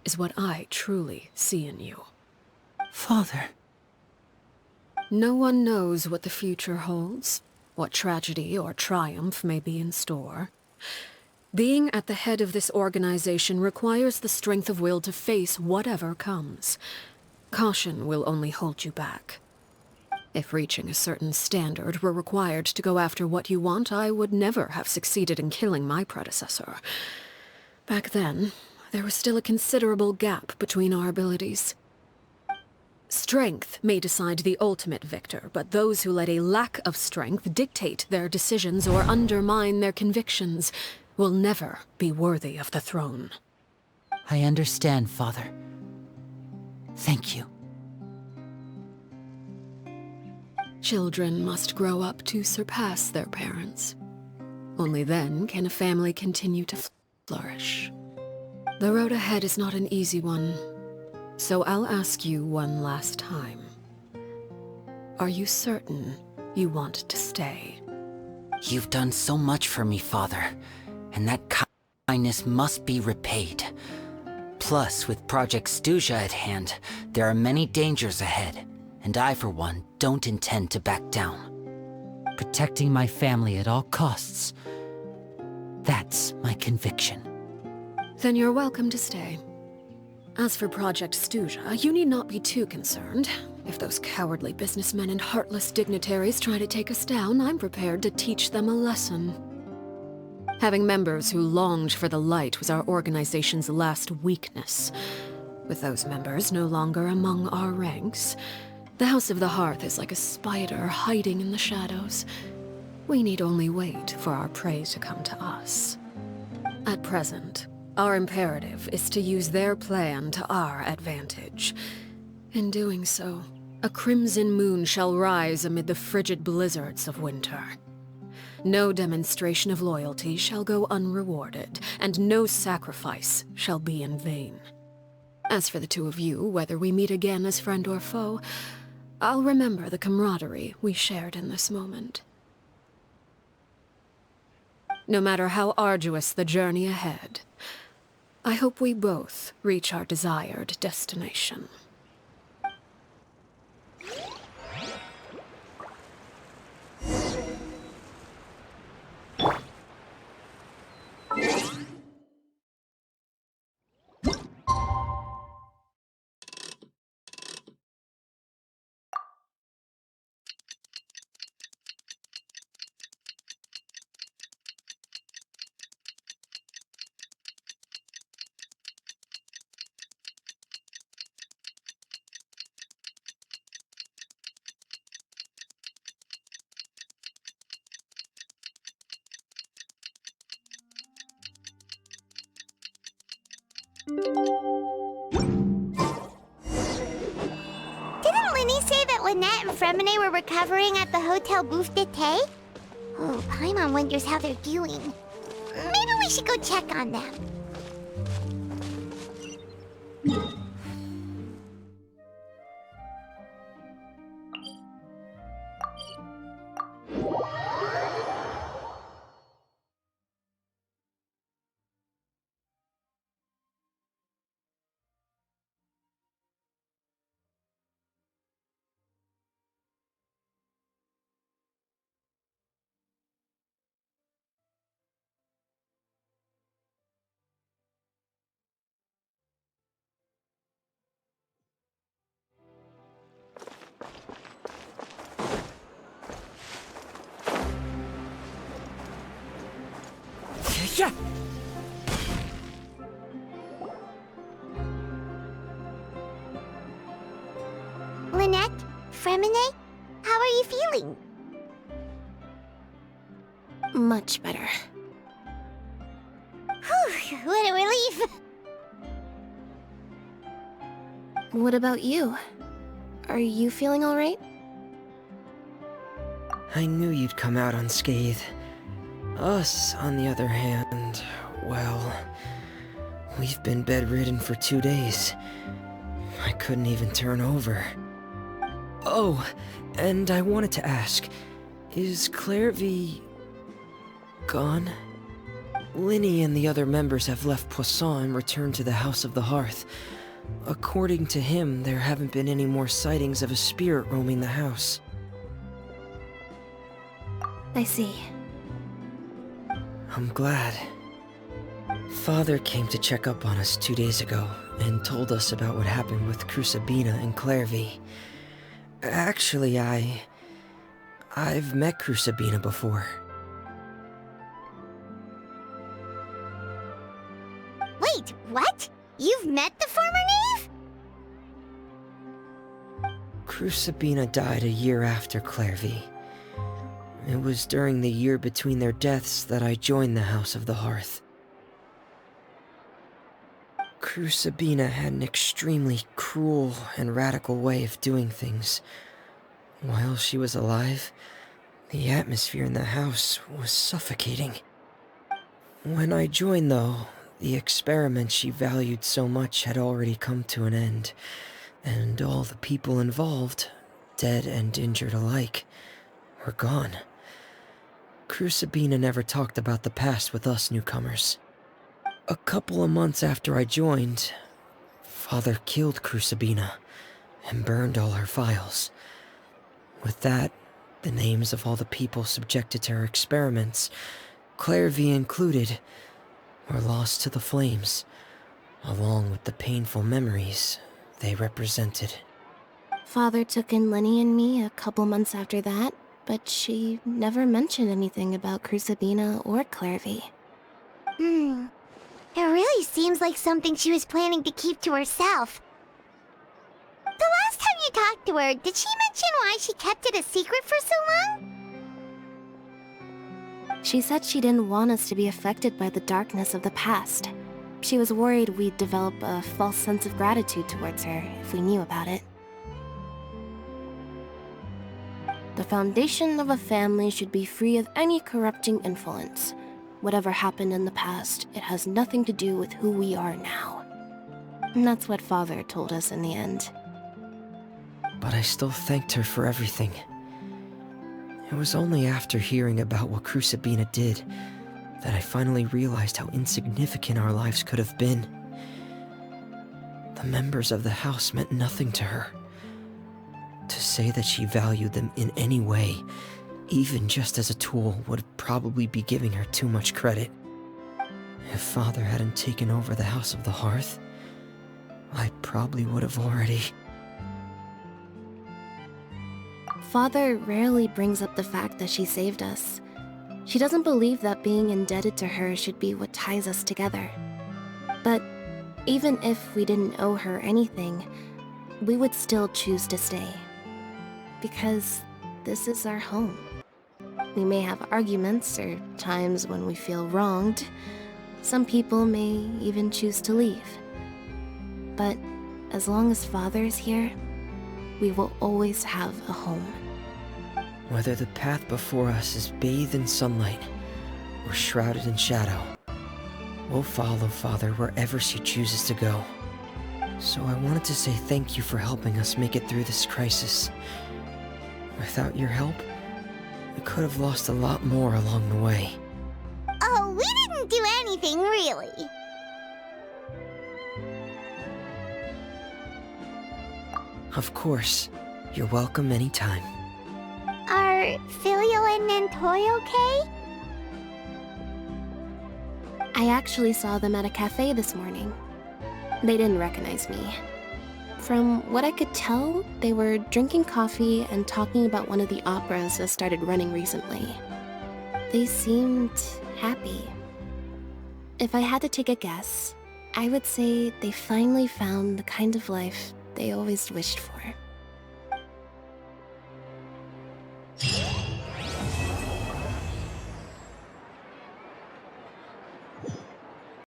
is what I truly see in you. Father. No one knows what the future holds, what tragedy or triumph may be in store. Being at the head of this organization requires the strength of will to face whatever comes. Caution will only hold you back. If reaching a certain standard were required to go after what you want, I would never have succeeded in killing my predecessor. Back then, there was still a considerable gap between our abilities. Strength may decide the ultimate victor, but those who let a lack of strength dictate their decisions or undermine their convictions will never be worthy of the throne. I understand, Father. Thank you. Children must grow up to surpass their parents. Only then can a family continue to flourish. The road ahead is not an easy one, so I'll ask you one last time. Are you certain you want to stay? You've done so much for me, Father, and that kindness must be repaid. Plus, with Project Stuja at hand, there are many dangers ahead, and I, for one, don't intend to back down. Protecting my family at all costs, that's my conviction. Then you're welcome to stay. As for Project Stuja, you need not be too concerned. If those cowardly businessmen and heartless dignitaries try to take us down, I'm prepared to teach them a lesson. Having members who longed for the light was our organization's last weakness. With those members no longer among our ranks, the House of the Hearth is like a spider hiding in the shadows. We need only wait for our prey to come to us. At present, our imperative is to use their plan to our advantage. In doing so, a crimson moon shall rise amid the frigid blizzards of winter. No demonstration of loyalty shall go unrewarded, and no sacrifice shall be in vain. As for the two of you, whether we meet again as friend or foe, I'll remember the camaraderie we shared in this moment. No matter how arduous the journey ahead, I hope we both reach our desired destination. Didn't Linny say that Lynette and Fremine were recovering at the Hotel Bouffe d'été? Oh, Paimon wonders how they're doing. Maybe we should go check on them. Yeah! Lynette? Fremine? How are you feeling? Much better. Whew, what a relief! What about you? Are you feeling alright? I knew you'd come out unscathed. Us, on the other hand, well, we've been bedridden for 2 days. I couldn't even turn over. Oh, and I wanted to ask, is Clairvy gone? Linny and the other members have left Poisson and returned to the House of the Hearth. According to him, there haven't been any more sightings of a spirit roaming the house. I see. I'm glad. Father came to check up on us 2 days ago and told us about what happened with Crucibina and Clairvy. Actually, I've met Crucibina before. Wait, what? You've met the former knave? Crucibina died a year after Clairvy. It was during the year between their deaths that I joined the House of the Hearth. Crucibina had an extremely cruel and radical way of doing things. While she was alive, the atmosphere in the house was suffocating. When I joined, though, the experiment she valued so much had already come to an end, and all the people involved, dead and injured alike, were gone. Crucibina never talked about the past with us newcomers. A couple of months after I joined, Father killed Crucibina and burned all her files. With that, the names of all the people subjected to her experiments, Clairvy included, were lost to the flames, along with the painful memories they represented. Father took in Lenny and me a couple months after that, but she never mentioned anything about Crucibina or Clairvy. It really seems like something she was planning to keep to herself. The last time you talked to her, did she mention why she kept it a secret for so long? She said she didn't want us to be affected by the darkness of the past. She was worried we'd develop a false sense of gratitude towards her if we knew about it. The foundation of a family should be free of any corrupting influence. Whatever happened in the past, it has nothing to do with who we are now. And that's what Father told us in the end. But I still thanked her for everything. It was only after hearing about what Crucibina did that I finally realized how insignificant our lives could have been. The members of the house meant nothing to her. To say that she valued them in any way, even just as a tool, would probably be giving her too much credit. If Father hadn't taken over the House of the Hearth, I probably would have already... Father rarely brings up the fact that she saved us. She doesn't believe that being indebted to her should be what ties us together. But even if we didn't owe her anything, we would still choose to stay. Because this is our home. We may have arguments or times when we feel wronged. Some people may even choose to leave. But as long as Father is here, we will always have a home. Whether the path before us is bathed in sunlight or shrouded in shadow, we'll follow Father wherever she chooses to go. So I wanted to say thank you for helping us make it through this crisis. Without your help, we could have lost a lot more along the way. Oh, we didn't do anything, really. Of course. You're welcome anytime. Are Filio and Nantoy okay? I actually saw them at a cafe this morning. They didn't recognize me. From what I could tell, they were drinking coffee and talking about one of the operas that started running recently. They seemed happy. If I had to take a guess, I would say they finally found the kind of life they always wished for.